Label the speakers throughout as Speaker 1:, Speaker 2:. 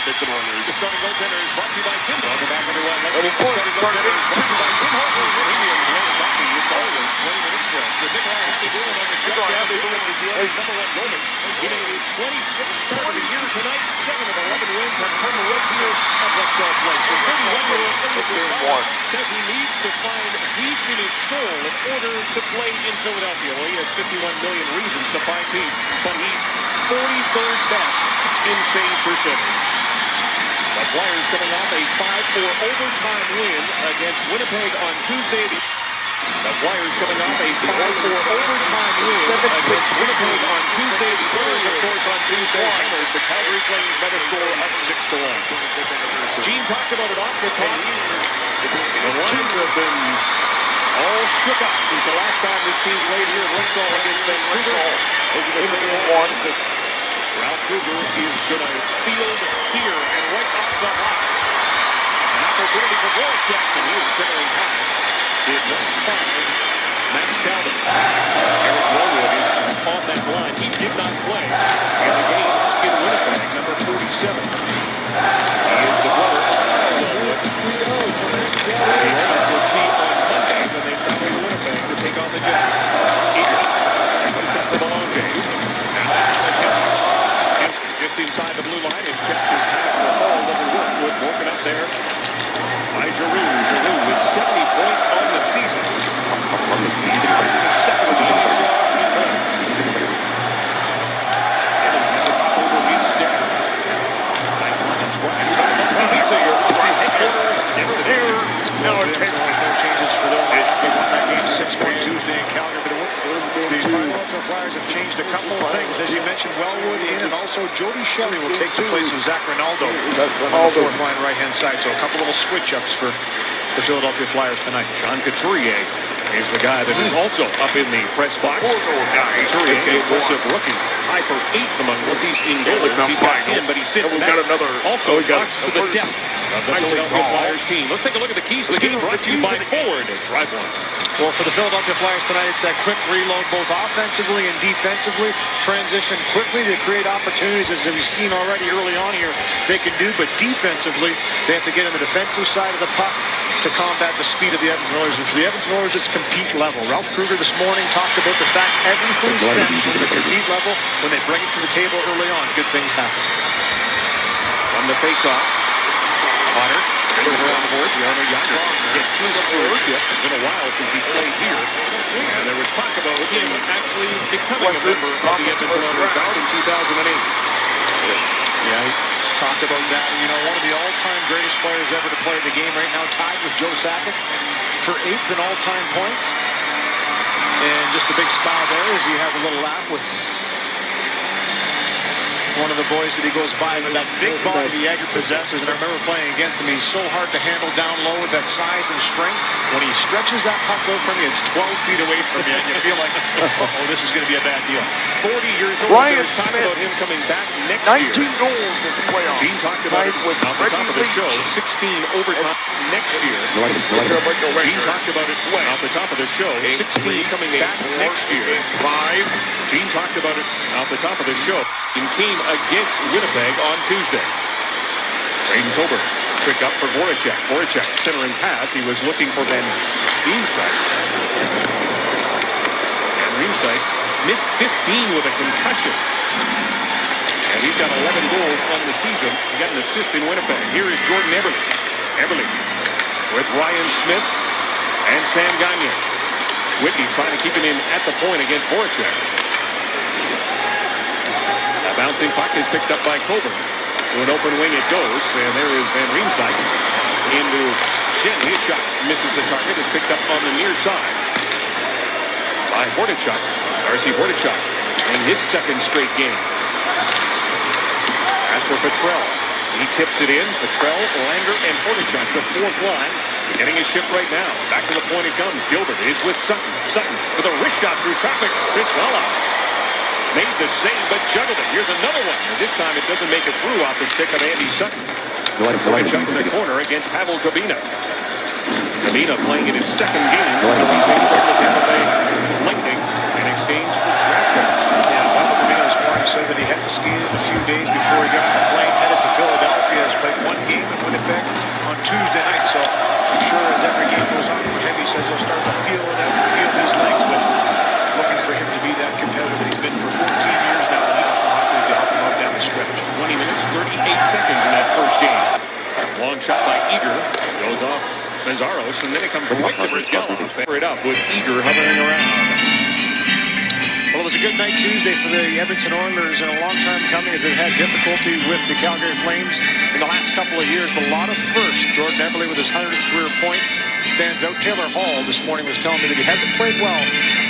Speaker 1: Edmonton Oilers.
Speaker 2: The starting goaltender is brought to you by Tim. Welcome back, everyone. Let's
Speaker 1: Level
Speaker 2: get the
Speaker 1: 4,
Speaker 2: starting
Speaker 1: started
Speaker 2: goaltender is brought to you by Tim Hortons. Premium blend coffee. It's always 20 minutes ago. The Nikolai Happy Doolin on the shutdown. Happy Doolin is the Oilers' #1 goalman. Getting his 26th start of the year tonight. 7 of 11 wins have come right here at Rexall Place. The 31-year-old says he needs to find peace in his soul in order to play in Philadelphia. Well, he has 51 million reasons to find peace, but he's 43rd best in save percentage. The Flyers coming off a 5-4 overtime win against Winnipeg on Tuesday. The Flyers coming off a 5-4 overtime win against Winnipeg on Tuesday. The Oilers, of course, on Tuesday hammered the Calgary Flames by the score of 6-1. Gene talked about it off the top. The Lions have been all shook up since the last time this team played here at Rexall against Vancouver. Those are the same ones that Ralph Kruger is going to field here and right off the hop. An opportunity for Voracek, and he is centering pass. Did not find Max Talbot. Eric Norwood is on that line. He did not play in the game in Winnipeg, number 47. He is the brother of Norwood. The Oilers will see on Monday when they travel to Winnipeg to take on the Jets. Eagle sets the ball on James. Now Alesh Hensky just inside the blue line. His check is past the hold of the Wood. Broken up there by Giroux. Giroux with 70 points on the season. He's second in the NHL in points. Simmons has it over his stick. Nice line-ups. Pizza, your headquarters destination.
Speaker 3: No changes for them. They won that game 6-1 Tuesday in Calgary. The Philadelphia Flyers have changed a couple of things. As you mentioned, Wellwood in, and also Jody Shelley will take the place of Zach Rinaldo on the fourth line right-hand side. So a couple little switch-ups for the Philadelphia Flyers tonight.
Speaker 2: Sean Couturier is the guy that is also up in the press box. Couturier, a aggressive rookie. High for 8th among rookies in goals. He's got 10, but he sits back. Also talks to the depth of the Philadelphia Flyers team. Let's take a look at the keys to the game brought to you by Ford. Drive one.
Speaker 3: Well, for the Philadelphia Flyers tonight, it's that quick reload both offensively and defensively. Transition quickly to create opportunities, as we've seen already early on here, they can do. But defensively, they have to get on the defensive side of the puck to combat the speed of the Edmonton Oilers. And for the Edmonton Oilers, it's compete level. Ralph Kruger this morning talked about the fact everything stems from the compete level. When they bring it to the table early on, good things happen.
Speaker 2: From the face-off, Potter goes around the board. Yarmer Yager gets his first. It's been a while since he played here. And there was talk about him actually becoming a member of the Edmonton Oilers back in 2008.
Speaker 3: Yeah, he talked about that. You know, one of the all-time greatest players ever to play the game right now, tied with Joe Sakic for 8th in all-time points. And just a big smile there as he has a little laugh with one of the boys that he goes by. But that big body that Yager possesses, and I remember playing against him, he's so hard to handle down low with that size and strength. When he stretches that puck out from you, it's 12 feet away from you, and you feel like, oh, this is going to be a bad deal.
Speaker 2: 40 years old.
Speaker 1: Ryan
Speaker 2: There's talk
Speaker 1: Smith,
Speaker 2: about him coming back next
Speaker 1: 19
Speaker 2: year.
Speaker 1: goals as a playoff.
Speaker 2: Gene talked about it
Speaker 1: with
Speaker 2: off the top of the show. 16 overtime next year. Gene talked about it off the top of the show. 16 coming back next year. 5. Gene talked about it off the top of the show. And came against Winnipeg on Tuesday. Braden Coburn, quick up for Voracek. Voracek centering pass. He was looking for Van Riemsdyk. And Riemsdyk missed 15 with a concussion. And he's got 11 goals on the season. He got an assist in Winnipeg. Here is Jordan Eberle. Eberle with Ryan Smith and Sam Gagner. Whitney trying to keep it in at the point against Voracek. A bouncing puck is picked up by Coburn. To an open wing it goes, and there is Van Riemsdyk into Shen. His shot misses the target. It's picked up on the near side by Voracek. Darcy Voracek in his second straight game. As for Petrell, he tips it in. Petrell, Langer, and Voracek, the fourth line. Getting his shift right now. Back to the point it comes. Gilbert is with Sutton. Sutton with a wrist shot through traffic. Fitzwalla made the save, but juggled it. Here's another one. And this time it doesn't make it through off the stick of Andy Sutton. Voracek in the corner against Pavel Kabina. Kabina playing in his second game since he came from the Tampa Bay Lightning in exchange for draft picks.
Speaker 3: Yeah, Pavel Kabina this morning said that he hadn't skated a few days before he got on the plane, headed to Philadelphia.
Speaker 2: Eager. Goes off Mazaros, and then it comes right to Briscoe. It up with Eager hovering around.
Speaker 3: Well, it was a good night Tuesday for the Edmonton Oilers, and a long time coming as they've had difficulty with the Calgary Flames in the last couple of years, but a lot of firsts. Jordan Eberle with his 100th career point stands out. Taylor Hall this morning was telling me that he hasn't played well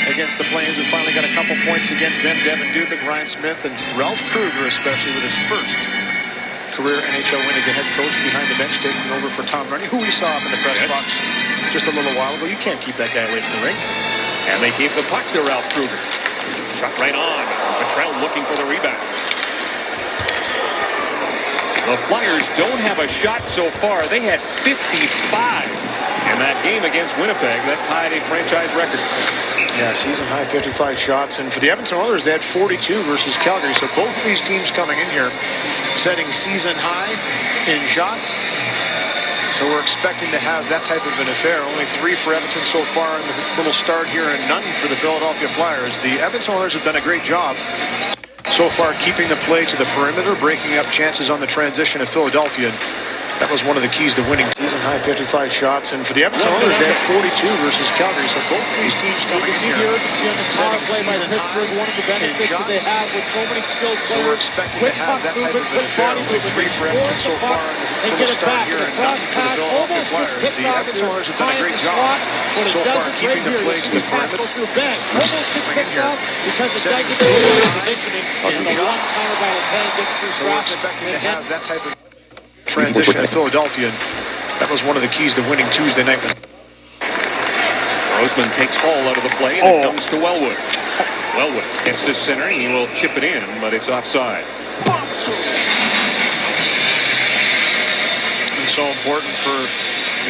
Speaker 3: against the Flames. We finally got a couple points against them. Devin Dubik, Ryan Smith, and Ralph Kruger especially with his first career NHL win as a head coach behind the bench, taking over for Tom Renney, who we saw up in the press box just a little while ago. You can't keep that guy away from the rink.
Speaker 2: And they gave the puck to Ralph Kruger. Shot right on. Petrell looking for the rebound. The Flyers don't have a shot so far. They had 55 in that game against Winnipeg. That tied a franchise record.
Speaker 3: Yeah, season high 55 shots. And for the Edmonton Oilers, they had 42 versus Calgary. So both of these teams coming in here setting season high in shots. So we're expecting to have that type of an affair. Only 3 for Edmonton so far in the little start here, and none for the Philadelphia Flyers. The Edmonton Oilers have done a great job so far keeping the play to the perimeter, breaking up chances on the transition of Philadelphia. That was one of the keys to winning. Season high 55 shots. And for the Edmonton Oilers, they had 42 versus Calgary. So both of these teams coming in here.
Speaker 1: You can see on the power play by Pittsburgh, one of the benefits that they have with so many skilled players.
Speaker 3: So we're expecting to have that type of an affair. Only 3 for Edmonton so far in the start here, and none for the Philadelphia Flyers. The Edmonton Oilers have done a great job so far keeping the play to the perimeter.
Speaker 1: Almost gets picked off because it doesn't do the positioning. And the one center by Letang gets through
Speaker 3: traffic. So we're expecting to have that type of transition to Philadelphia. That was one of the keys to winning Tuesday night.
Speaker 2: Roseman takes Hall out of the play, and it comes to Wellwood. Wellwood gets to center, and he will chip it in, but it's offside.
Speaker 3: It's so important for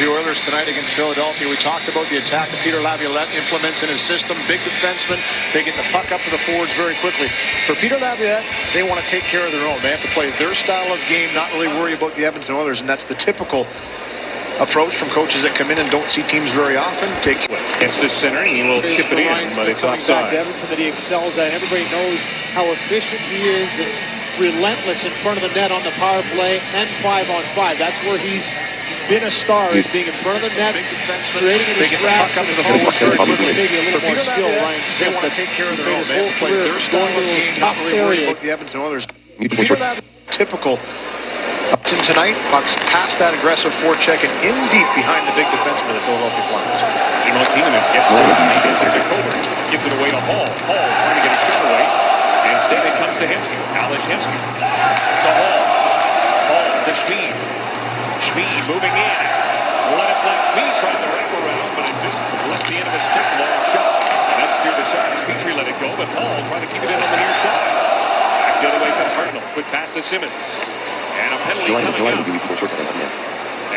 Speaker 3: the Oilers tonight against Philadelphia. We talked about the attack that Peter Laviolette implements in his system. Big defensemen. They get the puck up to the forwards very quickly. For Peter Laviolette, they want to take care of their own. They have to play their style of game, not really worry about the Edmonton Oilers, and that's the typical approach from coaches that come in and don't see teams very often.
Speaker 2: Gets to center, and he will chip it in, but it's offside.
Speaker 1: Everything that he excels at. Everybody knows how efficient he is and relentless in front of the net on the power play and 5-on-5. That's where he's been a star, is being in front of the net, creating a scrap up to the forward very quickly. Maybe a little more skill, Ryan Smith.
Speaker 3: They want to take care of their own.
Speaker 1: His whole career going to those tough areas.
Speaker 3: The Edmonton Oilers. Typical. Tonight, pucks past that aggressive forecheck and in deep behind the big defenseman of the Philadelphia Flyers.
Speaker 2: Timothinovic gets it to Coburn. Gives it away to Hall. Hall trying to get a shot away. Instead, it comes to Hensky. Alesh Hensky to Hall. Hall to Schmid. Schmid moving in. Ladislav Schmid tried to wrap around, but it just left the end of a stick. Long shot. And that's steered aside. Petrie let it go, but Hall trying to keep it in on the near side. Back the other way comes Hartnell. Quick pass to Simmons. And a penalty coming up.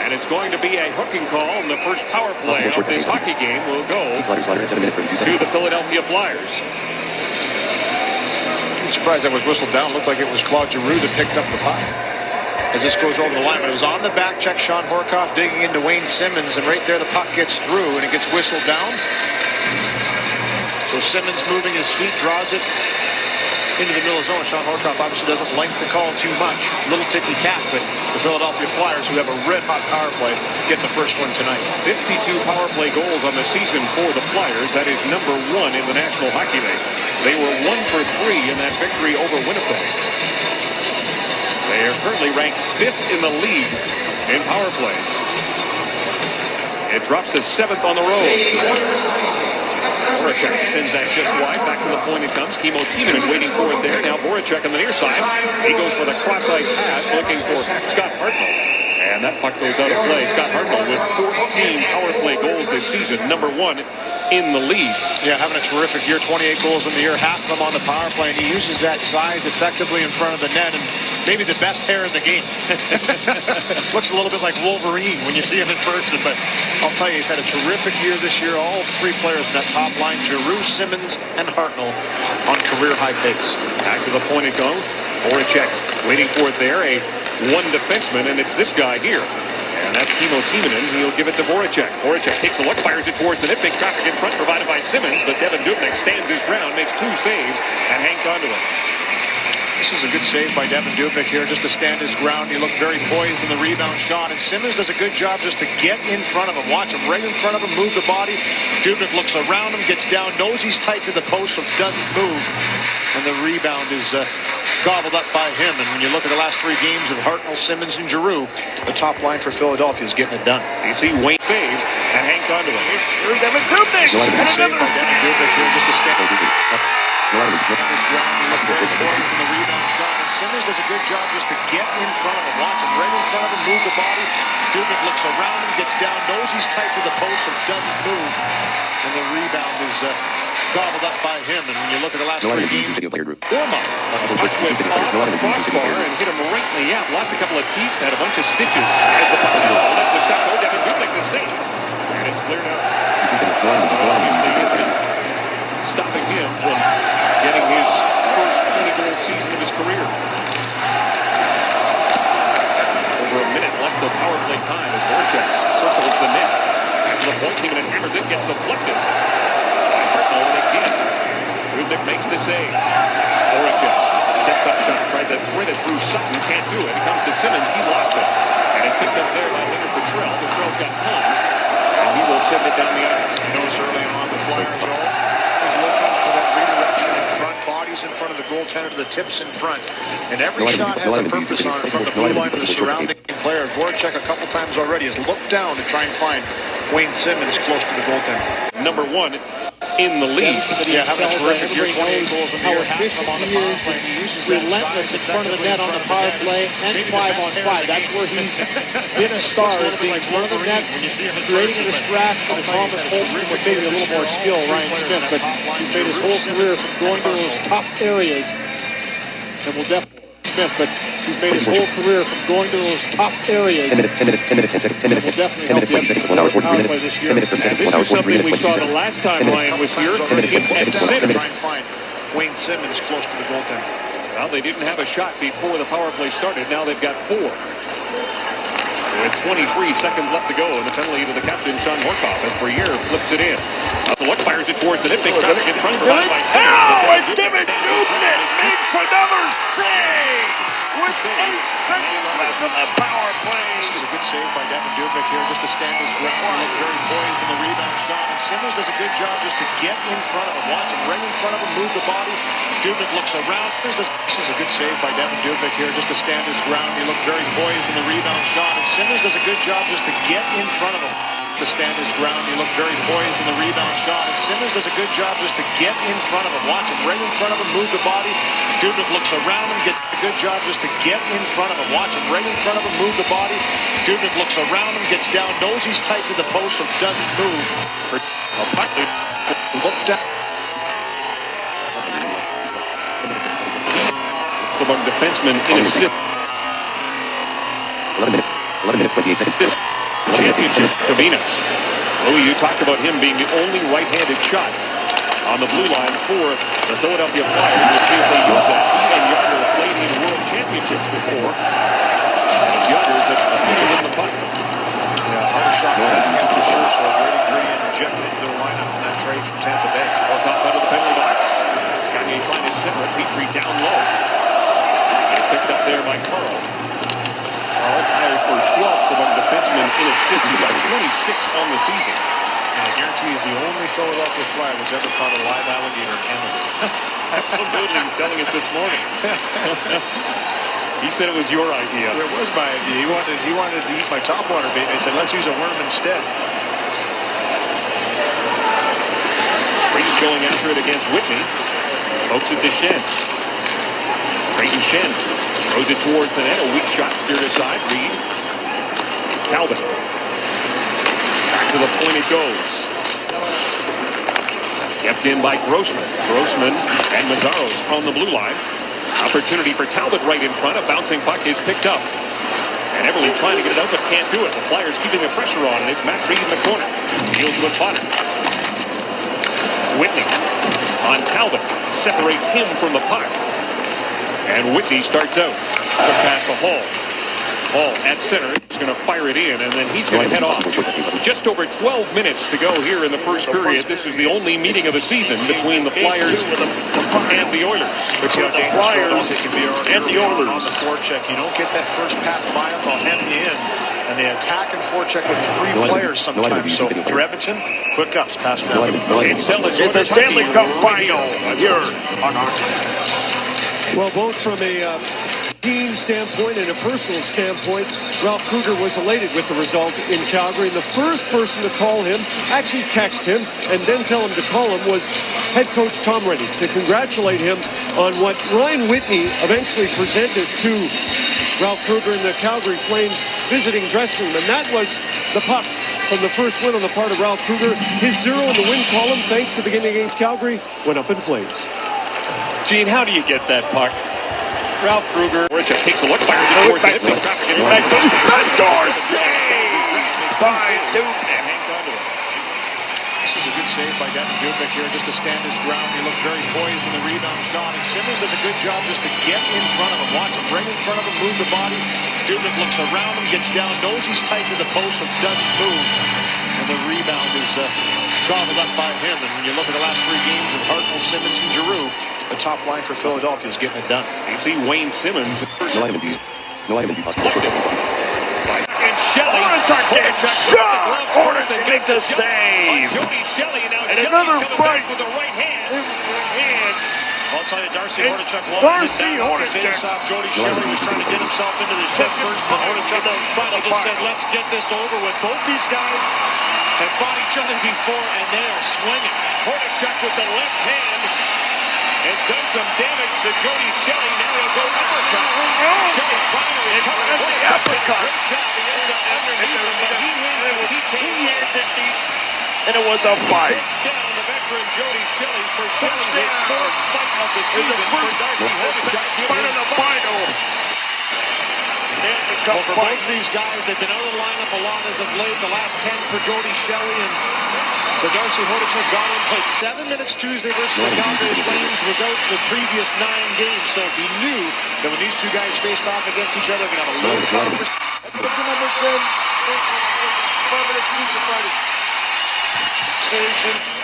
Speaker 2: And it's going to be a hooking call, and the first power play of this hockey game will go to the Philadelphia Flyers.
Speaker 3: I'm surprised that was whistled down. Looked like it was Claude Giroux that picked up the puck. As this goes over the line, but it was on the back check. Sean Horkoff digging into Wayne Simmons, and right there the puck gets through, and it gets whistled down. So Simmons moving his feet, draws it into the middle zone. Sean Horkoff obviously doesn't like the call too much. Little ticky-tack, but the Philadelphia Flyers, who have a red-hot power play, get the first one tonight.
Speaker 2: 52 power play goals on the season for the Flyers. That is number 1 in the National Hockey League. They were 1 for 3 in that victory over Winnipeg. They are currently ranked 5th in the league in power play. It drops to 7th on the road. Voracek sends that just wide. Back to the point it comes. Kimmo Timonen waiting for it there. Now Voracek on the near side. He goes for the cross-eye pass looking for Scott Hartnell. And that puck goes out of play. Scott Hartnell with 14 power play goals this season. Number 1 in the league.
Speaker 3: Yeah, having a terrific year. 28 goals in the year. Half of them on the power play. And he uses that size effectively in front of the net. And maybe the best hair in the game. Looks a little bit like Wolverine when you see him in person. But I'll tell you, he's had a terrific year this year. All 3 players in that top line. Giroux, Simmons, and Hartnell on career high pace.
Speaker 2: Back to the point it goes. Voracek waiting for it there. A 1 defenseman, and it's this guy here. And that's Kimmo Timonen. He'll give it to Voracek. Voracek takes a look, fires it towards the net. Big traffic in front provided by Simmons, but Devin Dubnyk stands his ground, makes 2 saves, and hangs on to it.
Speaker 3: This is a good save by Devin Dubnyk here, just to stand his ground. He looked very poised in the rebound shot, and Simmons does a good job just to get in front of him. Watch him right in front of him, move the body. Dubnyk looks around him, gets down, knows he's tight to the post, so doesn't move. And the rebound is gobbled up by him. And when you look at the last 3 games of Hartnell, Simmons, and Giroux, the top line for Philadelphia is getting it done.
Speaker 2: You see Wayne save and hangs on to it. Here's Devin Dubnyk.
Speaker 3: Good save by Devin Dubnyk here, just to stand his ground. He looked very poised in the rebound shot. And Simmons does a good job just to get in front of him. Watch him right in front of him, move the body. Dubnyk looks around him, gets down, knows he's tight to the post, so doesn't move. And the rebound is gobbled up by him. And when you look at the last 3 games,
Speaker 2: Burma puck went off the crossbar and hit him right in the yap. Lost a couple of teeth, had a bunch of stitches as the puck rolled. That's the shot. Oh, Devin Dubnyk the save. And it's cleared out. Obviously, he's been stopping him from getting his first 20-goal season of his career. Over a minute left of power play time as Voracek circles the net. Back to the point team and hammers it, gets deflected. Hartnell again. Dubnyk makes the save. Voracek sets up shot, tried to thread it through Sutton, can't do it. It comes to Simmons, he lost it. And it's picked up there by Leonard Petrell. Petrell's got time, and he will send it down the ice.
Speaker 3: you notice early on the Flyers are always looking for that redirection in front, bodies in front of the goaltender, the tips in front. And every shot has a purpose on it, from the blue line to the surrounding player. Voracek a couple times already has looked down to try and find Wayne Simmons close to the goaltender.
Speaker 2: Number 1 in the league.
Speaker 3: Yeah, having a terrific year, 28 goals in the
Speaker 1: How
Speaker 3: year.
Speaker 1: efficient he is, relentless in front of the net on the power play and 5-on-5. That's where he's been a star, is being in front of the net, creating a distraction. It's almost Holmstrom with maybe a little more skill, Ryan Smith, but he's made his whole career from going to those tough areas, and will definitely Smith, but he's made his whole career from going to those top areas.
Speaker 4: 10 minutes, 10 seconds, 10 minutes, 10 minutes, 20 seconds, 1 hour, 43 minutes, 10 minutes, 30 seconds, 1 hour, 43 minutes, 22 seconds.
Speaker 2: Last time, Ryan, with your
Speaker 4: 10 minutes, 10 seconds, 10 minutes.
Speaker 3: Try and find Wayne Simmons close to the goaltender.
Speaker 2: Well, they didn't have a shot before the power play started. Now they've got 4. With 23 seconds left to go, and the penalty to the captain, Sean Horkoff, as Briere flips it in. The look fires it towards the net. Big traffic in front of the line by Simmons.
Speaker 5: Oh, and Devin Dubnyk makes another save with 8 seconds left in the power play.
Speaker 3: This is a good save by Devin Dubnyk here, just to stand his ground. He looked very poised in the rebound shot. And Simmons does a good job just to get in front of him. Watch him right in front of him, move the body. Dubnyk looks around. This is a good save by Devin Dubnyk here, just to stand his ground. He looked very poised in the rebound shot. And Simmons does a good job just to get in front of him. To stand his ground, he looked very poised in the rebound shot. And Simmons does a good job just to get in front of him. Watch him right in front of him, move the body. Dubnyk looks around him, gets a good job just to get in front of him. Watch him right in front of him, move the body. Dubnyk looks around him, gets down, knows he's tight to the post, so doesn't move. Look down.
Speaker 2: Among defensemen in a
Speaker 4: 11 minutes, 28 seconds.
Speaker 2: championship to Venus. Louis, you talked about him being the only right-handed shot on the blue line for the Philadelphia Flyers. We'll see if they use that. He and Yager have played in World Championships before. It's Yager that appeared in the puck.
Speaker 3: Yeah, hard shot. For sure, so Brady Green injected into the lineup in that trade from Tampa Bay.
Speaker 2: Horkoff out of the penalty box. Gagne trying to center it. Petrie down low. It's picked up there by Carl. Carl tied for 12th among defensemen in assists. He got 26 on the season.
Speaker 3: And I guarantee he's the only Philadelphia Flyer that's ever caught a live alligator in Canada.
Speaker 2: Absolutely, he's telling us this morning. He said it was your idea.
Speaker 3: It was my idea. He wanted to eat my topwater bait. I said, let's use a worm instead.
Speaker 2: Brady's going after it against Whitney. Pokes it to Shen. Brayden Shen throws it towards the net. A weak shot steered aside. Reed. Talbot. Back to the point it goes. Kept in by Grossman. Grossman and Mazzaro's on the blue line. Opportunity for Talbot right in front. A bouncing puck is picked up. And Everly trying to get it out but can't do it. The Flyers keeping the pressure on, and it's Matt Reed in the corner. Deals with Potter. Whitney on Talbot. Separates him from the puck. And Whitney starts out. Past the Hall. Hall at center. He's going to fire it in, and then he's going to head off. Just over 12 minutes to go here in the first period. This is the only meeting of the season between the Flyers and the Oilers.
Speaker 5: The Flyers and the Oilers.
Speaker 3: On the forecheck, you don't get that first pass by them, they'll hem you in. And they attack and forecheck with three players sometimes. So for Edmonton, quick ups past them.
Speaker 5: It's the Stanley Cup final here on our team.
Speaker 6: Well, both from a team standpoint and a personal standpoint, Ralph Kruger was elated with the result in Calgary. And the first person to call him, actually text him, and then tell him to call him, was head coach Tom Reddy, to congratulate him on what Ryan Whitney eventually presented to Ralph Kruger in the Calgary Flames visiting dressing room. And that was the puck from the first win on the part of Ralph Kruger. His zero in the win column, thanks to the game against Calgary, went up in flames.
Speaker 2: Gene, how do you get that puck? Ralph Kruger takes a look, fires it towards the net.
Speaker 5: Backdoor save by Dubnik.
Speaker 3: This is a good save by Devin Dubnik here, just to stand his ground. He looked very poised in the rebound shot, and Simmons does a good job just to get in front of him. Watch him bring in front of him, move the body. Dubnik looks around him, gets down, knows he's tight to the post, so doesn't move. And the rebound is gobbled up by him. And when you look at the last three games of Hartnell, Simmons, and Giroux, the top line for Philadelphia is getting it done.
Speaker 2: You see Wayne Simmons.
Speaker 4: No item in possible.
Speaker 2: And Shelley.
Speaker 5: Hornet make the save. And another fight
Speaker 2: with the right hand.
Speaker 3: I'll tell you, Darcy Hornacek face off. Jody Shelley was trying to get himself into the shot first, but Hornacek finally just said, let's get this over with. Both these guys have fought each other before, and they are swinging.
Speaker 2: Hornacek with the left hand has done some damage to Jody Shelley. Now he'll go uppercut. Shelley finally recovered.
Speaker 5: uppercut.
Speaker 2: Great job. He ends up underneath him, but he hands it deep.
Speaker 5: And it was a fight.
Speaker 2: Takes down the veteran Jody Shelley for Shelley, his fourth fight of the season for Darcy Hornacek.
Speaker 5: Fight in the final.
Speaker 3: Well, for both these guys, they've been out of the lineup a lot as of late. The last 10 for Jody Shelley, and for Darcy Hornacek, gone in, played 7 minutes Tuesday versus the Calgary Flames, was out the previous 9 games. So he knew that when these two guys faced off against each other, they're going to have a low conversation.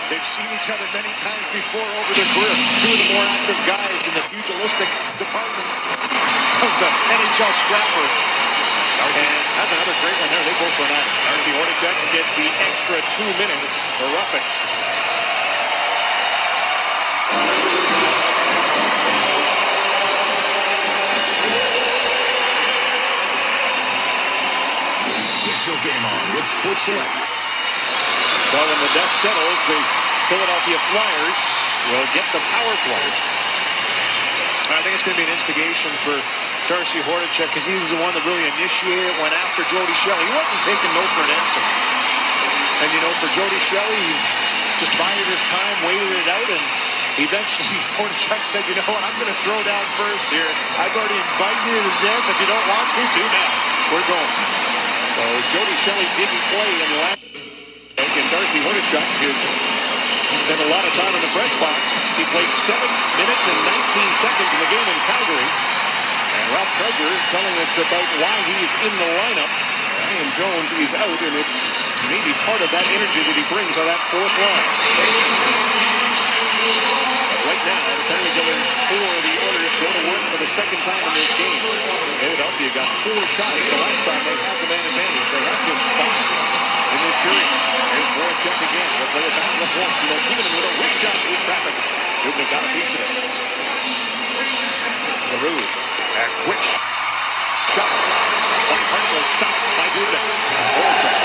Speaker 3: They've seen each other many times before over their career. Two of the more active guys in the pugilistic department of the NHL scrapper. And that's another great one there. They both went at it.
Speaker 2: Darcy Hornacek gets the extra 2 minutes for roughing.
Speaker 5: Get your game on with Sports Select.
Speaker 2: So when the dust settles, the Philadelphia Flyers will get the power play.
Speaker 3: I think it's going to be an instigation for Darcy Hornacek, because he was the one that really initiated it, went after Jody Shelley. He wasn't taking no for an answer. And, you know, for Jody Shelley, he just bided his time, waited it out, and eventually Hornacek said, you know what, I'm going to throw down first here. I've already invited you to the dance. If you don't want to, too bad. We're going.
Speaker 2: So Jody Shelley didn't play in the last game, and Darcy Hornacek has spent a lot of time in the press box. He played 7 minutes and 19 seconds in the game in Calgary. And Ralph Kruger telling us about why he is in the lineup. Ryan Jones is out, and it's maybe part of that energy that he brings on that fourth line. Right now, the penalty killers for the Oilers go to work for the second time in this game. Philadelphia got 4 shots the last time they had the man advantage. They have just 5 in this period. There's Hornacek again. They'll play it back to the point. You know, keep it in the middle. Wrist shot through traffic. Dubnik got a piece of it. Giroux. A quick shot by Hartnell, stopped by Dubnik. Hornacek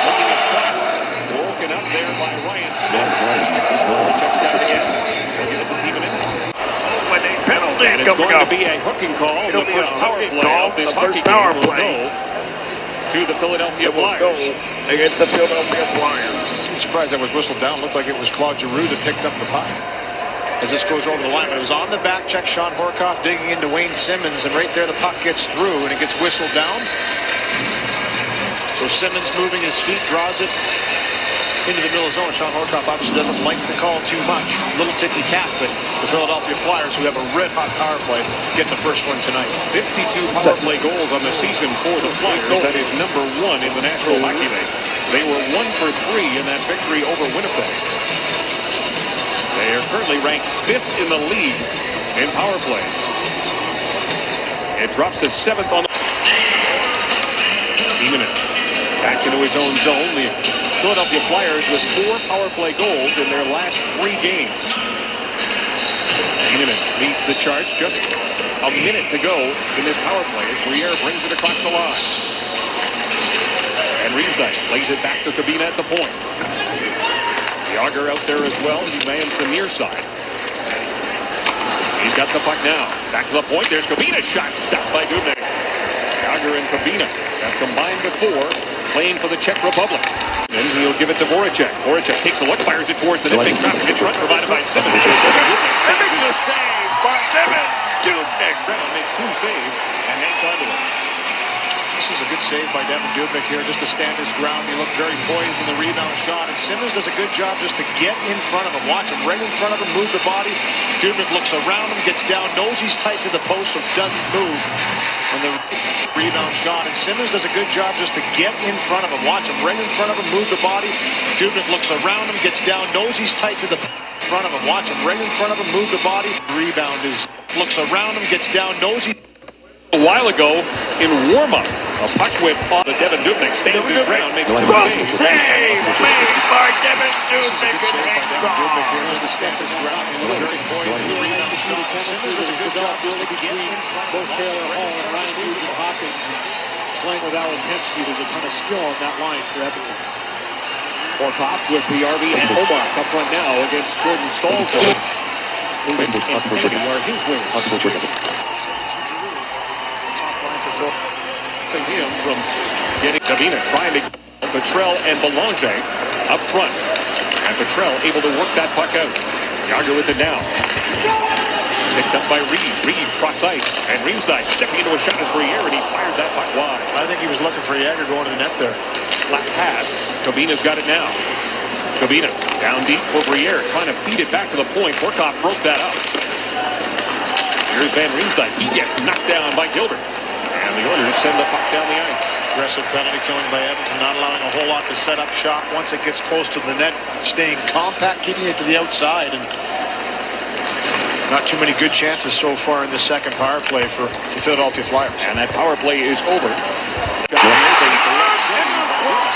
Speaker 2: looking across, broken up there by Ryan Smith. Hornacek's got it again. It's a team in it.
Speaker 5: When a penalty
Speaker 2: And it's
Speaker 5: coming
Speaker 2: going
Speaker 5: up.
Speaker 2: to be a hooking call.
Speaker 5: It'll
Speaker 2: The
Speaker 5: be
Speaker 2: first
Speaker 5: a
Speaker 2: power
Speaker 5: hooking
Speaker 2: play
Speaker 5: call.
Speaker 2: of this
Speaker 5: The first
Speaker 2: hockey
Speaker 5: power
Speaker 2: game will
Speaker 5: play.
Speaker 2: go to the Philadelphia
Speaker 5: It will go
Speaker 2: Flyers.
Speaker 5: against the Philadelphia Flyers.
Speaker 3: I'm surprised that was whistled down. Looked like it was Claude Giroux that picked up the puck. As this goes over the line, but it was on the back check. Sean Horkoff digging into Wayne Simmons, and right there the puck gets through, and it gets whistled down. So Simmons moving his feet, draws it into the middle zone. Sean Horcoff obviously doesn't like the call too much. A little ticky-tack, but the Philadelphia Flyers, who have a red-hot power play, get the first one tonight.
Speaker 2: 52 power play goals on the season for the Flyers. That is number 1 in the National Hockey League. They were 1 for 3 in that victory over Winnipeg. They are currently ranked 5th in the league in power play. It drops to 7th on the team. Back into his own zone. The Philadelphia Flyers with 4 power play goals in their last 3 games. Heineman leads the charge. Just a minute to go in this power play as Briere brings it across the line. And Riemsdyk lays it back to Kabina at the point. Yager out there as well. He lands the near side. He's got the puck now. Back to the point. There's Kabina's shot stopped by Dubnyk. Yager and Kabina have combined before, playing for the Czech Republic. And he'll give it to Voracek. Voracek takes a look, fires it towards the net. Big traffic pitch run provided by Simmons.
Speaker 5: Simmons the save by Devin Dubnyk.
Speaker 2: Brown makes 2 saves and hangs on to it.
Speaker 3: This is a good save by Devin Dubnyk here, just to stand his ground. He looked very poised in the rebound shot, and Simmons does a good job just to get in front of him. Watch him right in front of him, move the body. Dubnyk looks around him, gets down, knows he's tight to the post, so doesn't move on the rebound shot. And Simmons does a good job just to get in front of him. Watch him right in front of him, move the body. Dubnyk looks around him, gets down, knows he's tight to the front of him. Watch him right in front of him, move the body. Rebound looks around him, gets down, knows he.
Speaker 2: A while ago in warm-up, a puck whip off the Devin Dubnyk stands his ground, makes 2 saves.
Speaker 5: Save made by Devin Dubnyk.
Speaker 3: Just to stand his ground. Very poised. Really nice to see the chemistry that has developed really between
Speaker 1: Both Taylor Hall and Ryan Nugent Hopkins playing with Alesh Hensky. There's a ton of skill on that line for Edmonton.
Speaker 2: Horcoff with BRV and Omar up front now against Jordan Stahl's. Who and Kennedy are his wings. Him from getting Kabina trying to get Petrel and Belanger up front. And Petrel able to work that puck out. Yager with it now. Picked up by Reed. Reed cross ice. And Riemsdyk stepping into a shot as Briere, and he fired that puck wide.
Speaker 3: I think he was looking for Yager going to the net there.
Speaker 2: Slap pass. Kabina's got it now. Kabina down deep for Briere, trying to feed it back to the point. Horcoff broke that up. Here's Van Riemsdyk. He gets knocked down by Gilbert. And the Oilers send the puck down the ice.
Speaker 3: Aggressive penalty killing by Edmonton, not allowing a whole lot to set up shop. Once it gets close to the net, staying compact, keeping it to the outside. And not too many good chances so far in the second power play for the Philadelphia Flyers.
Speaker 2: And that power play is over.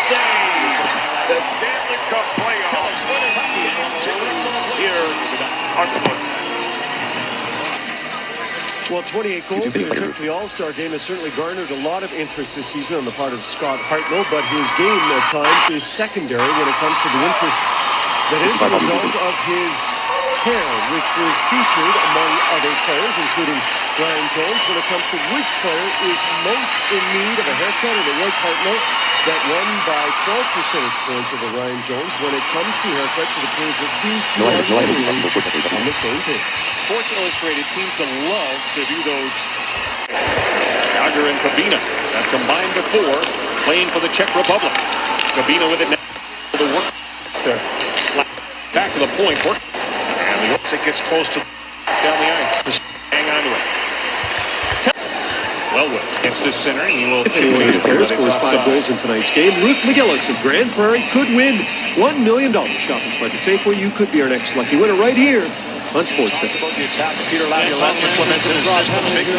Speaker 5: Save the Stanley Cup playoffs. Here on Sports.
Speaker 6: Well, 28 goals in a trip to the All-Star game has certainly garnered a lot of interest this season on the part of Scott Hartnell, but his game at times is secondary when it comes to the interest that is a result of his hair, which was featured among other players, including Ryan Jones, when it comes to which player is most in need of a haircut, and it was Hartnell that won by 12 percentage points over Ryan Jones. When it comes to haircuts, it appears that these two are literally on the same page.
Speaker 2: Sports Illustrated seems to love to do those. Yager and Kabina have combined before, playing for the Czech Republic. Kabina with it now. The work there. Slap back to the point. And the Oilers, it gets close to down the ice. Just hang on to it. Wellwood gets to center. He will chip it.
Speaker 6: Scores 5 goals in tonight's game. Ruth McGillis of Grand Prairie could win $1 million. Shopping Spark at Safeway. You could be our next lucky winner right here on Sports Center.
Speaker 3: The attack of Peter Laviolette implements in his system. Big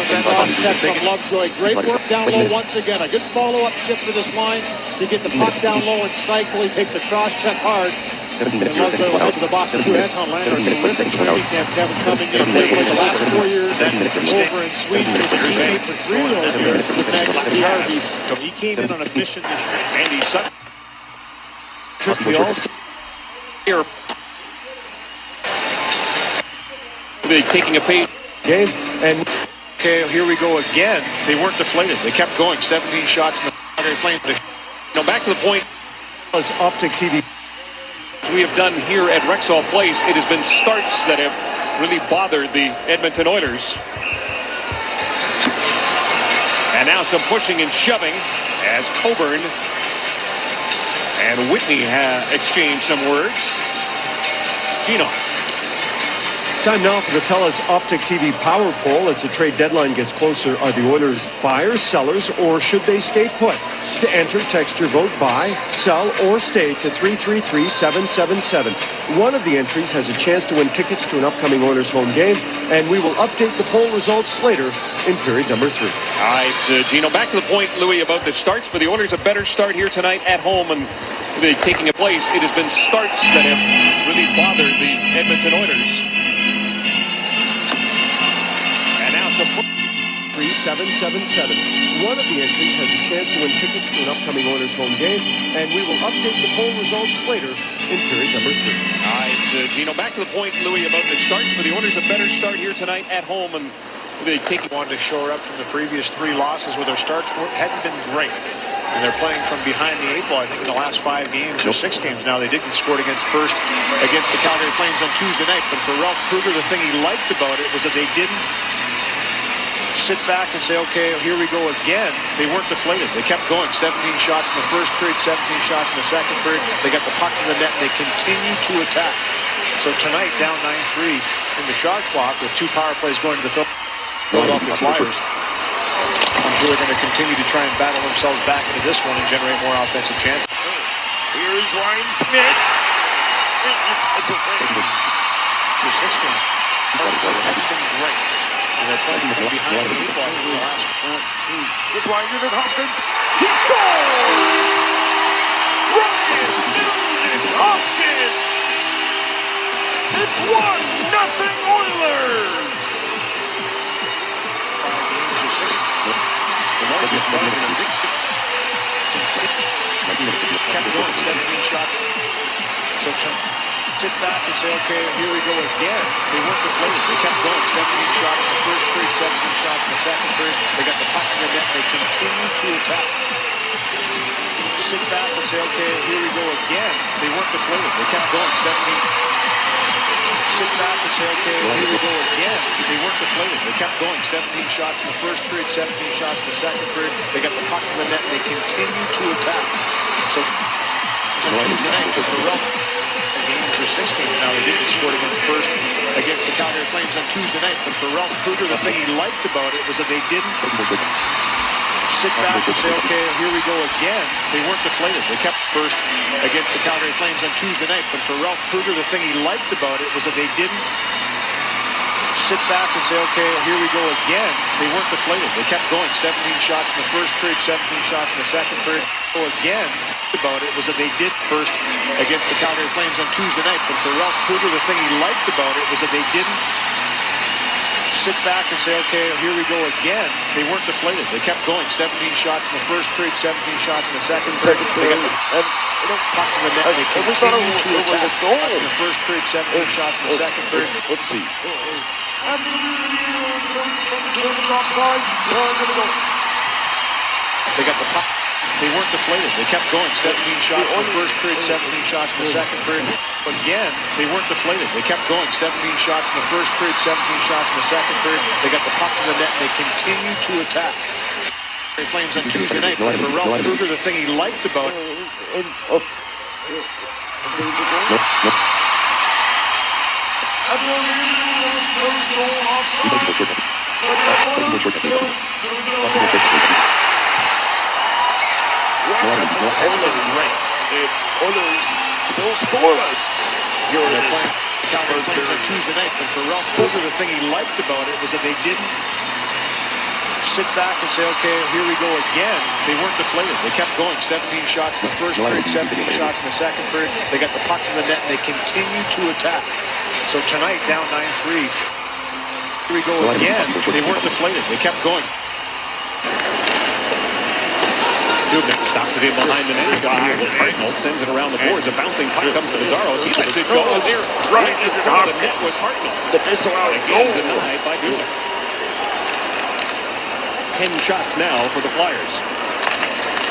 Speaker 1: Check from Lovejoy. Great work down low once again. A good follow-up shift for this line to get the puck down low and cycle. He takes a cross-check hard.
Speaker 4: 17 minutes,
Speaker 1: Lovejoy will head to the box. Anton Lander, terrific training camp. Kevin coming in. Played for the last 4 years over in Sweden. He was a teammate for 3 of those years with Magnus Pare. He came in on a mission this year.
Speaker 2: Andy Sutton.
Speaker 6: Trip to the All-Star
Speaker 2: Here. Taking a page.
Speaker 6: game, and
Speaker 3: Okay, here we go again. They weren't deflated. They kept going. 17 shots in the Calgary Flames.
Speaker 2: Now back to the point.
Speaker 6: was Optic TV.
Speaker 2: As we have done here at Rexall Place, it has been starts that have really bothered the Edmonton Oilers. And now some pushing and shoving as Coburn And Whitney exchanged some words. Gino.
Speaker 6: Time now for the TELUS Optic TV Power Poll. As the trade deadline gets closer, are the Oilers buyers, sellers, or should they stay put? To enter, text your vote buy, sell, or stay to 333-777. One of the entries has a chance to win tickets to an upcoming Oilers home game, and we will update the poll results later in period number 3.
Speaker 2: All right, Gino, back to the point, Louis, about the starts for the Oilers. A better start here tonight at home, and taking a place. It has been starts that have really bothered the Edmonton Oilers.
Speaker 6: 3777. One of the entries has a chance to win tickets to an upcoming Oilers home game, and we will update the poll results later in period number 3.
Speaker 2: All right, Gino, back to the point, Louis, about the starts for the Oilers. A better start here tonight at home, and they wanted to shore up from the previous 3 losses where their starts hadn't been great. And they're playing from behind the 8 ball, I think, in the last 5 games or 6 games now. They did get scored against the Calgary Flames on Tuesday night. But for Ralph Kruger, the thing he liked about it was that they didn't sit back and say, okay, here we go again. They weren't deflated. They kept going. 17 shots in the first period, 17 shots in the second period. They got the puck in the net, and they continue to attack. So tonight, down 9-3 in the shot clock with 2 power plays going to the Philadelphia Flyers. I'm sure they're going to continue to try and battle themselves back into this one and generate more offensive chances.
Speaker 5: Here's Ryan Smith. It's a save.
Speaker 2: The 6 game. Haven't been great. And they're playing from behind the 8 ball in the last.
Speaker 5: It's Ryan Nugent-Hopkins. He scores! Ryan Nugent-Hopkins! It's 1-0 Oilers!
Speaker 2: Kept going, 17 shots. So sit back and say, okay, here we go again. They weren't deflated. They kept going, 17 shots in the first period, 17 shots in the second period. They got the puck in the net. They continue to attack. Sit back and say, okay, here we go again. They weren't deflated. They kept going, 17. Sit back and say, okay, here we go again. They weren't deflated. They kept going. 17 shots in the first period, 17 shots in the second period. They got the puck in the net, and they continue to attack. So, on Tuesday night, for Ralph, games or 6 games now, they did get scored against the Calgary Flames on Tuesday night. But for Ralph Kruger, the thing he liked about it was that they didn't sit back and say, okay, here we go again. They weren't deflated. They kept first against the Calgary Flames on Tuesday night. But for Ralph Kruger, the thing he liked about it was that they didn't sit back and say, okay, here we go again. They weren't deflated. They kept going. 17 shots in the first period, 17 shots in the second period. Again, about it was that they did first against the Calgary Flames on Tuesday night. But for Ralph Kruger, the thing he liked about it was that they didn't sit back and say, okay, here we go again. They weren't deflated. They kept going. 17 shots in the first period, 17 shots in the second period. They got the puck in the net. They continue to attack. Shots in the first period, 17 shots in the second period.
Speaker 5: Let's see.
Speaker 2: They got the puck. They weren't deflated. They kept going. 17 shots in the first period, 17 shots in the second period. Again, they weren't deflated. They kept going. 17 shots in the first period, 17 shots in the second period. They got the puck in the net, and they continue to attack. Flames on Tuesday night. But for Ralph Kruger, the thing he liked about it.
Speaker 5: Oilers still scoreless.
Speaker 2: Here they're playing Calgary Flames on Tuesday night. But for Ralph Kruger, the thing he liked about it was that they didn't sit back and say, okay, here we go again. They weren't deflated. They kept going. 17 shots in the first period, 17 shots in the second period. They got the puck in the net, and they continue to attack. So tonight, down 9-3. Here we go again. They weren't deflated. They kept going. Dubnik stops it in behind the net. Got here. Hartnell sends it around the boards. A bouncing puck comes to Bizarros. He lets it go. There, right in front of the net with Hartnell.
Speaker 5: The disallowed goal.
Speaker 2: Denied by Dubnik. 10 shots now for the Flyers.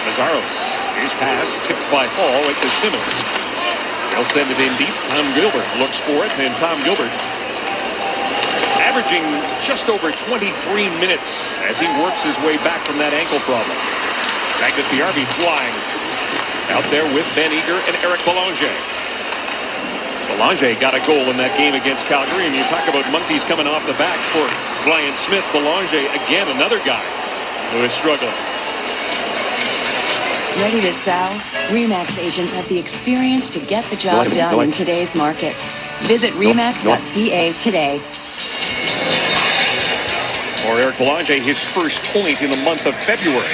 Speaker 2: Bizarros. Here's pass tipped by Hall right to Simmons. They'll send it in deep. Tom Gilbert looks for it, and Tom Gilbert averaging just over 23 minutes as he works his way back from that ankle problem. Magnus Bjarvi flying. Out there with Ben Eager and Eric Belanger. Belanger got a goal in that game against Calgary, and you talk about monkeys coming off the back for Brian Smith. Belanger, again, another guy who is struggling.
Speaker 7: Ready to sell? RE/MAX agents have the experience to get the job done in today's market. Visit RE/MAX.ca today.
Speaker 2: For Eric Belanger, his first point in the month of February.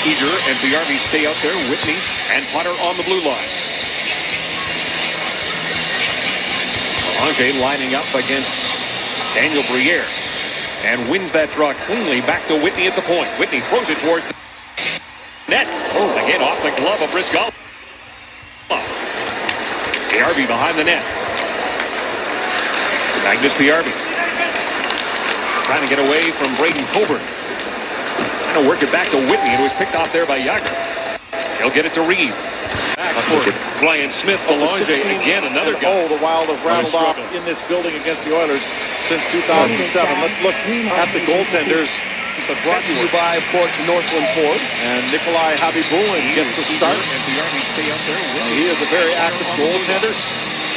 Speaker 2: Eager and Biarby stay out there. Whitney and Potter on the blue line. Belanger lining up against Daniel Briere and wins that draw cleanly. Back to Whitney at the point. Whitney throws it towards the net. Oh, again off the glove of Briscoe. Biarby behind the net. Magnus Biarby trying to get away from Braden Coburn. Trying to work it back to Whitney. It was picked off there by Yager. He'll get it to Reeve. Back for Brian Smith. Belanger again, another guy.
Speaker 8: Oh, the Wild have rattled off in this building against the Oilers since 2007. Let's look at the goaltenders. Brought to you by, of course, Northland Ford. And Nikolai Habibulin gets the start. He is a very active goaltender.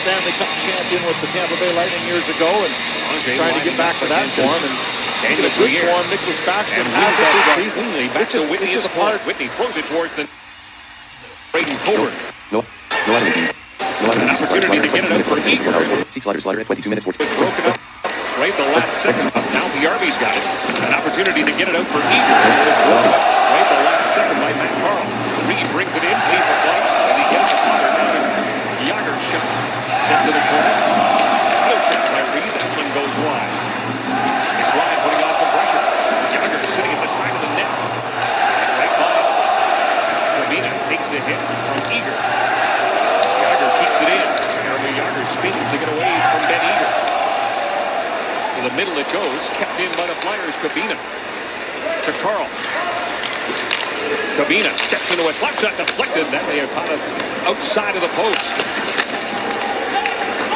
Speaker 8: Stanley Cup champion with the Tampa Bay Lightning years ago, and trying to get back to that form. And in a good form, Nicholas Backstrom has it this season.
Speaker 2: Back to Whitney at the point. Whitney throws it towards the Braden Coburn. An opportunity to get it out for Eager.
Speaker 4: 22 minutes.
Speaker 2: Broken up right the last second. Now Biarby's got it. An opportunity to get it out for Eager. Right the last second by Matt Carl. Reed brings it in, pays the play, and he gets a Potter down. Yager shot. Sent to the corner. No shot by Reed. That one goes wide. It's Ryan putting on some pressure. Yager sitting at the side of the net. Right by. Kavina takes the hit from Eager. Yager keeps it in. Yager spins to get away from Ben Eager. To the middle it goes. Kept in by the Flyers. Kavina. To Carl. Kavina steps into a slap shot. Deflected. That may have caught it outside of the post.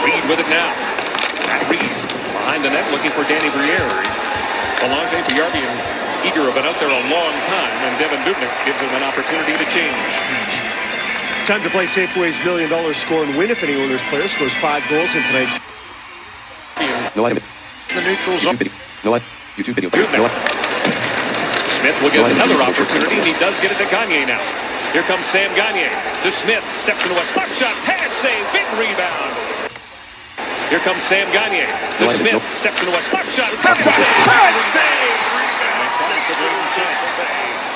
Speaker 2: Reed with it now. Matt Reed behind the net looking for Danny Briere. Belanger, Biarby, and Eager have been out there a long time, and Devin Dubnyk gives them an opportunity to change.
Speaker 6: Time to play Safeway's $1 million score and win if any Oilers player scores 5 goals in tonight's.
Speaker 3: The neutral zone.
Speaker 4: YouTube video.
Speaker 2: Smith will get another opportunity, and he does get it to Gagne now. Here comes Sam Gagne to Smith. Steps into a slap shot. Pad save. Big rebound. Here comes Sam Gagne to Smith. Steps into a slap shot. Pad save.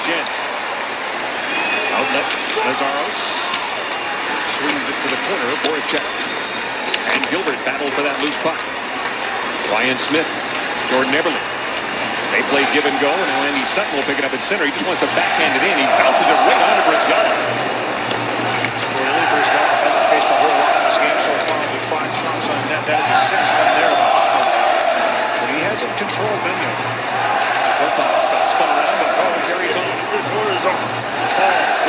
Speaker 2: Jen. Outlet. Nazaros. Swings it to the corner. Voracek. And Gilbert battled for that loose puck. Ryan Smith. Jordan Eberle. They play give and go, and now Andy Sutton will pick it up at center. He just wants to backhand it in. He bounces it right onto Briscoe.
Speaker 3: Really, Briscoe hasn't faced a whole lot in this game so far. Only 5 shots on net. That is a 6th one there. But he hasn't controlled many of them.
Speaker 2: Got spun around, but Paul carries on.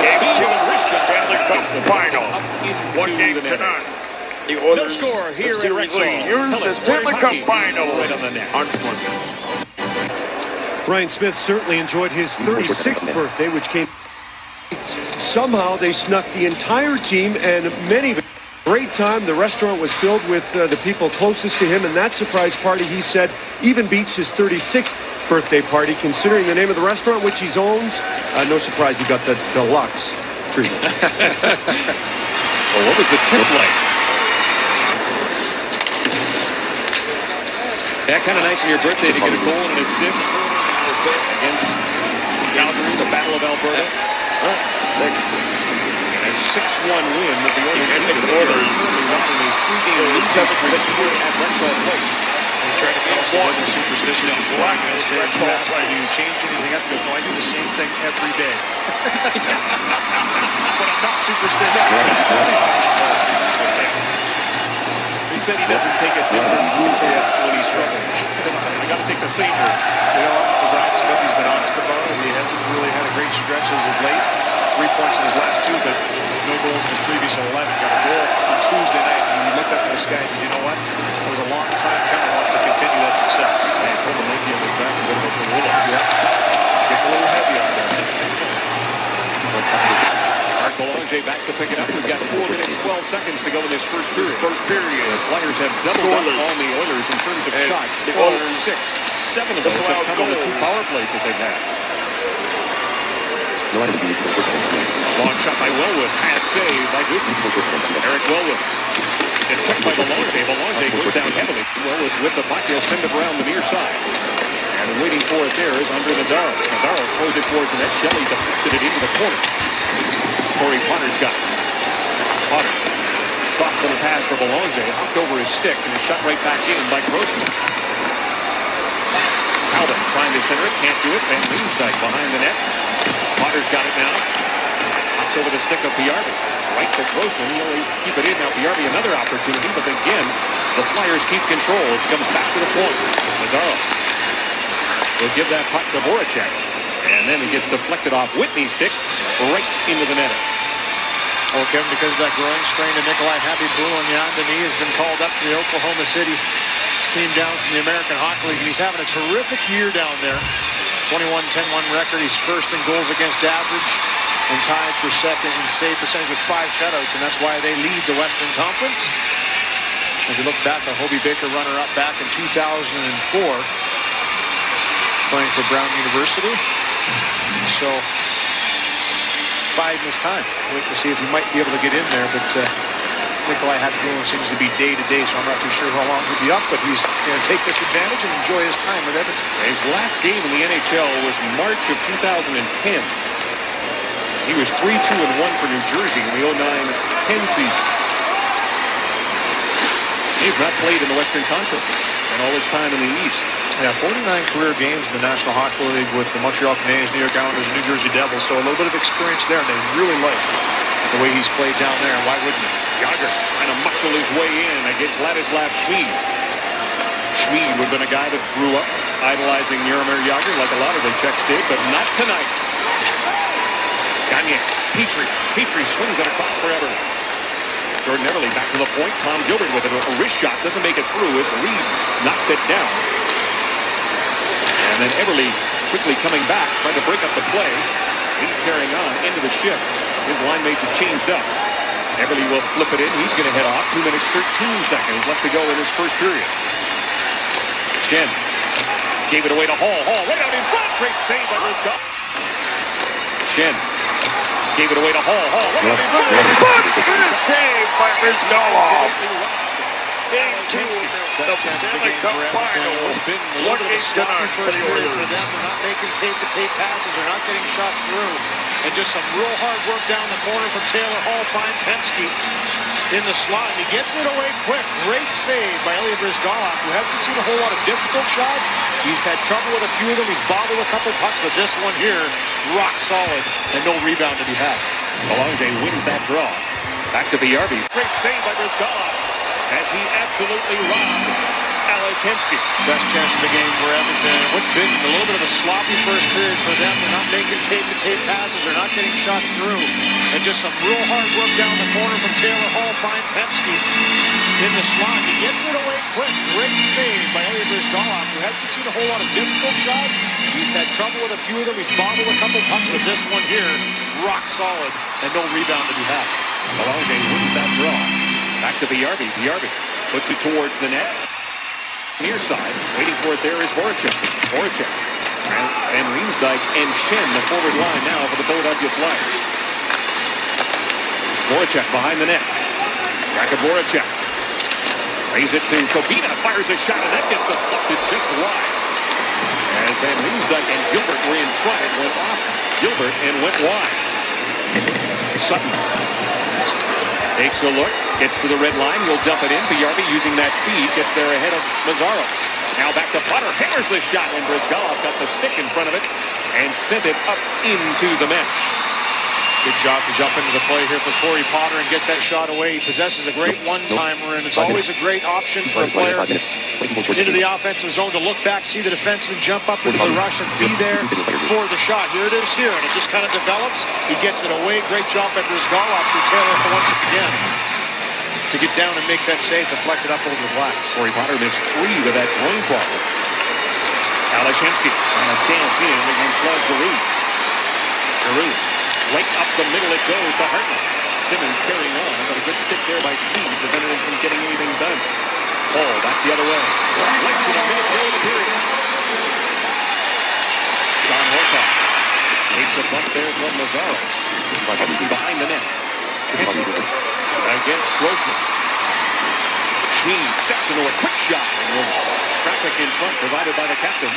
Speaker 5: Game 2, Stanley Cup final. 1 game to none. The Oilers
Speaker 2: score here in Rexall.
Speaker 5: Here's the Stanley Cup final
Speaker 2: right on the net.
Speaker 5: on Sunday.
Speaker 6: Brian Smith certainly enjoyed his 36th birthday, which came. Somehow they snuck the entire team and many of them. Great time. The restaurant was filled with the people closest to him, and that surprise party, he said, even beats his 36th birthday party, considering the name of the restaurant, which he owns. No surprise he got the deluxe treatment.
Speaker 2: Well, what was the tip like? Yeah, kind of nice on your birthday to get a goal and an assist against Calgary, the Battle of Alberta. And a 6-1 win that the Oilers won in a 3-game lead at Rexall Place.
Speaker 3: He tried to tell us he wasn't superstitious before. I said, do you change anything up? He goes, no, I do the same thing every day. But I'm not superstitious.
Speaker 2: He said he doesn't take a different route when he's struggling. You got to take the same route.
Speaker 3: You know, for Brian Smith, he's been honest about it. He hasn't really had a great stretch as of late. 3 points in his last 2, but no goals in his previous 11. Got a goal on Tuesday night, and he looked up at the sky and said, you know what? It was a long time coming. Wants to continue that success.
Speaker 2: Man, Cole might be able to back a bit about the roll-up.
Speaker 3: Yeah. Getting a little heavy on that.
Speaker 2: to pick it up. We've got 4 minutes, 12 seconds to go in this first period. The Flyers have doubled up on the Oilers in terms of shots. The Oilers 6. 7 of those have come on the 2 power plays that they've had. Long shot by Wellwood. Pad save by Gooden. Eric Wellwood. It's checked by Belanger. Belanger goes down heavily. Wellwood with the puck. He'll send it around the near side. And waiting for it there is Andre Mazaros. Mazaros throws it towards the net. Shelley deflected it into the corner. Corey Potter's got it. Potter. Soft little pass for Belanger. Hopped over his stick and is shot right back in by Grossman. Talbot trying to center it. Can't do it. Van Riemsdyk behind the net. Potter's got it now. Hops over the stick of Piarvi. Right to Grossman. He'll keep it in. Now Piarvi another opportunity. But again, the Flyers keep control as it comes back to the point. Mazaros will give that puck to Voracek. And then it gets deflected off Whitney's stick right into the net.
Speaker 3: Well, Kevin, because of that groin strain to Nikolai Habibulin-Yan, the knee has been called up to the Oklahoma City team down from the American Hockey League. And he's having a terrific year down there. 21-10-1 record. He's first in goals against average and tied for second in save percentage with 5 shutouts. And that's why they lead the Western Conference. If you look back, the Hobey Baker runner-up back in 2004, playing for Brown University. So, biding his time. Wait to see if he might be able to get in there, but Nikolai Habibulin seems to be day-to-day, so I'm not too sure how long he'll be up, but he's going to take this advantage and enjoy his time with Edmonton.
Speaker 2: His last game in the NHL was March of 2010. He was 3-2-1 for New Jersey in the 09-10 season. He's not played in the Western Conference and all his time in the East.
Speaker 3: Yeah, 49 career games in the National Hockey League with the Montreal Canadiens, New York Islanders, and New Jersey Devils. So a little bit of experience there, and they really like the way he's played down there. Why wouldn't you?
Speaker 2: Jagr trying to muscle his way in against Ladislav Schmid. Schmid would have been a guy that grew up idolizing Jaromir Jagr like a lot of the Czechs did, but not tonight. Gagne, Petrie swings it across for Everly. Jordan Everly back to the point. Tom Gilbert with a wrist shot. Doesn't make it through as Reed knocked it down. And then Everly quickly coming back, trying to break up the play. Reed carrying on into the shift. His line mates have changed up. Everly will flip it in. He's going to head off. 2 minutes, 13 seconds left to go in this first period. Shen gave it away to Hall. Hall right out in front. Great save by Rizkov. Shen gave it away to Hall. Hall right out in front.
Speaker 5: Good save by Rizkov. Game 2 of the Stanley Cup Final.
Speaker 3: It's been a little bit of a sloppy first period for them. They're not making tape-to-tape passes. They're not getting shots through. And just some real hard work down the corner from Taylor Hall. Finds Hensky in the slot. And he gets it away quick. Great save by Ilya Bryzgalov, who hasn't seen a whole lot of difficult shots. He's had trouble with a few of them. He's bobbled a couple pucks, but this one here, rock solid and no rebound to be had.
Speaker 2: Belanger wins that draw. Back to Piarvi. Great save by Bryzgalov as he absolutely robbed Alesh Hensky.
Speaker 3: Best chance of the game for Edmonton. What's been a little bit of a sloppy first period for them. They're not making tape-to-tape passes. They're not getting shots through. And just some real hard work down the corner from Taylor Hall. Finds Hensky in the slot. He gets it away quick. Great save by Ilya Bryzgalov, who hasn't seen a whole lot of difficult shots. He's had trouble with a few of them. He's bobbled a couple pucks, but this one here, rock solid and no rebound to be had.
Speaker 2: Belanger wins that draw. Back to Piarvi. Piarvi puts it towards the net. Near side. Waiting for it there is Voracek. Voracek. And Riemsdyk and Shen, the forward line now for the Philadelphia Flyers. Voracek behind the net. Back to Voracek. Lays it to Kobina. Fires a shot, and that gets deflected just wide. As Van Riemsdyk and Gilbert were in front, it went off Gilbert and went wide. Sutton takes a look, gets to the red line, will dump it in. Piarvi using that speed, gets there ahead of Mazaros. Now back to Potter, hammers the shot, and Bryzgalov got the stick in front of it and sent it up into the mesh.
Speaker 3: Good job to jump into the play here for Corey Potter and get that shot away. He possesses a great one-timer, and it's always a great option for a player into the offensive zone to look back, see the defenseman jump up into the rush, and be there for the shot. Here it is here, and it just kind of develops. He gets it away. Great job by Bryzgalov through Taylor once again to get down and make that save, deflected up over the glass.
Speaker 2: Corey Potter missed 3 with that groin problem. Alesh Hensky trying to dance in against Claude Giroux. Giroux. Right up the middle it goes to Hartman. Simmons carrying on, but a good stick there by Speed prevented him from getting anything done. Ball back the other way. Less than a minute to go in the period. John Horcock takes a bump there from Nazaros. Hensky behind the net. Hensky against Grossman. Schmid steps into a quick shot. Traffic in front provided by the captain.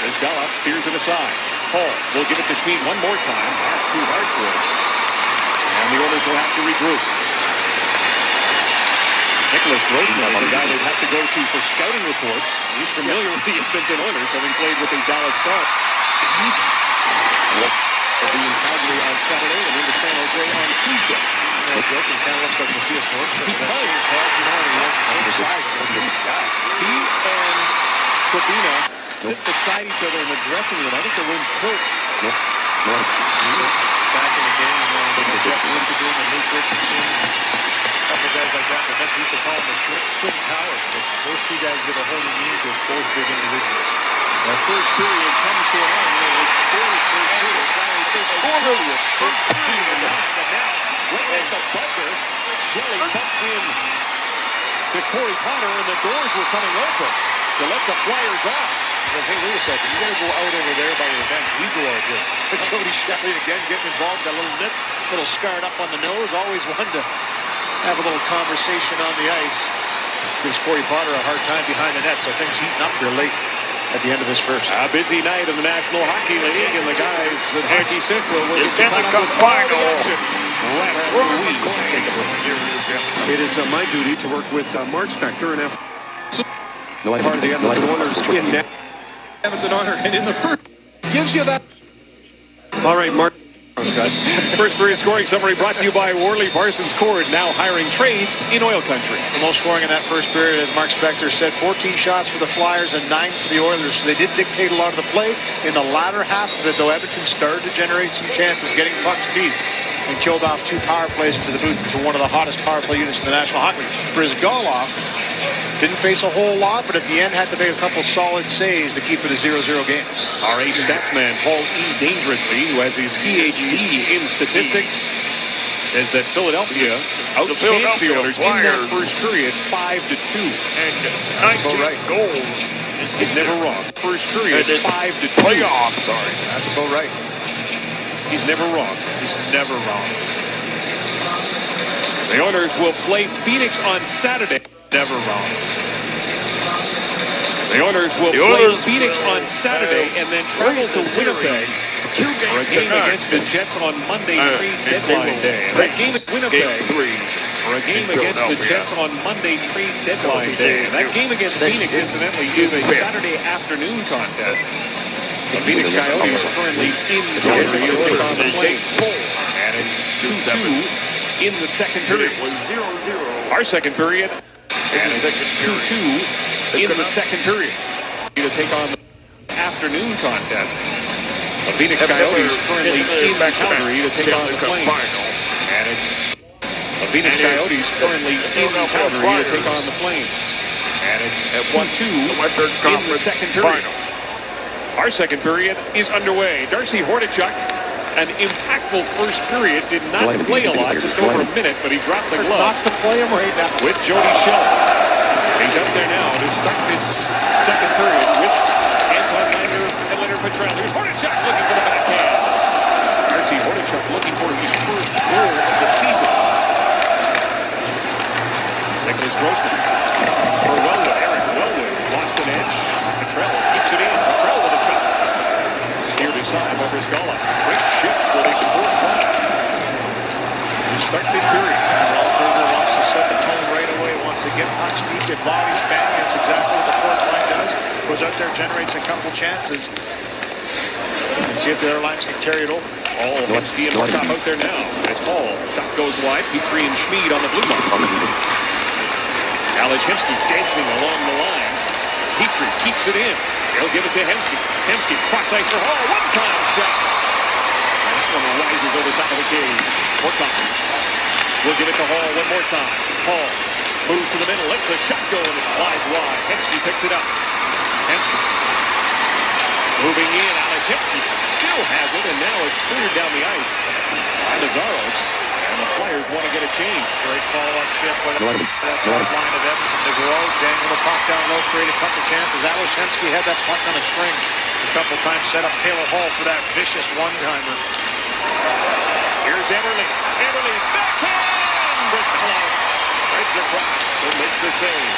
Speaker 2: As Galoff steers it aside. Hall will give it to Schmid one more time. Pass too hard for him. And the Oilers will have to regroup. Nicholas Grossman is a guy they'd have to go to for scouting reports. He's familiar with the Edmonton Oilers, having played with the Dallas Stars. He's will be in Calgary on Saturday and into San Jose on Tuesday.
Speaker 3: Joking, kind of looks like Matthias Nordstrom.
Speaker 2: He does.
Speaker 3: His head, you know, and he has the same size. He's a huge guy.
Speaker 2: He and Corbina sit beside each other in the dressing room. I think the room tilts.
Speaker 3: Back in the game, Jeff Wintergreen and Luke Richardson, a couple of guys like that. But that's we used to call them the Twin Towers. But those two guys get a hold of me with both big individuals.
Speaker 2: The first period comes to an end. It was scoreless first period.
Speaker 5: They scoreless first period.
Speaker 2: But now, right at the buzzer, Shelley bumps in to Corey Potter, and the doors were coming open to let the Flyers off.
Speaker 3: He said, hey, wait a second. You got to go out over there by your bench. We go out here.
Speaker 2: Jody Shelley again getting involved. Got a little nip, a little scarred up on the nose. Always wanted to have a little conversation on the ice.
Speaker 3: Gives Corey Potter a hard time behind the net, so things heating up here late at the end of this first.
Speaker 2: A busy night in the National Hockey League, and the guys at Hockey Central will
Speaker 5: It's Stanley Cup final.
Speaker 6: It is my duty to work with Mark Spector and part of the Edmonton Oilers in net.
Speaker 2: Edmonton Oilers, and in the first gives you that.
Speaker 6: All right, Mark.
Speaker 2: First period scoring summary brought to you by Worley Parsons Cord, now hiring trades in oil country.
Speaker 3: The most scoring in that first period, as Mark Spector said, 14 shots for the Flyers and 9 for the Oilers. So they did dictate a lot of the play. In the latter half of it, though, Edmonton started to generate some chances, getting pucks deep, and killed off 2 power plays into the boot to one of the hottest power play units in the National Hockey League. Brizgalov didn't face a whole lot, but at the end had to make a couple solid saves to keep it a 0-0 game.
Speaker 2: Our ace statsman, Paul E. Dangerously, who has his PhD in statistics, says that Philadelphia outchanced the Oilers in that first period 5-2.
Speaker 5: And 19 goals.
Speaker 2: He's never wrong. First period 5-2.
Speaker 5: Playoff, sorry.
Speaker 3: That's about right.
Speaker 2: He's never wrong.
Speaker 3: He's never wrong.
Speaker 2: The Oilers will play Phoenix on Saturday.
Speaker 3: Never wrong.
Speaker 2: The Oilers will play Phoenix on Saturday and then travel to Winnipeg for a game against the Jets on Monday trade deadline day. That game at Winnipeg for a game against the Jets on Monday trade deadline day. And that game against Phoenix, incidentally, is a Saturday afternoon contest. The Phoenix Coyotes are currently in Calgary to take on the Flames. And it's 2-2 in the second period.
Speaker 5: It was 0-0.
Speaker 2: Our second period. And it's 2-2 in the second period. To take on the afternoon contest. The Phoenix Coyotes currently in Calgary to take on the Flames. And it's the Phoenix Coyotes currently in Calgary to take on the Flames. And it's 1-2 in the second period. Our second period is underway. Darcy Hordichuk, an impactful first period, did not play a lot, just over a minute, but he dropped the glove.
Speaker 3: Lots to play him right now.
Speaker 2: With Jody Shelley. He's up there now to start this second period with Anton Langer and Leonard Petrell. Here's Hordichuk looking for the backhand. Darcy Hordichuk looking for his first goal of the season. Nicholas Grossman for Wellwood. Eric Wellwood lost an edge. Petrell keeps it in. Petrell with a shot. Steered aside by Brizgalov. Great shift where they scored one. To start this period.
Speaker 3: Walker wants to set the tone right away. Wants to get pucks deep, get bodies back. That's exactly what the fourth line does. Goes out there, generates a couple chances. And see if the other lines can carry it over.
Speaker 2: Hall, Hensky and Horcock out there now. As Hall, shot goes wide. Petrie and Schmid on the blue line. Alesh Hensky dancing along the line. Petrie keeps it in. He'll give it to Hensky. Hensky cross ice for Hall. One-time shot. And that one rises over top of the cage. Horcock will give it to Hall one more time. Hall moves to the middle. Lets a shot go and it slides wide. Hensky picks it up. Hensky Moving in, Alesh Hensky still has it, and now it's cleared down the ice by Nazaros. And the players want to get a change.
Speaker 3: Great follow-up shift by that top line of Edmonton to grow. Dangle the puck down low, create a couple chances. Alesh Hensky had that puck on a string a couple times, set up Taylor Hall for that vicious one-timer.
Speaker 2: Here's Everly. Everly, backhand! Briscoe spreads across and makes the save.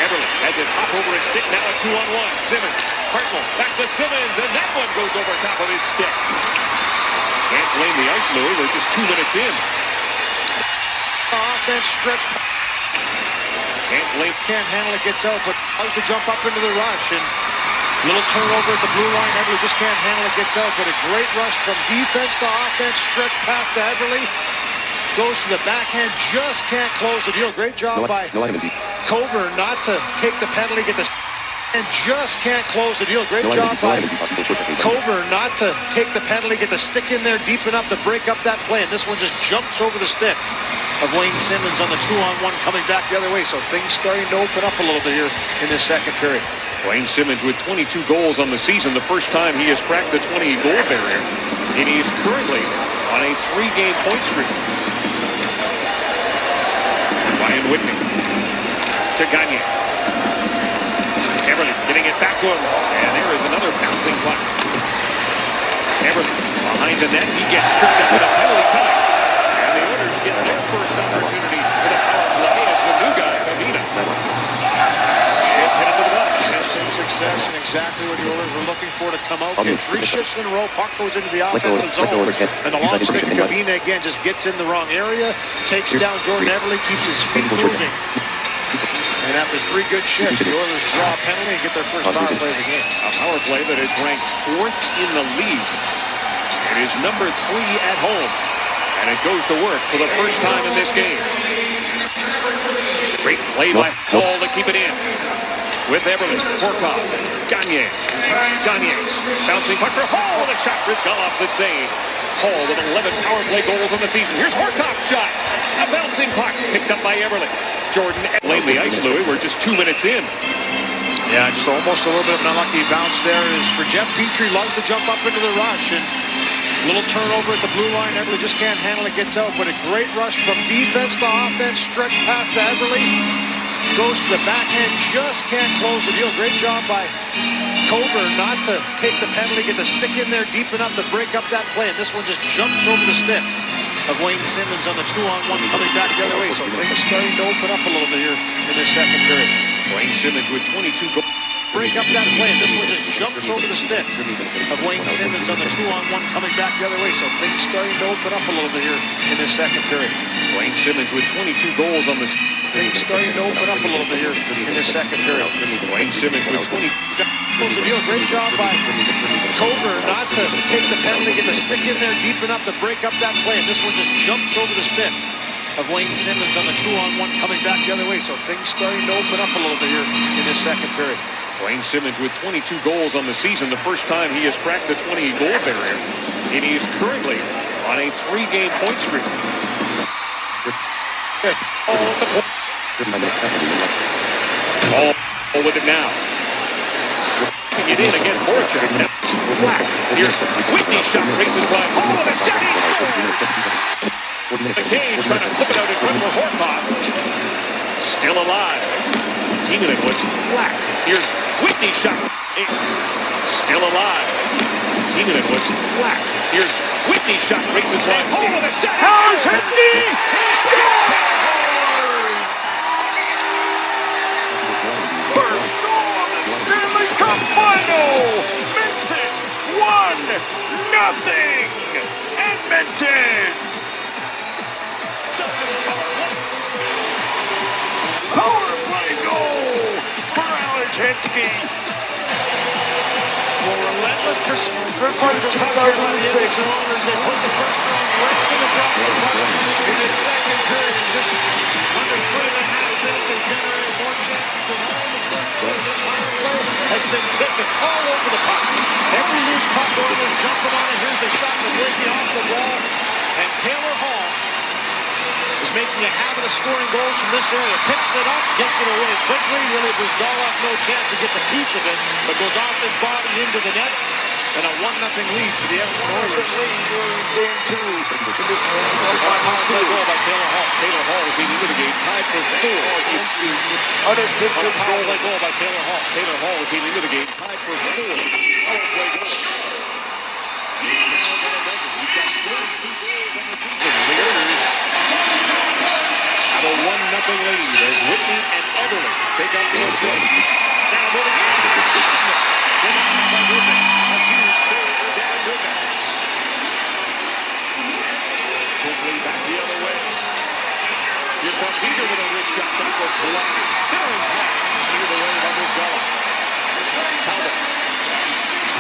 Speaker 2: Everly has it hop over his stick, now a 2-on-1. Simmons, Hartwell, back to Simmons, and that one goes over top of his stick. Can't blame the ice, Louis. We're just 2 minutes in.
Speaker 3: Offense stretch. Can't handle it, gets out, but allows to jump up into the rush. And little turnover at the blue line. Everly just can't handle it, gets out, but a great rush from defense to offense. Stretch past to Everly. Goes to the backhand, just can't close the deal. Great job by Coburn not to take the penalty, get the and just can't close the deal. Great job by Coburn not to take the penalty, get the stick in there deep enough to break up that play. And this one just jumps over the stick of Wayne Simmons on the 2-on-1 coming back the other way. So things starting to open up a little bit here in this second period.
Speaker 2: Wayne Simmons with 22 goals on the season, the first time he has cracked the 20-goal barrier. And he is currently on a 3-game point streak. Ryan Whitney to Gagne. Everly getting it back to him. And there is another bouncing puck. Everly behind the net. He gets tripped up with a penalty coming. And the Oilers get their first opportunity for the power play as the new guy, Kavina. Shifts hit into the box.
Speaker 3: Shifts in succession, exactly what the Oilers were looking for to come out. Get 3 shifts in a row. Puck goes into the offensive zone. And the long stick of Kavina again just gets in the wrong area. Takes down Jordan Everly. Keeps his feet moving. And after 3 good shifts, the Oilers draw a penalty and get their first power play of the game.
Speaker 2: A power play that is ranked 4th in the league. It is number 3 at home. And it goes to work for the first time in this game. Great play by Hall to keep it in. With Everly, Horkov, Gagne. Bouncing puck for Hall. The shot Briscoe off the save. Hall with 11 power play goals on the season. Here's Horkov's shot. A bouncing puck picked up by Everly. Jordan blame the ice, Louis. We're just 2 minutes in.
Speaker 3: Yeah, just almost a little bit of an unlucky bounce there is for Jeff Petrie. Loves to jump up into the rush. And a little turnover at the blue line. Everly just can't handle it, gets out. But a great rush from defense to offense. Stretch past to Everly. Goes to the backhand. Just can't close the deal. Great job by Coburn not to take the penalty, get the stick in there deep enough to break up that play. And this one just jumps over the stick of Wayne Simmons on the 2-on-1 coming back the other way. So things starting to open up a little bit here in this second period.
Speaker 2: Wayne Simmons with 22 goals.
Speaker 3: Break up that play. And this one just jumps over the stick of Wayne Simmons on the 2-on-1 coming back the other way. So things starting to open up a little bit here in this second period.
Speaker 2: Wayne Simmons with 22 goals on the
Speaker 3: things starting to open up a little bit here in this second period.
Speaker 2: Wayne Simmons with 20.
Speaker 3: Close the deal. Great job by Coburn not to take the penalty, get the stick in there deep enough to break up that play. And this one just jumps over the stick of Wayne Simmons on the 2-on-1 coming back the other way. So things starting to open up a little bit here in this second period.
Speaker 2: Wayne Simmons with 22 goals on the season, the first time he has cracked the 20-goal barrier. And he is currently on a 3-game point streak. All with it now. It in against Voracek. Flat. Here's Whitney's shot. Races by Hall and a shot. The cage trying to flip it out in front of Horkov. Still alive. Timonen was flat. Here's Whitney's shot. Still alive. Timonen was flat. Here's Whitney's shot. Races by Hall and a shot.
Speaker 5: Alesh Hensky scores! First goal of the Stanley Cup final makes it 1-0 Edmonton. Power play goal for Alesh Hensky.
Speaker 3: Well, relentless pursuit for the Oilers. They put the pressure on right to the drop of the puck in the second period. Just under 3.5 minutes, they generated more chances than all the first period. This power play has been taken all over the puck. Every loose puck, Oilers jumping on it. Here's the shot to break it off the wall. And Taylor Hall
Speaker 1: is making a habit of scoring goals from this area. Picks it up, gets it away quickly. Really, Brzgalov, no chance. He gets a piece of it, but goes off his body into the net. And a 1-0 lead for the Edmonton Oilers.
Speaker 5: Game 2. This
Speaker 1: power goal by Taylor Hall. Taylor Hall will be into the game, tied for 4.
Speaker 5: Unassisted
Speaker 1: power play goal by Taylor Hall. Taylor Hall will be into the game, tied for 4. Power play goals. The Oilers have a 1-0 lead as Whitney and Everly pick up the assist. Now moving in. By Whitney. A huge save for Dan Whitney. Quickly back the other way. Here comes Teaser with a rich shot. That was blocked. Centering pass. Near the way by Brzgalov. Talbot.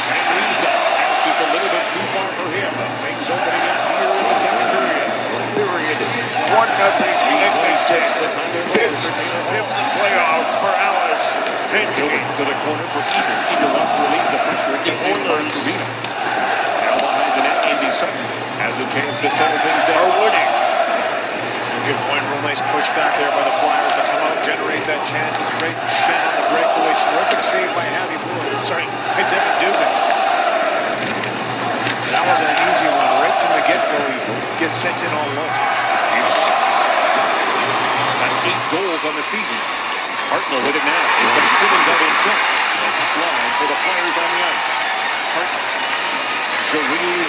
Speaker 1: And Riesda. Pass just a little bit too far for him. Things opening up here in the second period.
Speaker 5: 1-0 Edmonton. Fifth playoffs for Alesh Hensky.
Speaker 1: To the corner for Eager. Eager wants to relieve the pressure against the Oilers. Now behind the net, Andy Sutton has a chance to settle things down.
Speaker 5: Are winning.
Speaker 3: Good point. Real nice push back there by the Flyers to come out, generate that chance. It's great. Shen on the breakaway. Terrific save by Devin Dubin. That wasn't an easy one. Right from the get-go, he gets sent in all alone.
Speaker 1: Got 8 goals on the season. Hartnell with it now. He's got Simmons out in front. Line for the Flyers on the ice. Hartnell. Giroux.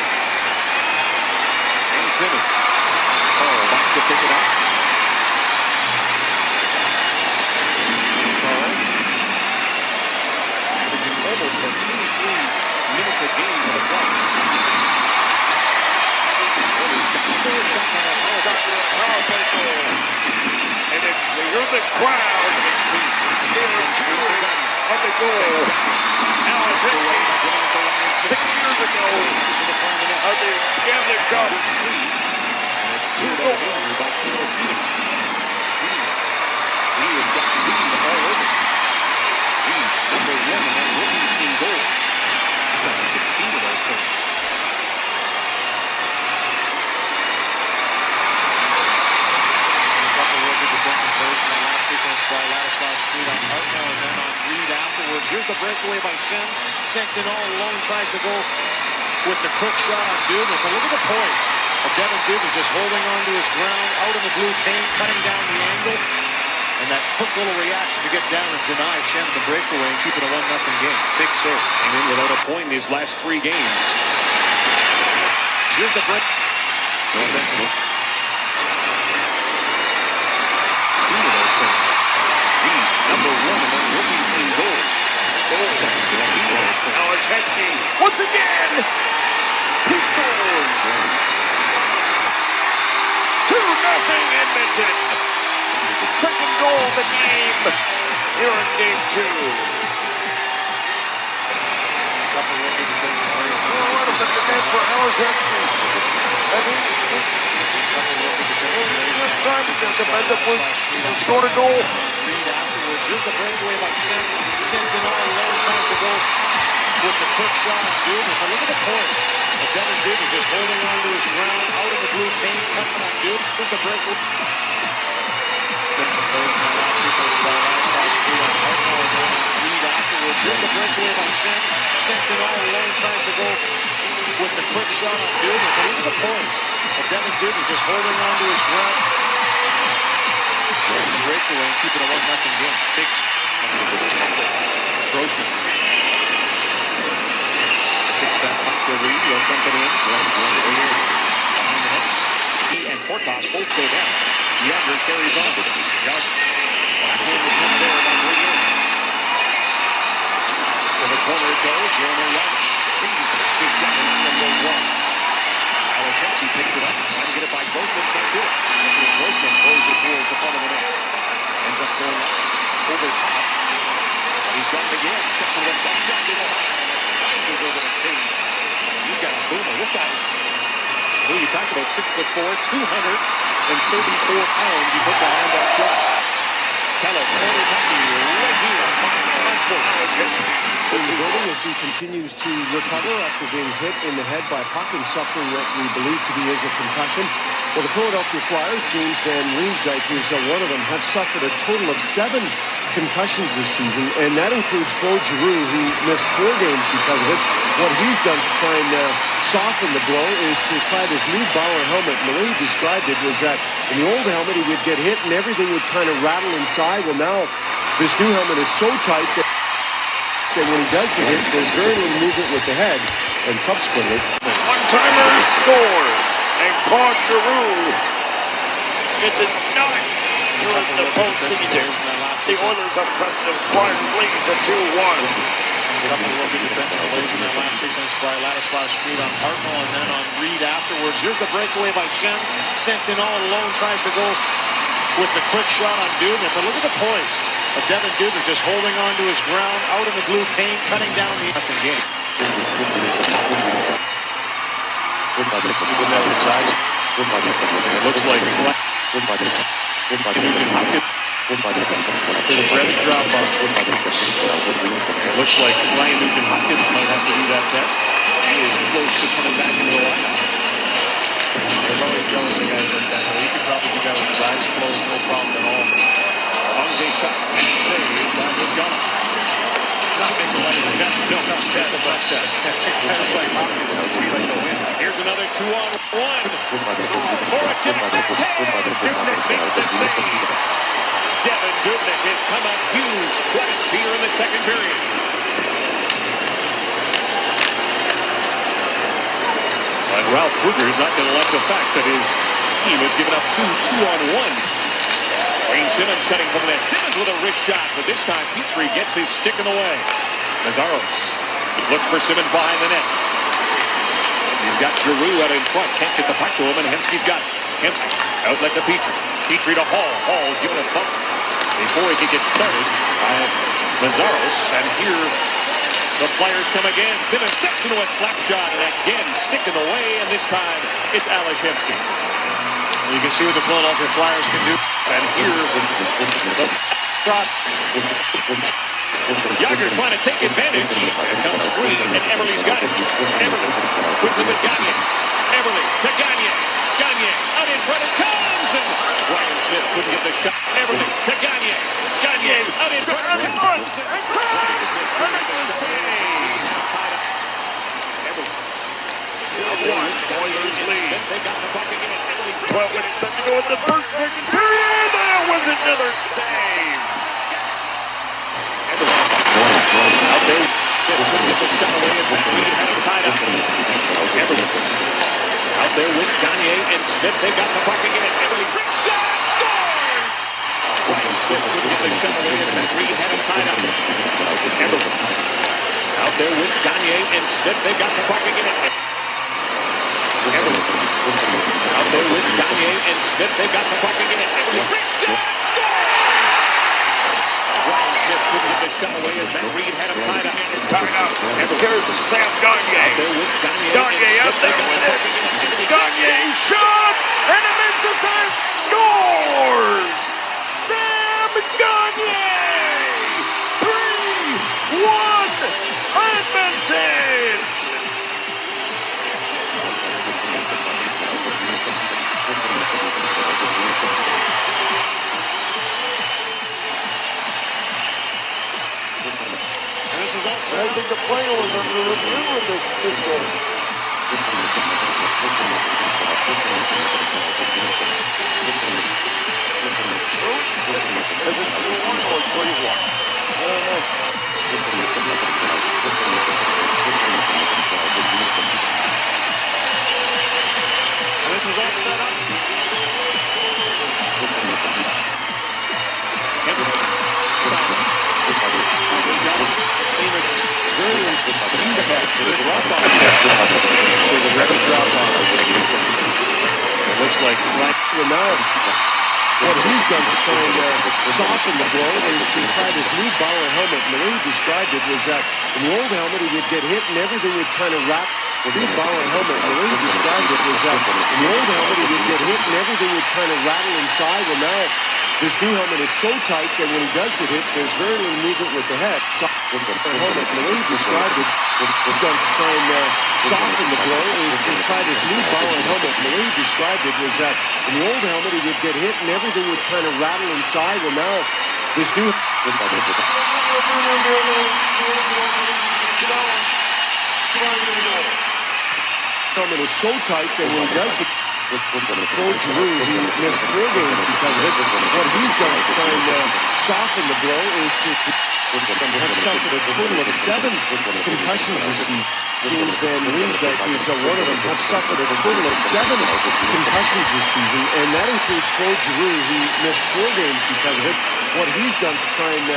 Speaker 1: And Simmons. Oh, back to pick it up. Averaging almost 23 minutes a game for the Flyers.
Speaker 5: And if you're the crowd, they were cheering on the goal. Alesh Hensky, 6 years ago, of the Stanley Cup, 2 goals.
Speaker 1: He has got the lead all over. He's number 1 in that rookies in goals. He's got 16 of those things. Defensive plays in the last sequence by Ladislav Street on Hartnell and then on Reed afterwards. Here's the breakaway by Shen. Sent in all alone, tries to go with the quick shot on Dubin. But look at the poise of Devin Dubin just holding on to his ground, out in the blue paint, cutting down the angle. And that quick little reaction to get down and deny Shen the breakaway and keep it a 1-0 game. Big save. And in without a point in these last 3 games. Here's the break. Offensively. Number 1 among rookies in goals.
Speaker 5: Alesh Hensky, once again, he scores. 2-0 Edmonton. Second goal of the game here in Game 2. What a net for Alesh Hensky. Time to defend up and score a goal.
Speaker 1: Here's the breakaway by Shen. Sends it all alone, tries to go with the quick shot on Dubin. But look at the poise of Devin Dubin just holding on to his ground, out in the blue paint, cutting on Dubin. Here's the breakaway. Defensive plays in the last sequence by Ladislav Street on Hartnell and then Reed afterwards. Here's the breakaway by Shen. Sends it all alone, tries to go with the quick shot on Dubin. But look at the poise of Devin Dubin just holding on to his ground. The breakaway and keep it a 1-0 game. Big Grossman. Six that puck to Reed. He'll dump it in. Behind the net. He and Portnoy both go down. Younger carries on. Backhand attempt there by Reed. To the corner it goes. Jeremy Young. He's number 1. Alesh Hensky picks it up. Trying to get it by Grossman. Can't do it. Grossman throws it towards the front of the net. Ends up going over top. He's got it again. Steps to the slot. Jacked it up. Goes over the cage. He's got a boomer. This guy's, who you talked about, 6'4", 234 pounds. He put behind that shot. Tell us, Oilers hockey right here on Sports.
Speaker 6: As he continues to recover after being hit in the head by a puck and suffering what we believe to be is a concussion. Well, the Philadelphia Flyers, James Van Riemsdyk is one of them, have suffered a total of 7 concussions this season, and that includes Claude Giroux, who missed 4 games because of it. What he's done to try and soften the blow is to try this new Bauer helmet. And the way he described it was that in the old helmet, he would get hit and everything would kind of rattle inside. Well, now this new helmet is so tight that when he does get hit, there's very little movement with the head, and subsequently...
Speaker 5: One-timer scored, and Claude Giroux gets its 9th during the postseason. The Oilers have cut the Flyers lead to 2-1.
Speaker 1: A couple of rookie defensive plays in that last sequence by Ladislav Schmid on Hartnell and then on Reed afterwards. Here's the breakaway by Shen. Sent in all alone, tries to go with the quick shot on Dubnyk. But look at the poise of Devin Dubnyk just holding on to his ground, out in the blue paint, cutting down the game. It looks like Ready drop off. It looks like Ryan Nugent-Hopkins might have to do that test. He is close to coming back into the lineup. There's always jealous of guys like that. He could probably do that with his eyes closed, no problem at all. As long as they shot and save, he's got him. Not making light of the test. No, tough test. Guys like Hopkins must be like the win. Here's another 2-on-1. Voracek backhand. Dubnyk makes the save. Devin Dubnyk has come up huge twice here in the second period. But Ralph Kruger is not going to like the fact that his team has given up 2 2-on-1s. Wayne Simmons cutting from the net. Simmons with a wrist shot, but this time Petrie gets his stick in the way. Mazaros looks for Simmons behind the net. He's got Giroux out in front. Can't get the puck to him, and Hensky's got it. Hensky outlet to Petrie. Petrie to Hall. Hall giving a bump before he can get started by Mazaros. And here the Flyers come again. Simmons steps into a slap shot, and again stick in the way, and this time it's Alesh Hensky. You can see what the Philadelphia Flyers can do. And here the cross. Yager's trying to take advantage. Here comes Green, and Eberle's got it. Eberle quickly with Gagne. Eberle to Gagne. Gagne out in front, it comes, and Ryan Smith couldn't get the shot. Eberle to Gagne. Gagne out in front, and runs, and crosses, and makes the save. Eberle. 1, Oilers lead. They got the puck again. 12 minutes left to go in the first period. That was another save. Out there, couldn't get the shot away as Reed had him tied up. Eberle out there with Gagne and Smith. They got the puck again. Eberle, big shot, scores! Smith couldn't get the shot away as Reed had him tied up. Eberle out there with Gagne and Smith. They got the puck again. Eberle out there with Gagne and Smith. They got the puck again. Eberle, big shot, scores! Ryan Smith couldn't get the shot away as Reed had him tied up. Here's Sam Gagne. Gagne out there with it. Gagne shot, and it makes the save. Scores! Sam Gagne! 3-1 Edmonton! I think the player was under review in this goal. Is it 2-1 or 3-1? I don't know. And this was all set up. It looks like Renard, what he's done to try and soften the blow is to try this new Bauer helmet. And the way he described it was that in the old helmet he would get hit and everything would kind of wrap. The new Bauer helmet, and the way he described it was that in the old helmet he would get hit and everything would kind of rattle inside. Well, now
Speaker 6: This new helmet is so tight that when he does get hit, there's very little movement with the head. The helmet, the way he described it, is done to try and soften the blow, is to try this new Bauer helmet. And the way he described it was that in the old helmet, he would get hit and everything would kind of rattle inside. Well, now, this new helmet is so tight that when he does get Claude Giroux, who missed 4 games because of it, what he's done to try and soften the blow is to have suffered a total of 7 concussions this season. James Van Riemsdyk is one of them, have suffered a total of 7 concussions this season, and that includes Claude Giroux, who missed 4 games because of it. What he's done to try and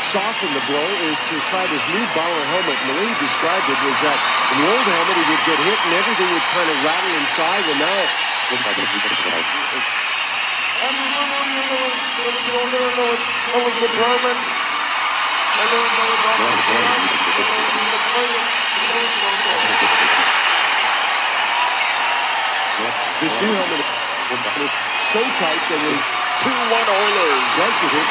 Speaker 6: soften the blow is to try this new Bauer helmet. And the way he described it was that in the old helmet, he would get hit and everything would kind of rattle inside, and now this new helmet is so tight that when
Speaker 5: 2-1 Oilers.
Speaker 6: does get hit,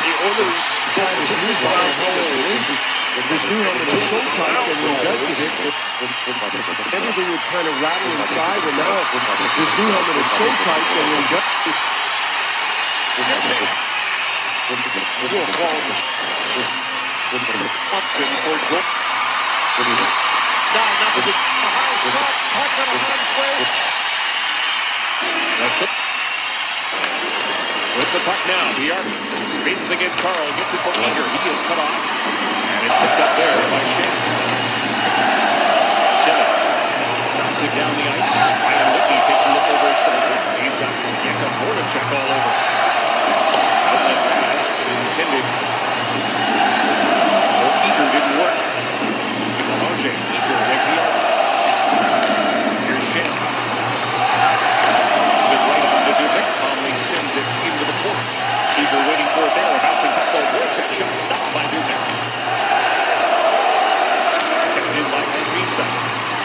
Speaker 5: The Oilers got to move on goals.
Speaker 6: this new helmet is so tight that when he does get hit, everything would kind of rattle inside, and now this new helmet is so tight that when he does
Speaker 2: With the puck now, Bjarke spins against Carl, gets it for Eager. He is cut off, and it's picked up there by Shannon. Simmons drops it down the ice. Ryan Whitney takes a look over his shoulder. He's got Yeka Voracek all over. Outlet pass intended. Eager didn't work. Eager with Bjarke. Here's Shannon. It right on to Dubik. Conley sends it into the corner. Eager waiting for it there. Bouncing puck ball. Voracek shot stopped by Dubik. Kept in by Riemsdyk.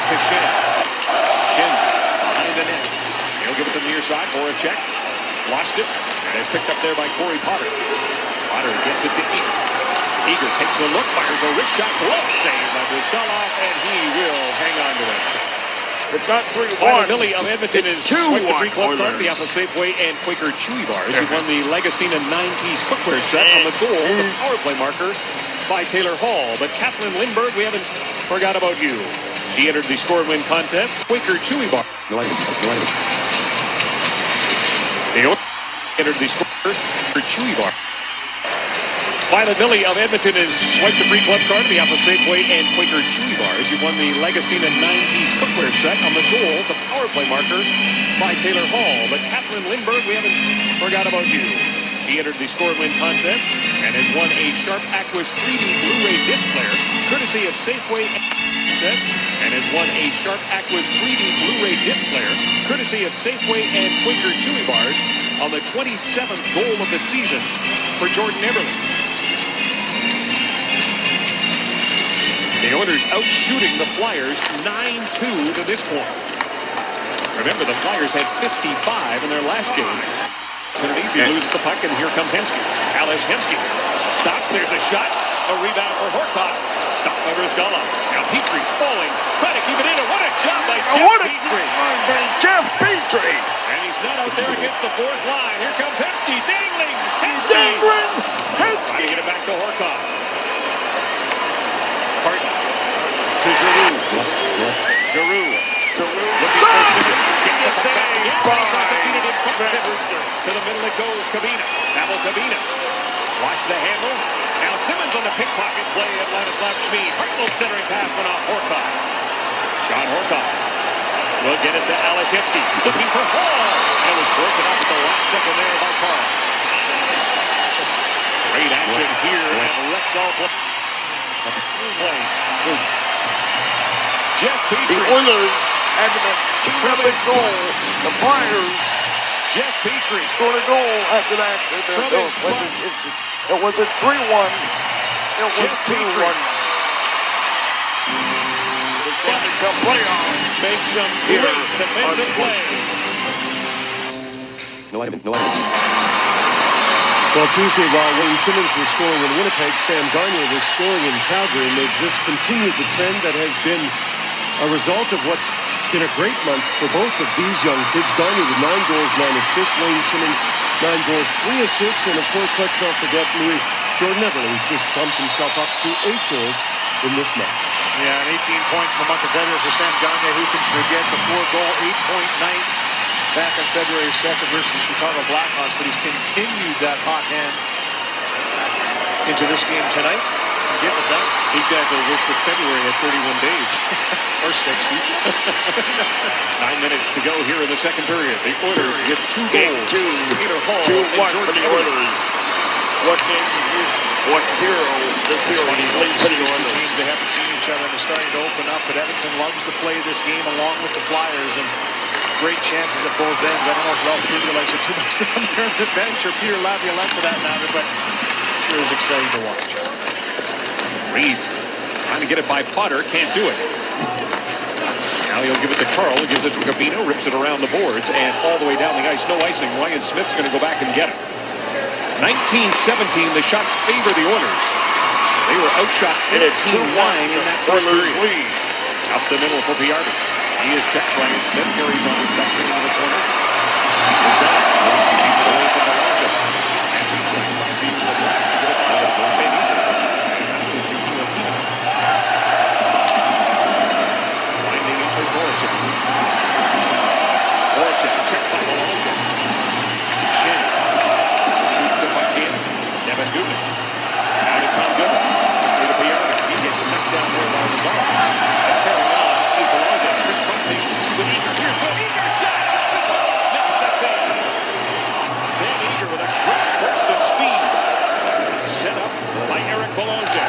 Speaker 2: To Shin. Shin behind the net. He'll give it to the near side. Voracek lost it. And it's picked up there by Corey Potter. Potter gets it to Eager. Eager takes a look. Fires a wrist shot. Glove save by Briskalov. And he will hang on to it.
Speaker 5: It's not 3-1.
Speaker 2: Millie of Edmonton is swiped the 3-club card, the Apple Safeway and Quaker Chewy Bars. He won the Legostina 9-piece cookware set on the goal, the power play marker by Taylor Hall. But Kathleen Lindbergh, we haven't forgot about you. She entered the score and win contest. Quaker Chewy Bar. They entered the score for Chewy Bar. Violet Millie of Edmonton has swiped the free club card, the Apple Safeway and Quaker Chewy Bars. You won the Legostina 9-piece cookware set on the goal, the power play marker by Taylor Hall. But Kathleen Lindbergh, we haven't forgot about you. She entered the score and win contest and has won a Sharp Aquas 3D Blu-ray disc player, courtesy of Safeway contest, and has won a Sharp Aquas 3D Blu-ray disc player, courtesy of Safeway and Quaker Chewy Bars, on the 27th goal of the season for Jordan Eberle. The Oilers out shooting the Flyers 9-2 to this point. Remember, the Flyers had 55 in their last game. He loses the puck, and here comes Hensky. Alesh Hensky stops. There's a shot. A rebound for Horcock. Stopped by Briskalov. Now Petrie falling. Trying to keep it in. And what a job by
Speaker 5: Jeff Petrie.
Speaker 2: And he's not out there against the fourth line. Here comes Hensky. Dangling. Hensky. Trying to get it back to Horcock. To Giroux. Giroux. Looking for Simmons. Get the save. To the middle it goes. Kavina. Pavel Kavina. Watch the handle. Now Simmons on the pickpocket play at Ladislav Schmid. Hartnell centering pass went off Horcock. John Horcock will get it to Alesh Hensky. Looking for Hall. And it was broken up at the last second there by Carl. Great action here at Rexall Place. Jeff Petrie.
Speaker 5: The Oilers after the two-run goal. The Flyers.
Speaker 2: Jeff Petrie
Speaker 5: scored a goal after that. It was a 3-1. It was 2-1. It's going to come playoffs.
Speaker 2: Make some great defensive plays.
Speaker 4: No item.
Speaker 6: Well, Tuesday, while Wayne Simmons was scoring in Winnipeg, Sam Gagner was scoring in Calgary, and they've just continued the trend that has been a result of what's been a great month for both of these young kids. Gagner with 9 goals, 9 assists. Wayne Simmons, 9 goals, 3 assists. And, of course, let's not forget Louis Jordan Everly just bumped himself up to 8 goals in this month.
Speaker 3: Yeah, and 18 points in the month of February for Sam Gagner. Who can forget the 4-goal, 8-point night back on February 2nd versus the Chicago Blackhawks, but he's continued that hot hand into this game tonight. And get with that.
Speaker 2: These guys will wish that February had 31 days.
Speaker 3: Or 60.
Speaker 2: 9 minutes to go here in the second period. The Oilers get 2 goals. Peter Hall
Speaker 5: 2-1 for the Oilers. What games? 1-0. The series lead for the
Speaker 3: These two
Speaker 5: Oilers.
Speaker 3: teams, they haven't seen each other, and they're starting to open up, but Edmonton loves to play this game along with the Flyers, and great chances at both ends. I don't know if Ralph Kruger likes it too much down there on the bench, or Peter Laviolette for that matter, but sure is exciting to watch.
Speaker 2: Reed trying to get it by Potter. Can't do it. Now he'll give it to Carl. Gives it to Gabino. Rips it around the boards and all the way down the ice. No icing. Ryan Smith's going to go back and get it. 19-17. The shots favor the Oilers. They were outshot 14-9 in that first
Speaker 5: Oilers
Speaker 2: period.
Speaker 5: lead.
Speaker 2: Up the middle for Piardi. He is checked. Ryan Smith carries on. Ducks it into the corner. He's got it. Keeps it away from the Roger. Tries to use the blast to get it by the Ben Eaton. Winding into Voracek. Voracek checked by Malonzo. Shin shoots the puck in. Devin Dubin. Now to Tom Goodman. To the Piardi. He gets knocked down there by the Dogs. And carrying on is Malonzo. Chris Crosby with Eager. Here's Ben Eager shot. Makes the save. Ben Eager with a great burst of speed. Set up by Eric Bolonja.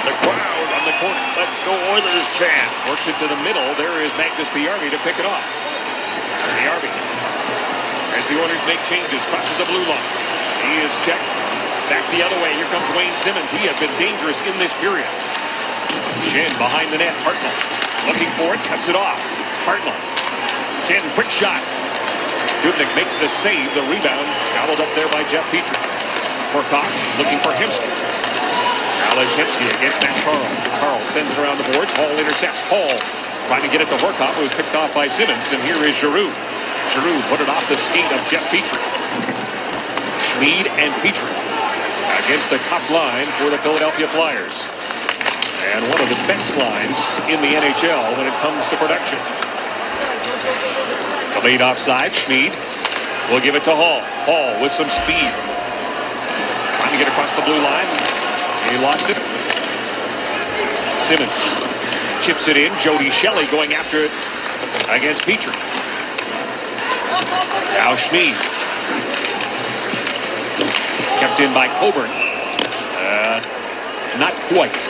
Speaker 5: The crowd on the corner. Let's go Oilers chant.
Speaker 2: Works it to the middle. There is Magnus Piardi to pick it off. Piardi, as the Oilers make changes, crosses the blue line. He is checked. Back the other way. Here comes Wayne Simmons. He has been dangerous in this period. Shin behind the net. Hartnell looking for it. Cuts it off. Hartnell. Shin, quick shot. Dubnyk makes the save. The rebound gobbled up there by Jeff Petrie. Torkov looking for Hensky. Alesh Hensky against Matt Carl. Carl sends it around the boards. Hall intercepts. Hall trying to get it to Horkoff. It was picked off by Simmons. And here is Giroux. Giroux put it off the skate of Jeff Petrie. Schmid and Petrie against the top line for the Philadelphia Flyers. And one of the best lines in the NHL when it comes to production. The lead offside. Schmid will give it to Hall. Hall with some speed. Trying to get across the blue line. He lost it. Simmons chips it in. Jody Shelley going after it against Petrie. Now Schmid. Kept in by Coburn. Not quite.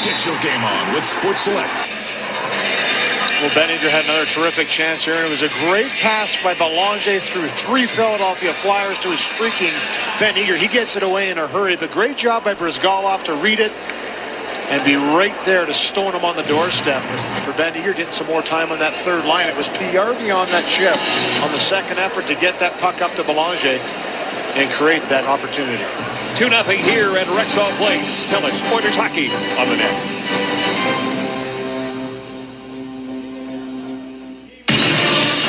Speaker 9: Get your game on with Sports Select.
Speaker 3: Well, Benninger had another terrific chance here, and it was a great pass by Belanger through 3 Philadelphia Flyers to his streaking Ben Eager. He gets it away in a hurry, but great job by Brizgalov to read it and be right there to stone him on the doorstep. For Ben Eager getting some more time on that third line, it was Piardi on that chip on the second effort to get that puck up to Belanger and create that opportunity.
Speaker 2: 2-0 here at Rexall Place. Tell us, Oilers hockey on the net.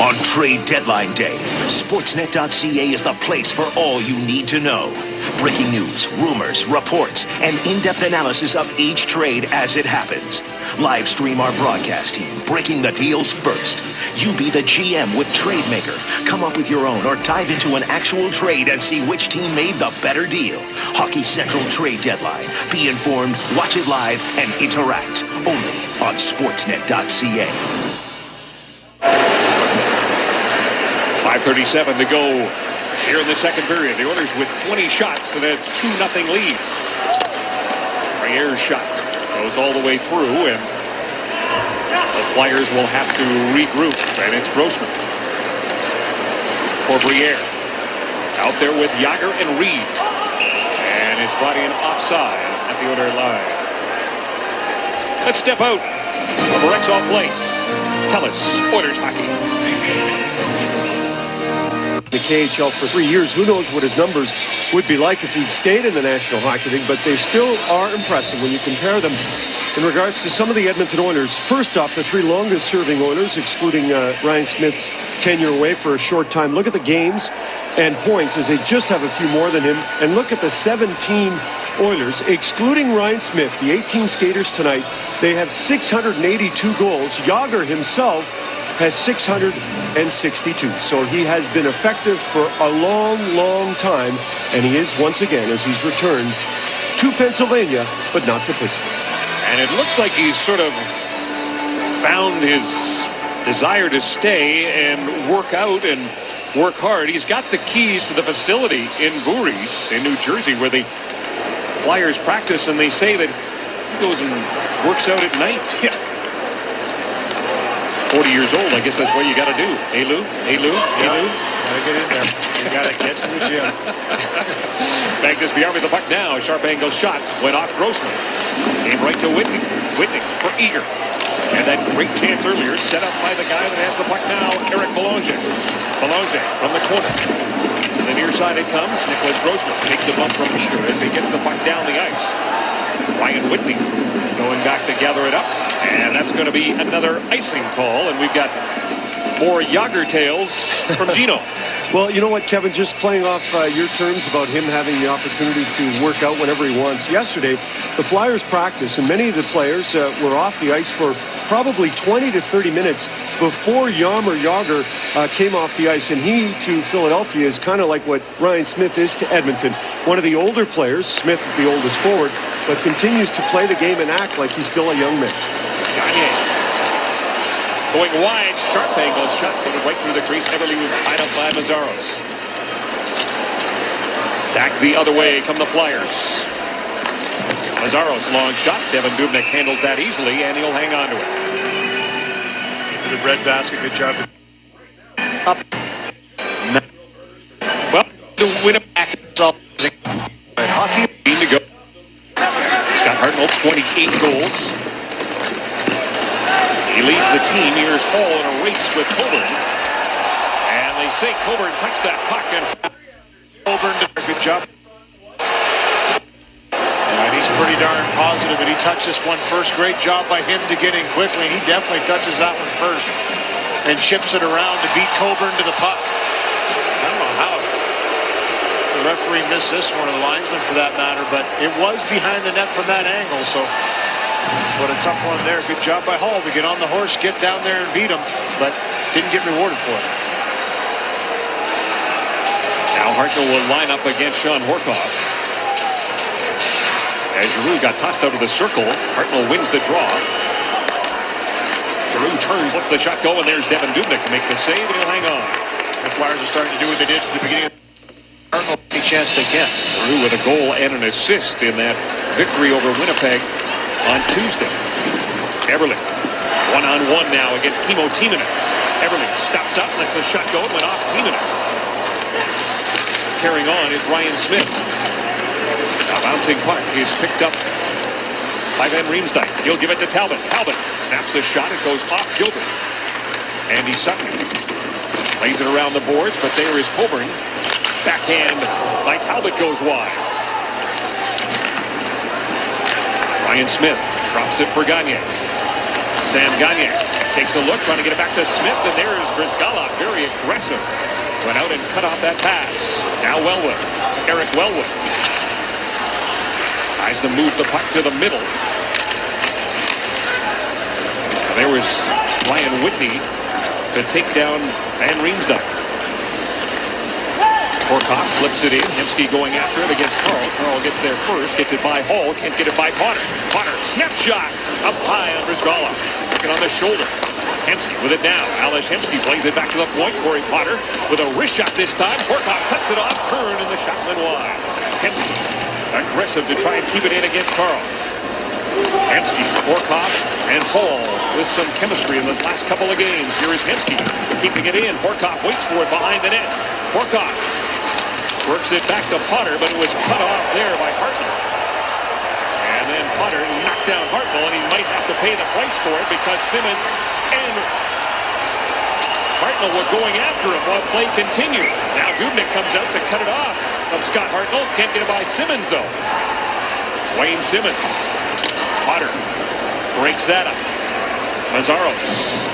Speaker 9: On trade deadline day, Sportsnet.ca is the place for all you need to know. Breaking news, rumors, reports, and in-depth analysis of each trade as it happens. Live stream our broadcast team, breaking the deals first. You be the GM with TradeMaker. Come up with your own or dive into an actual trade and see which team made the better deal. Hockey Central Trade Deadline. Be informed, watch it live, and interact. Only on Sportsnet.ca.
Speaker 2: 4:37 to go here in the second period. The Oilers with 20 shots and a 2-0 lead. Brière's shot goes all the way through, and the Flyers will have to regroup. And it's Grossman for Brière. Out there with Yager and Reed. And it's brought in offside at the Oiler line. Let's step out of Rexall Place. Telus, Oilers hockey.
Speaker 6: The KHL for 3 years. Who knows what his numbers would be like if he'd stayed in the National Hockey League, but they still are impressive when you compare them in regards to some of the Edmonton Oilers. First off, the 3 longest serving Oilers, excluding Ryan Smith's tenure away for a short time. Look at the games and points as they just have a few more than him. And look at the 17 Oilers, excluding Ryan Smith, the 18 skaters tonight. They have 682 goals. Yager himself has 662. So he has been effective for a long, long time. And he is once again, as he's returned to Pennsylvania, but not to Pittsburgh.
Speaker 2: And it looks like he's sort of found his desire to stay and work out and work hard. He's got the keys to the facility in Voorhees in New Jersey where the Flyers practice, and they say that he goes and works out at night. Yeah. 40 years old, I guess that's what you got to do. Hey, Lou? Hey, Lou? Hey, Lou?
Speaker 3: Gotta get in there. You gotta get to the gym.
Speaker 2: Magnus Bjarme with the puck now. Sharp angle shot. Went off Grossman. Came right to Whitney. Whitney for Eager. And that great chance earlier set up by the guy that has the puck now, Eric Belanger. Belanger from the corner. To the near side it comes. Nicholas Grossman takes the bump from Eager as he gets the puck down the ice. Ryan Whitney going back to gather it up. And that's going to be another icing call. And we've got more Yager tales from Gino.
Speaker 6: Well, you know what, Kevin, just playing off your terms about him having the opportunity to work out whenever he wants. Yesterday, the Flyers practice, and many of the players were off the ice for probably 20 to 30 minutes before Jaromir Jagr came off the ice. And he, to Philadelphia, is kind of like what Ryan Smith is to Edmonton. One of the older players, Smith the oldest forward, but continues to play the game and act like he's still a young man.
Speaker 2: Going wide, sharp angle shot, going right through the crease. Everly was tied up by Mazzaros. Back the other way come the Flyers. Mazzaros long shot. Devin Dubnyk handles that easily, and he'll hang on to it.
Speaker 3: The bread basket, good job.
Speaker 2: Up. Well, to win it back. Hockey team to go. Scott Hartnell, 28 goals. He leads the team. Here's Hall in a race with Coburn. And they say Coburn touched that puck. And Coburn did a good job.
Speaker 3: And he's pretty darn positive that he touched this one first. Great job by him to get in quickly. He definitely touches that one first. And chips it around to beat Coburn to the puck. I don't know how the referee missed this one, or the linesman for that matter. But it was behind the net from that angle. So... but a tough one there. Good job by Hall to get on the horse, get down there and beat him, but didn't get rewarded for it.
Speaker 2: Now Hartnell will line up against Sean Horkoff. As Giroux got tossed out of the circle, Hartnell wins the draw. Giroux turns, lets the shot go, and there's Devin Dubnyk to make the save, and he'll hang on.
Speaker 3: The Flyers are starting to do what they did at the beginning of Hartnell any chance they can.
Speaker 2: Giroux with a goal and an assist in that victory over Winnipeg on Tuesday. Everly, one-on-one now against Kimmo Timonen. Everly stops up, lets the shot go, and went off Timonen. Carrying on is Ryan Smith. A bouncing puck is picked up by Van Riemsdyk. He'll give it to Talbot. Talbot snaps the shot. It goes off Gilbert. Andy Sutton lays it around the boards, but there is Coburn. Backhand by Talbot goes wide. Ryan Smith drops it for Gagne. Sam Gagne takes a look, trying to get it back to Smith, and there's Brizgala, very aggressive. Went out and cut off that pass. Now Wellwood, Eric Wellwood. Tries to move the puck to the middle. And there was Ryan Whitney to take down Van Riemsdyk. Horkoff flips it in. Hensky going after it against Carl. Carl gets there first. Gets it by Hall. Can't get it by Potter. Potter, snap shot. Up high on Brizgala. Looking on the shoulder. Hensky with it now. Alesh Hensky plays it back to the point. Corey Potter with a wrist shot this time. Horcock cuts it off. Kern and the shot went wide. Hensky aggressive to try and keep it in against Carl. Hensky, Horcock, and Hall with some chemistry in this last couple of games. Here is Hensky keeping it in. Horcock waits for it behind the net. Horcock works it back to Potter, but it was cut off there by Hartnell. And then Potter knocked down Hartnell, and he might have to pay the price for it because Simmons and Hartnell were going after him while play continued. Now Dubnyk comes out to cut it off from Scott Hartnell. Can't get it by Simmons, though. Wayne Simmons. Potter breaks that up. Mazzaros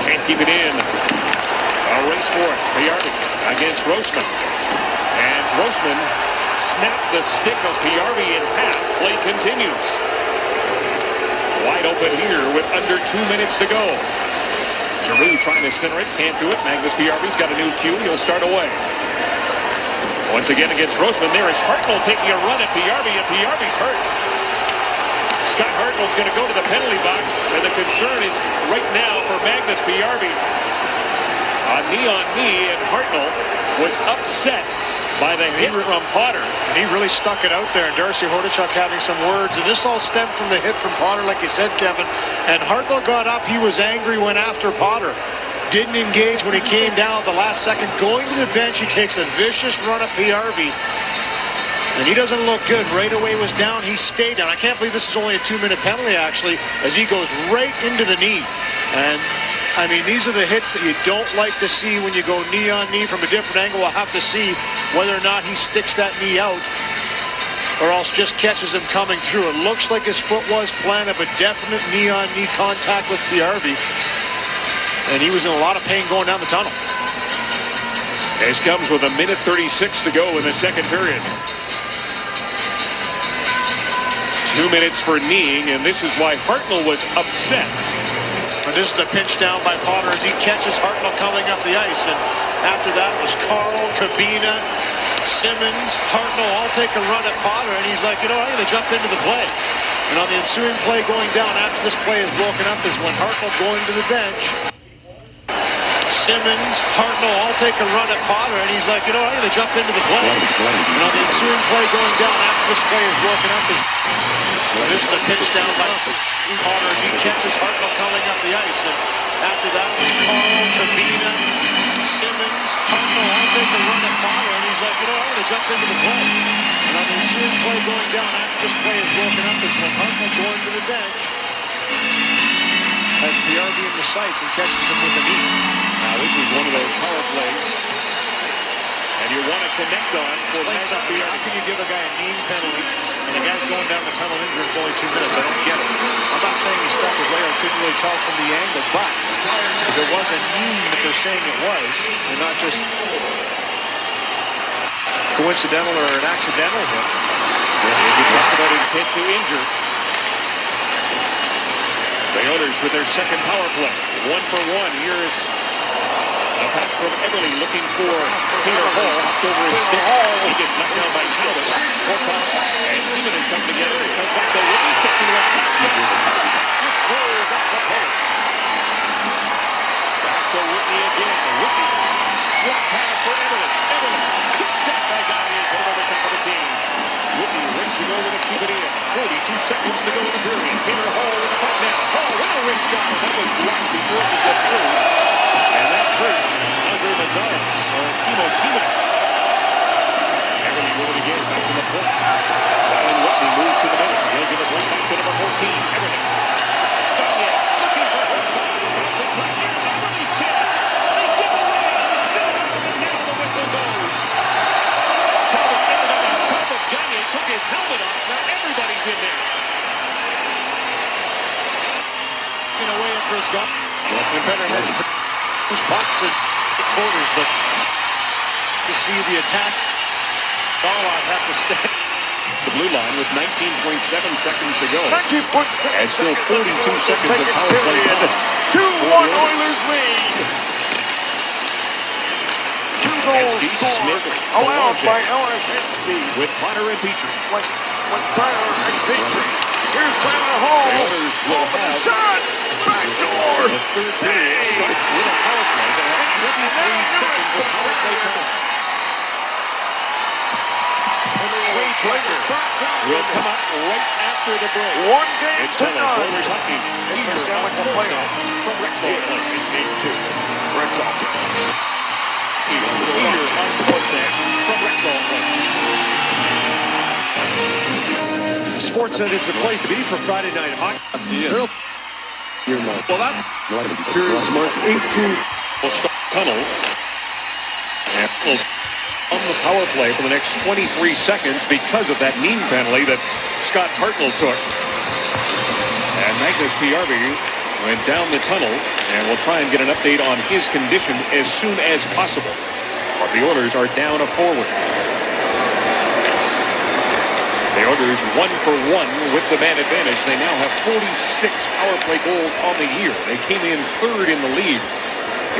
Speaker 2: can't keep it in. A race for it. Pare against Grossman. And Grossman snapped the stick of Pare in half. Play continues. Wide open here with under 2 minutes to go. Giroux trying to center it. Can't do it. Magnus Piarvi's got a new cue. He'll start away. Once again against Grossman. There is Hartnell taking a run at Pare, and Piarvi's hurt. Scott Hartnell's going to go to the penalty box, and the concern is right now for Magnus Pare. A knee-on-knee, and Hartnell was upset by the hit from Potter.
Speaker 3: And he really stuck it out there, and Darcy Hordichuk having some words, and this all stemmed from the hit from Potter, like you said, Kevin. And Hartnell got up. He was angry, went after Potter. Didn't engage when he came down at the last second. Going to the bench, he takes a vicious run at Pare. And he doesn't look good. Right away was down. He stayed down. I can't believe this is only a 2-minute penalty, actually, as he goes right into the knee. And, I mean, these are the hits that you don't like to see when you go knee on knee from a different angle. We'll have to see whether or not he sticks that knee out or else just catches him coming through. It looks like his foot was planted, but definite knee-on-knee contact with Pare. And he was in a lot of pain going down the tunnel.
Speaker 2: This comes with 1:36 to go in the second period. 2 minutes for kneeing, and this is why Hartnell was upset.
Speaker 3: And this is the pinch down by Potter as he catches Hartnell coming up the ice. And after that was Carl, Cabina, Simmons, Hartnell all take a run at Potter. And he's like, you know, I'm going to jump into the play. And on the ensuing play going down after this play is broken up is when Hartnell going to the bench. Simmons, Hartnell all take a run at Potter. And he's like, you know, I'm going to jump into the play. And on the ensuing play going down after this play is broken up is... This is the pitch down by Potter as he catches Hartnell coming up the ice. And after that was Carl, Cabina, Simmons, Hartnell all take a run at Potter. And he's like, you know, I'm going to jump into the play. And on the ensuing play going down after this play is broken up is when Hartnell going to the bench has Pare in the sights and catches him with a knee.
Speaker 2: Now this is one of those power plays and you want to connect on for Magnus Pare.
Speaker 3: How can you give a guy a knee penalty and the guy's going down the tunnel injured? It's only 2 minutes. I don't get it. I'm not saying he stuck his leg. I couldn't really tell from the angle, but if it was a knee that they're saying it was, and not just coincidental or an accidental hit.
Speaker 2: If you talk about intent to injure. The Oilers with their second power play. 1-for-1. Here's a pass from Eberle looking for Taylor Hall. Hopped over his stick. He gets knocked down by Talbot. Horcock and Eberle come together. It comes back to Whitney. Sticks into a slap. Just rolls up the post. Back to Whitney again. Whitney. Slap pass for Eberle. Eberle. Good shot by Gagne. Put it over top of the cage. Whitney racing over to keep it in. 42 seconds to go in the period. Taylor Hall with the puck now. Hall with a wrist shot. That was blocked before it was through. And that hurt Andre Mazzaros or Kimo Timonen. Eberle moving again. Back to the point. Ryan Whitney moves to the middle. He'll give it right back to number 14. Eberle. Gagne looking for Horcock. It's a right here. Eberle's chance. They give away on the center. And now the whistle goes. Talbot ended up on top of Gagne. Took his helmet off. Now everybody's in there.
Speaker 3: Away at Briscoe. And better heads push pucks and quarters, but to see the attack, Darlock has to stay.
Speaker 2: The blue line with 19.7 seconds to go.
Speaker 5: 19.7
Speaker 2: and still 42 seconds of power play time.
Speaker 5: 2-1 Oilers lead. 2 goals scored, allowed by Alesh Hensky.
Speaker 2: With Potter and Petrie.
Speaker 5: With Tyler and Petrie. Here's Tyler Hall.
Speaker 2: The Oilers will have
Speaker 5: shot. Back door.
Speaker 2: score.
Speaker 3: Start with a power play that has 23 seconds of power play time. Trey Trader will come up right after the break.
Speaker 5: One game
Speaker 3: It's
Speaker 5: to
Speaker 3: Teller's
Speaker 5: none.
Speaker 3: Oilers Hockey.
Speaker 5: It's the Stanley Cup playoff.
Speaker 3: From Rexall Place.
Speaker 5: Game 2. Rexall Place.
Speaker 3: Here on Sportsnet from Rexall Place.
Speaker 6: Sportsnet is the place to be for Friday night hockey.
Speaker 3: Well, that's
Speaker 6: Periods mark 18.
Speaker 3: tunnel. And on the power play for the next 23 seconds because of that knee penalty that Scott Hartnell took. And Magnus P.R.B. went down the tunnel, and we'll try and get an update on his condition as soon as possible. But the Oilers are down a forward. The Oilers 1 for 1 with the man advantage. They now have 46 power play goals on the year. They came in third in the league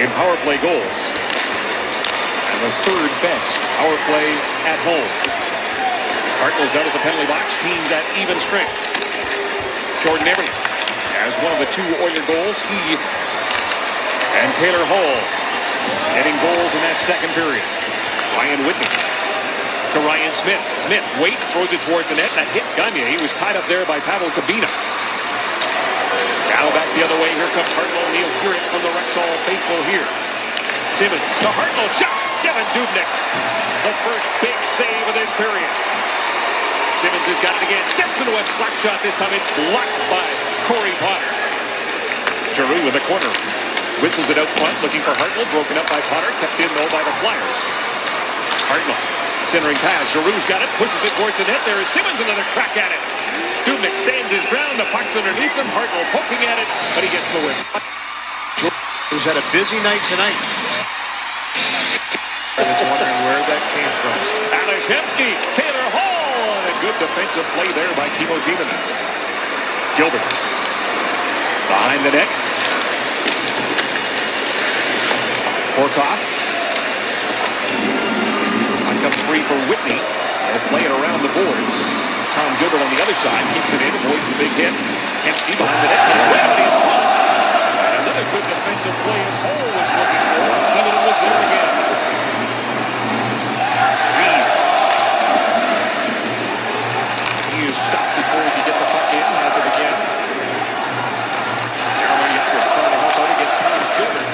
Speaker 3: in power play goals. And the third best power play at home. Hartnell's out of the penalty box. Teams at even strength. Jordan Eberle has one of the two Oiler goals. He and Taylor Hall getting goals in that second period. Ryan Whitney to Ryan Smith. Smith waits, throws it toward the net. That hit Gagne. He was tied up there by Pavel Kabina. Now back the other way. Here comes Hartnell. And he'll hear it from the Rexall faithful here. Simmons to Hartnell. Shot! Devin Dubnyk. The first big save of this period. Simmons has got it again. Steps into a slap shot. This time it's blocked by Corey Potter. Giroux in the corner. Whistles it out front. Looking for Hartnell. Broken up by Potter. Kept in though by the Flyers. Hartnell. Centering pass. Giroux's got it. Pushes it towards the net. There is Simmons. Another crack at it. Dubnyk stands his ground. The puck's underneath him. Hartnell poking at it. But he gets the whistle. Who's had a busy night tonight. That's wondering where that came from. Alesh Hensky, Taylor Hall, and a good defensive play there by Kimmo Timonen. Gilbert behind the net. Horkoff. On comes free for Whitney. They'll play it around the boards. Tom Gilbert on the other side keeps it in, avoids the big hit. Hensky behind the net, comes way out in front. Another good defensive play as Hall was looking for. Timonen was there again. Stopped before he could get the puck in. Has it again. Jeremy Younger trying to help out against Tom Gilbert.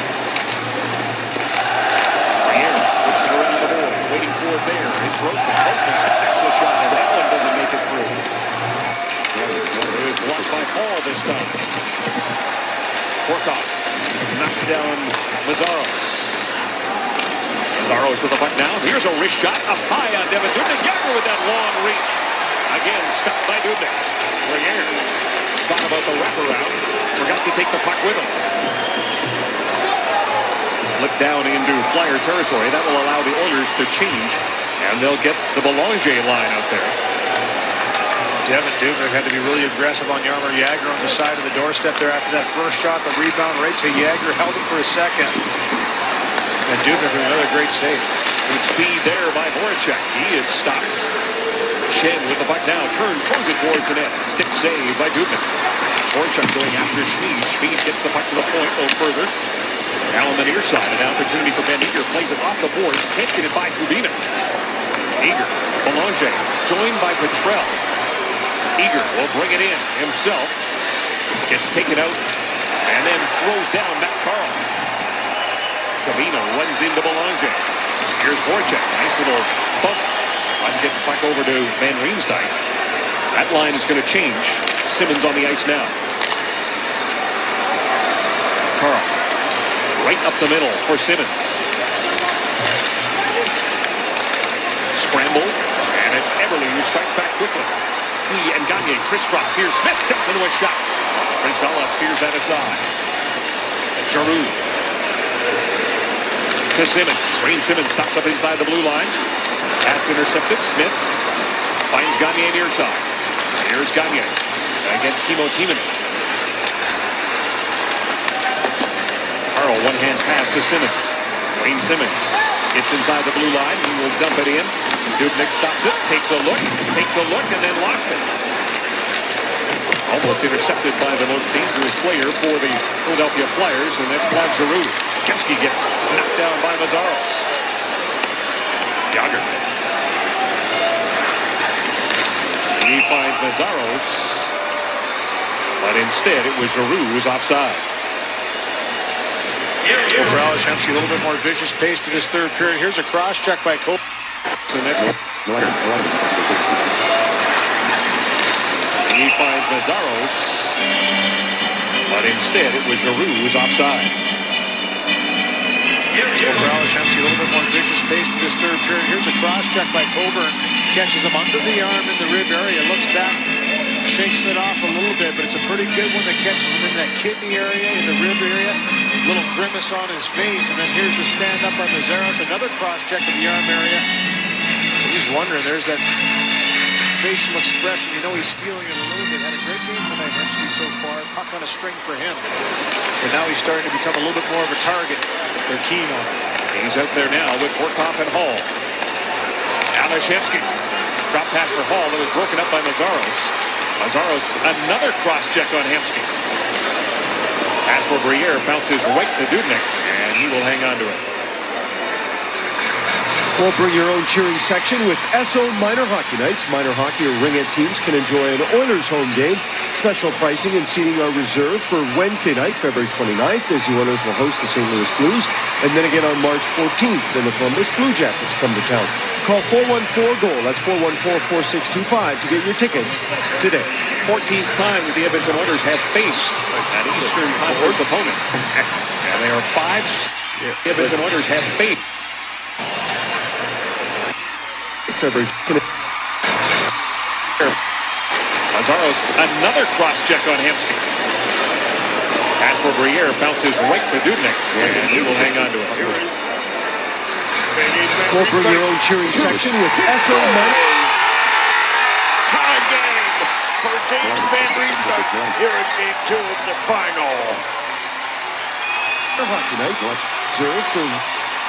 Speaker 3: Briere puts it around the boards. Waiting for it there. It's Grossman. Grossman snaps the shot, and that one doesn't make it through. It was blocked by Hall this time. Horkoff knocks down Mazzaros. Mazzaros with the puck now. Here's a wrist shot up high on Devin Dubnyk. Younger with that long reach. Again, stopped by Dubnyk. Briere thought about the wraparound. Forgot to take the puck with him. Flip down into Flyer territory. That will allow the Oilers to change. And they'll get the Belanger line out there.
Speaker 10: Devin Dubnyk had to be really aggressive on Jaromir Jagr on the side of the doorstep there after that first shot. The rebound right to Jagr. Held him for a second. And Dubnyk with another great save.
Speaker 3: Good speed there by Voracek. He is stopped. Shen with the puck now, turns, throws it towards the net. Stick save by Dubnyk. Voracek going after Schmid. Schmid gets the puck to the point, a little further. Now on the near side, an opportunity for Ben Eager. Plays it off the boards, can't get it by Kubina. Eager, Belanger, joined by Petrell. Eager will bring it in himself. Gets taken out, and then throws down Matt Carl. Kubina runs into Belanger. Here's Voracek, nice little bump. I'd get the puck over to Van Riemsdyk. That line is going to change. Simmons on the ice now. Carl. Right up the middle for Simmons. Scramble. And it's Eberle who strikes back quickly. He and Gagne crisscross. Here's Smith. Steps into a shot. Brizgalov steers that aside. Giroux. To Simmons. Wayne Simmons stops up inside the blue line. Pass intercepted. Smith finds Gagne near side. Here's Gagne against Kimmo Timonen. Carl, one-hand pass to Simmons. Wayne Simmons gets inside the blue line. He will dump it in. Dubnyk stops it, takes a look, and then lost it.
Speaker 2: Almost intercepted by the most dangerous player for the Philadelphia Flyers, and that's Claude Giroux. Hensky gets knocked down by Mazzaros. Yager. He finds Mazzaros, but instead it was Giroux who was offside.
Speaker 3: Well, for Alesh Hensky, a little bit more vicious pace to this third period. Here's a cross check by Cole.
Speaker 2: He finds Mazzaros, but instead it was Giroux who was offside.
Speaker 3: Well, for Alesh Hensky, a little bit more vicious pace to this third period. Here's a cross check by Coburn. Catches him under the arm in the rib area. Looks back, shakes it off a little bit, but it's a pretty good one that catches him in that kidney area, in the rib area. Little grimace on his face, and then here's the stand up by Mazzaros. Another cross check of the arm area. So he's wondering, there's that facial expression. You know he's feeling it a little bit. Had a great game tonight, Hensky, so far. Puck on a string for him. But now he's starting to become a little bit more of a target. They're keen on him.
Speaker 2: He's out there now with Horkoff and Hall. Alesh Hensky. Drop pass for Hall that was broken up by Mazzaros. Mazzaros, another cross check on Hensky. Pass for Briere, bounces right to Dubnyk, and he will hang on to it.
Speaker 6: Well, bring your own cheering section with SO Minor Hockey Nights. Minor hockey or ring-it teams can enjoy an Oilers home game. Special pricing and seating are reserved for Wednesday night, February 29th, as the Oilers will host the St. Louis Blues. And then again on March 14th, when the Columbus Blue Jackets come to town. Call 414-GOAL. That's 414-4625 to get your tickets today.
Speaker 2: 14th time that the Edmonton Oilers have faced an Eastern Conference opponent. And they are 5. The Edmonton Oilers have faced.
Speaker 6: February.
Speaker 2: Mazzaros, another cross check on Hensky. Pass for Briere, bounces right to Dubnyk, and he will hang on to it.
Speaker 6: We'll bring your own cheering section with SO Minor.
Speaker 5: Tie game for James Van Riemsdyk here in Game 2 of the final.
Speaker 6: Hockey night, reserved for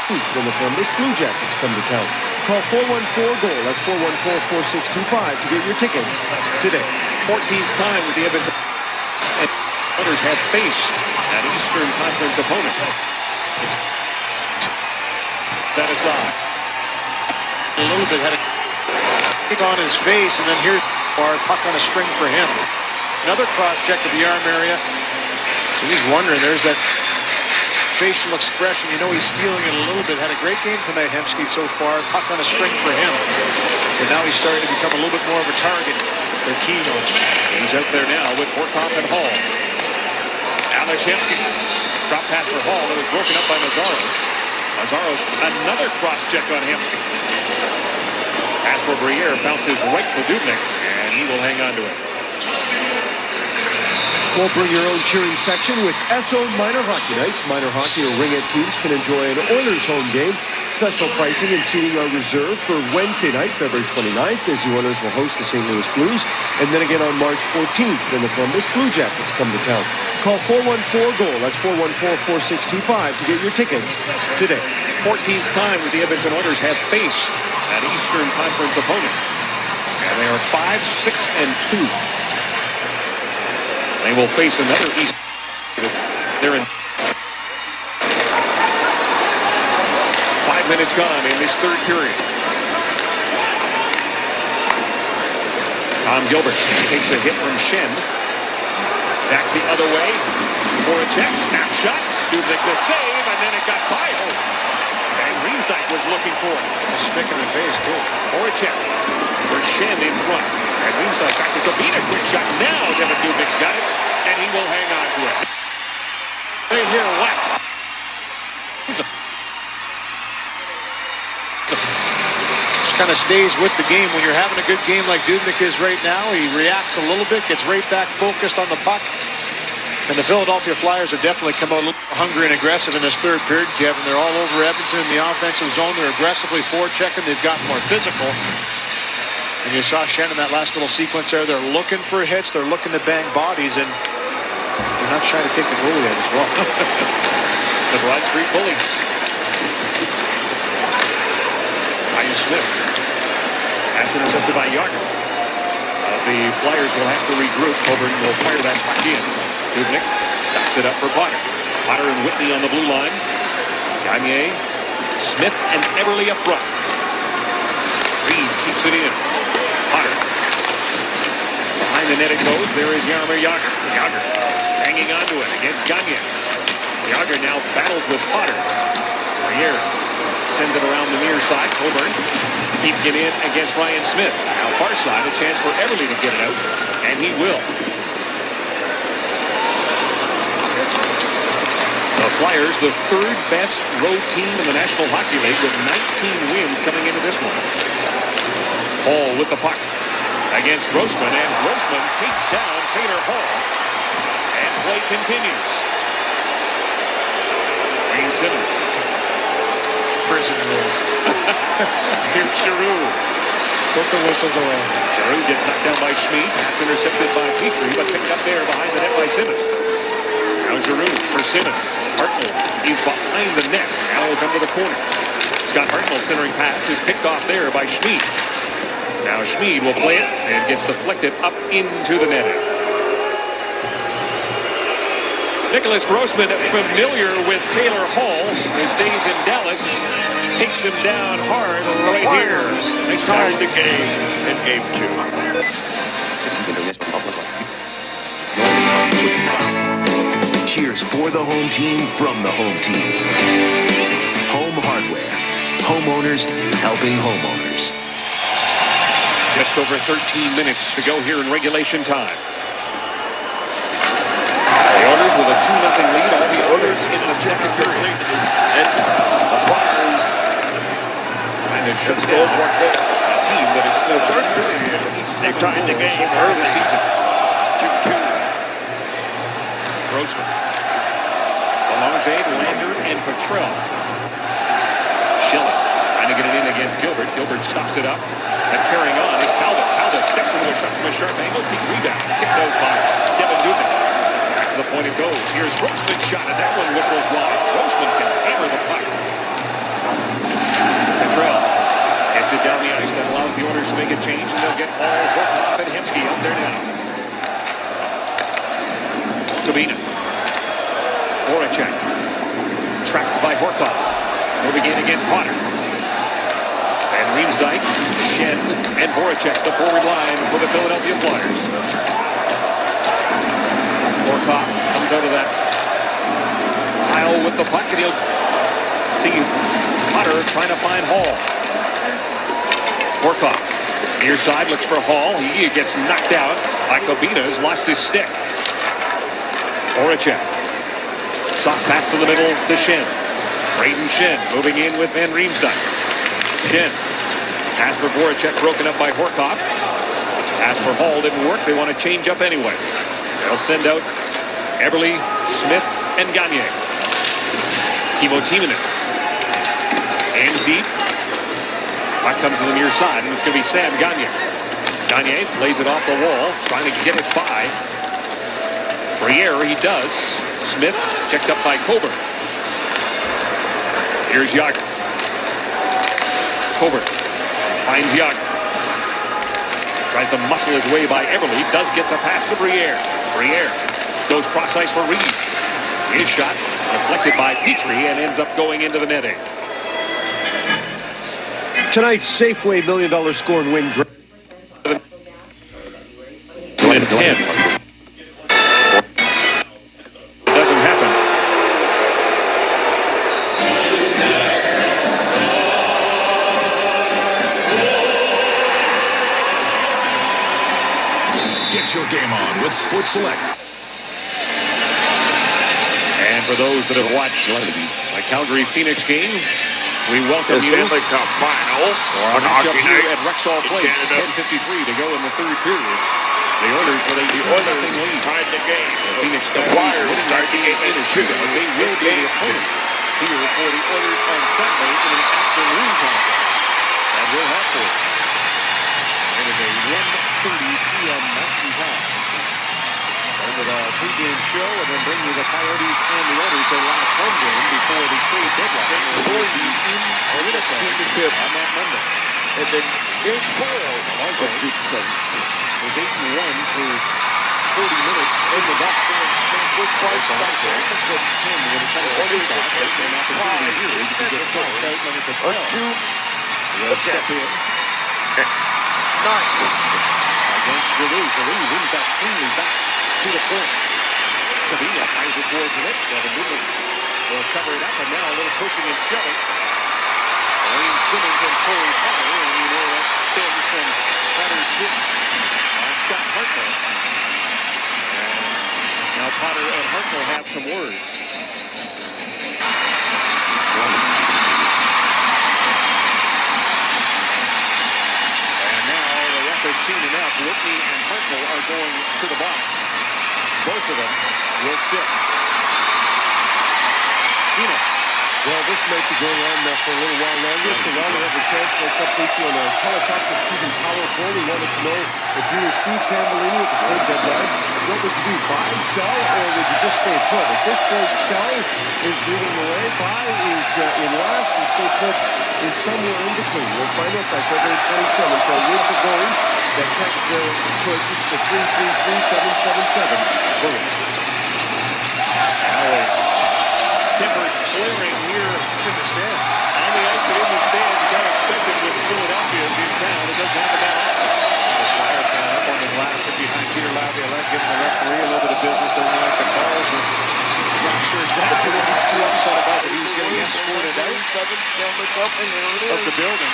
Speaker 6: when the Columbus Blue Jackets come to town. Call 414-GOAL. That's 414-4625 to get your tickets today.
Speaker 2: 14th time that the Edmonton Oilers have faced an Eastern Conference opponent. That is
Speaker 3: a little bit had it on his face, and then here puck on a string for him. Another cross check of the arm area. So he's wondering, there's that facial expression. You know he's feeling it a little bit. Had a great game tonight, Hensky, so far. Puck on a string for him. But now he's starting to become a little bit more of a target. They're keen on him.
Speaker 2: He's out there now with Horkoff and Hall. Alesh Hensky. Drop pass for Hall that was broken up by Mazzaros. Mazzaros, another cross check on Hensky. Pass for Briere, bounces right to Dubnyk, and he will hang on to it.
Speaker 6: We'll bring your own cheering section with SO Minor Hockey Nights. Minor hockey or ring-it teams can enjoy an Oilers home game. Special pricing and seating are reserved for Wednesday night, February 29th, as the Oilers will host the St. Louis Blues. And then again on March 14th, when the Columbus Blue Jackets come to town. Call 414-GOAL. That's 414-4625 to get your tickets today.
Speaker 2: 14th time that the Edmonton Oilers have faced an Eastern Conference opponent. And they are 5-6-2. They will face another East. They're in 5 minutes gone in this third period. Tom Gilbert takes a hit from Shen. Back the other way. For a check. Snapshot. Dubnyk the save, and then it got by him. And Riemsdyk was looking for it.
Speaker 3: A stick in the face, too.
Speaker 2: For a check. For Shen in front. And Riemsdyk back to Sabina. Quick shot. Now Devin Dubnyk's got it. And he will hang on to it. Right here, what?
Speaker 3: Just kind of stays with the game. When you're having a good game like Dubnyk is right now, he reacts a little bit, gets right back focused on the puck. And the Philadelphia Flyers have definitely come out a little hungry and aggressive in this third period, Kevin. They're all over Edmonton in the offensive zone. They're aggressively forechecking. They've gotten more physical. And you saw Shen in that last little sequence there. They're looking for hits. They're looking to bang bodies, and they're not trying to take the goalie out as well.
Speaker 2: The Broad Street Bullies. Ryan Smith. Pass intercepted by Yager. the Flyers will have to regroup. Coburn will fire that puck in. Dubnyk stops it up for Potter. Potter and Whitney on the blue line. Gagne, Smith, and Eberle up front. Reed keeps it in. Potter. Behind the net it goes. There is Jaromir Jagr. Jagr hanging onto it against Gagne. Jagr now battles with Potter. Briere sends it around the near side. Coburn keeping it in against Ryan Smith. Now far side, a chance for Eberle to get it out, and he will. The Flyers, the third best road team in the National Hockey League with 19 wins coming into this one. Hall with the puck against Grossman, and Grossman takes down Taylor Hall, and play continues. Wayne Simmons.
Speaker 3: Prison rules.
Speaker 2: Here's Giroux.
Speaker 3: Put the whistles away.
Speaker 2: Giroux gets knocked down by Schmid. Pass intercepted by Petrie, but picked up there behind the net by Simmons. Now Giroux for Simmons. Hartnell is behind the net. Now he'll come to the corner. Scott Hartnell centering pass is picked off there by Schmid. Now Schmid will play it and gets deflected up into the net. Nicholas Grossman, familiar with Taylor Hall, his days in Dallas, takes him down hard right here.
Speaker 5: They tied the game in game 2.
Speaker 9: Cheers for the home team from the home team. Home Hardware. Homeowners helping homeowners.
Speaker 2: Just over 13 minutes to go here in regulation time. The Oilers with a 2-0 lead on the Oilers in the second period.
Speaker 5: And the Flyers
Speaker 2: And it should
Speaker 5: scored one goal.
Speaker 2: A team that is still third period.
Speaker 5: They tied the game
Speaker 2: early
Speaker 5: early.
Speaker 2: season.
Speaker 5: 2-2.
Speaker 2: Grossman. Belanger, Lander, and Petrell. Schilling trying to get it in against Gilbert. Gilbert stops it up. And carrying on is Talbot. Talbot steps into a shot from a sharp angle. Big rebound. Kicked out by Devin Dubnyk. Back to the point it goes. Here's Grossman's shot, and that one whistles wide. Grossman can hammer the puck. Petrell gets it down the ice. That allows the Oilers to make a change, and they'll get Hall, Horkoff, and Hensky out there now. Tabina. Voracek. Trapped by Horkoff. Moving in against Potter. And Riemsdyk, Shen, and Voracek, the forward line for the Philadelphia Flyers. Horkoff comes out of that pile with the puck, and he'll see Potter trying to find Hall. Horkoff, near side, looks for Hall. He gets knocked out by Kabina's, lost his stick. Voracek. Soft pass to the middle to Shen. Braden Shen moving in with Van Riemsdyk. Shen. Pass for Voracek broken up by Horkoff. Pass for Hall didn't work. They want to change up anyway. They'll send out Eberle, Smith, and Gagne. Timo Timonen. And deep. Puck comes to the near side, and it's going to be Sam Gagne. Gagne lays it off the wall, trying to get it by Briere. He does. Smith checked up by Coburn. Here's Jagr. Coburn finds Jagr. Tries to muscle his way by Eberle. Does get the pass to Briere. Briere goes cross ice for Reed. His shot deflected by Petrie and ends up going into the netting.
Speaker 6: Tonight's Safeway $1 million score and win.
Speaker 2: 10. Doesn't happen.
Speaker 9: Get your game on with Sports Select.
Speaker 2: And for those that have watched the Calgary Phoenix game, we welcome you
Speaker 5: Stanley Cup final
Speaker 2: for our matchup here at Rexall Place. 10:53 to go in the third period. The Oilers with a 2-0 lead.
Speaker 5: Tied the game.
Speaker 2: Phoenix
Speaker 5: The Flyers tied the game in 2.
Speaker 2: They will be the opponent here for the Oilers on Saturday in an afternoon contest. That will happen. It is a 1:30 p.m. Mountain Time. With a pregame show, and then bring you the Coyotes and the Oilers their last home game before the trade deadline. They will be in Winnipeg on that Monday.
Speaker 5: And then game 4 of Game 7.
Speaker 2: Was 8-1 for 40 minutes in the back.
Speaker 5: Good fight back there.
Speaker 2: Almost at 10 when it comes to face-off. Right? An opportunity here. You can get sauced out when it's a 12. They'll step in.
Speaker 5: 9.
Speaker 2: Against Giroux. Giroux wins that cleanly back to the point. Kavina ties it towards the net. Devin Dubnyk will cover it up, and now a little pushing and shoving. Wayne Simmons and Corey Potter, and you know that stems from Potter's hit on Scott Hartnell. And now Potter and Hartnell have some words. And now the ref has seen enough. Whitney and Hartnell are going to the box. Both of them will sit.
Speaker 6: Well, this might be going on for a little while longer, so now we have a chance. Let's update you on our Teletalk TV Power poll. We wanted to know if you were Steve Tambellini at the trade deadline, what would you do, buy, sell, or would you just stay put? At this point, sell is leading the way. Buy is in last, and stay put is somewhere in between. We'll find out by February 27th. Which of those that text their choices to 333-777. Boom.
Speaker 2: Timbers clearing here in the stand. On the ice and in the stand, you got to expect it with Philadelphia is in town. It doesn't happen that often. The Flyers down up on the glass and behind Peter Laviolette, giving the referee a little bit of business. They don't like the calls. And I'm not sure exactly what he's too upset about, but he's getting escorted out of the building.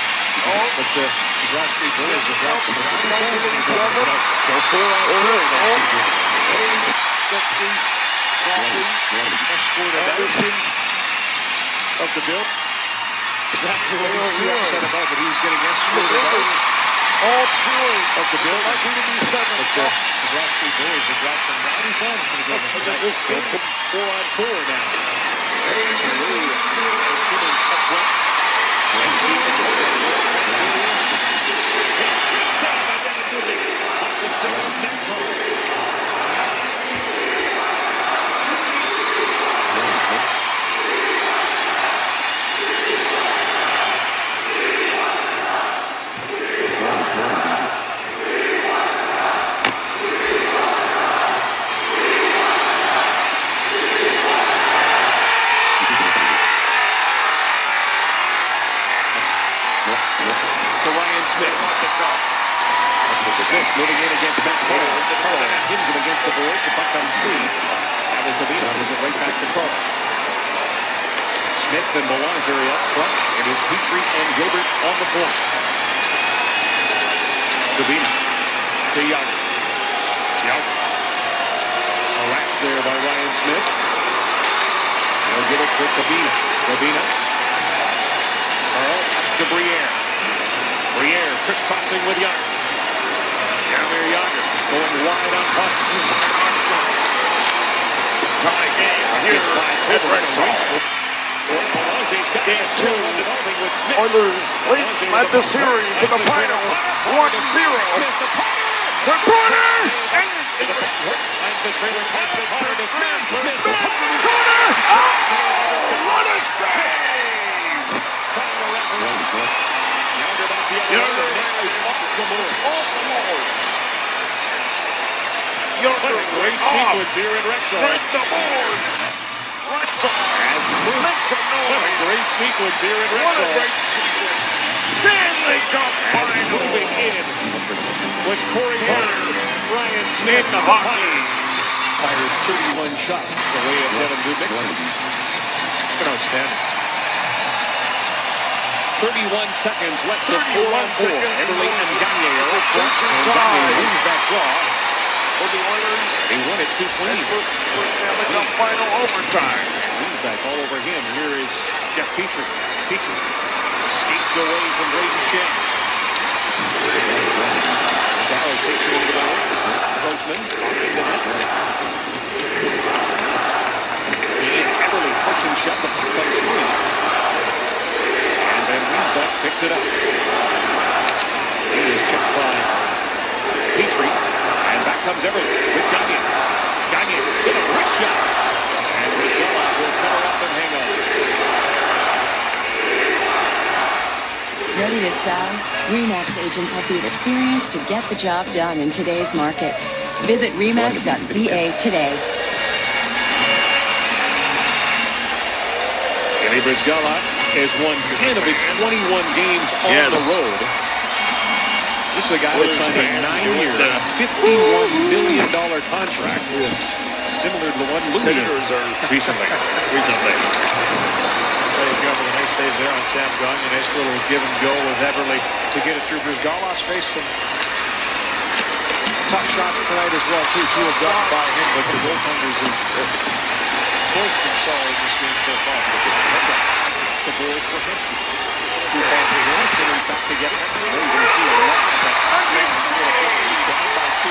Speaker 2: But the Brodsky Bulls have got some go 4-on-4 now. That's the escorted out of the bill. Exactly what he's too upset about, but he's getting escorted out
Speaker 5: all cheering
Speaker 2: of the bill.
Speaker 5: Like he to be 7.
Speaker 2: But the Brodsky Bulls have got some rowdy fans going to go this game. 4-on-4 now. Giroux and Simmons up front. Hensky and shot by Devin Dubnyk. Off the stick of Netcom. Smith moving in against Matt Carter. Carter hits him against the boards. The puck comes free. That was Kavina. Gives it right back to Carter. Smith and Belanger up front. It is Petrie and Gilbert on the point. Kavina to Yager. Yager. Harassed there by Ryan Smith. They'll give it to Kavina. Kavina. Carl up to Briere. Briere crisscrossing with Yager. Jaromir Jagr going wide on puck.
Speaker 5: Tie game here at Rexall. Game 2. Oilers lead the series in the final 1-0. The corner!
Speaker 2: Finds the trailer. Corner to Smith.
Speaker 5: Corner! Oh! What a save!
Speaker 2: Jagr back the other way. Now he's off the boards. What a great sequence here in Rexall.
Speaker 5: Break the boards. Rexall
Speaker 2: has
Speaker 5: makes some noise.
Speaker 2: What a great sequence here in Rexall.
Speaker 5: What a great sequence. Stanley Cup final.
Speaker 2: Moving in was Corey Potter. Ryan Smith.
Speaker 5: In the hockey.
Speaker 2: Fired 31 shots the way of Devin Dubnyk. It's been outstanding. 31 seconds left to 4-on-4. Eberle and Gagne are up front. And Gagne wins that draw.
Speaker 5: For the Oilers,
Speaker 2: they won it too clean.
Speaker 5: Stanley Cup final overtime.
Speaker 2: Wins back all over him. Here is Jeff Petrie. Petrie skates away from Braden Shen. Dallas takes it into the boards. Grossman behind the net. Ian Eberle push and shove. The puck comes free. And then Wiensbeck picks it up. He is checked by Petrie. And back comes Eberle with Gagne. Gagne with a wrist shot. And Rizgella will cover up and hang on.
Speaker 7: Ready to this sound? RE/MAX agents have the experience to get the job done in today's market. Visit remax.ca today.
Speaker 8: Eli Brizgala has won 10 of his 21 games on the road. This is a guy who signed a 9-year, $51 million contract, similar to the one Louis recently.
Speaker 10: With a nice save there on Sam Gagner. Nice little give and go with Everly to get it through. Brizgala's faced some tough shots tonight as well, too. Two have gotten by him, but the goaltenders have both been solid in this game so far.
Speaker 8: The boards for Hensky. Too far for him, so he's back to get it. You're going to see a lot of that. Down by 2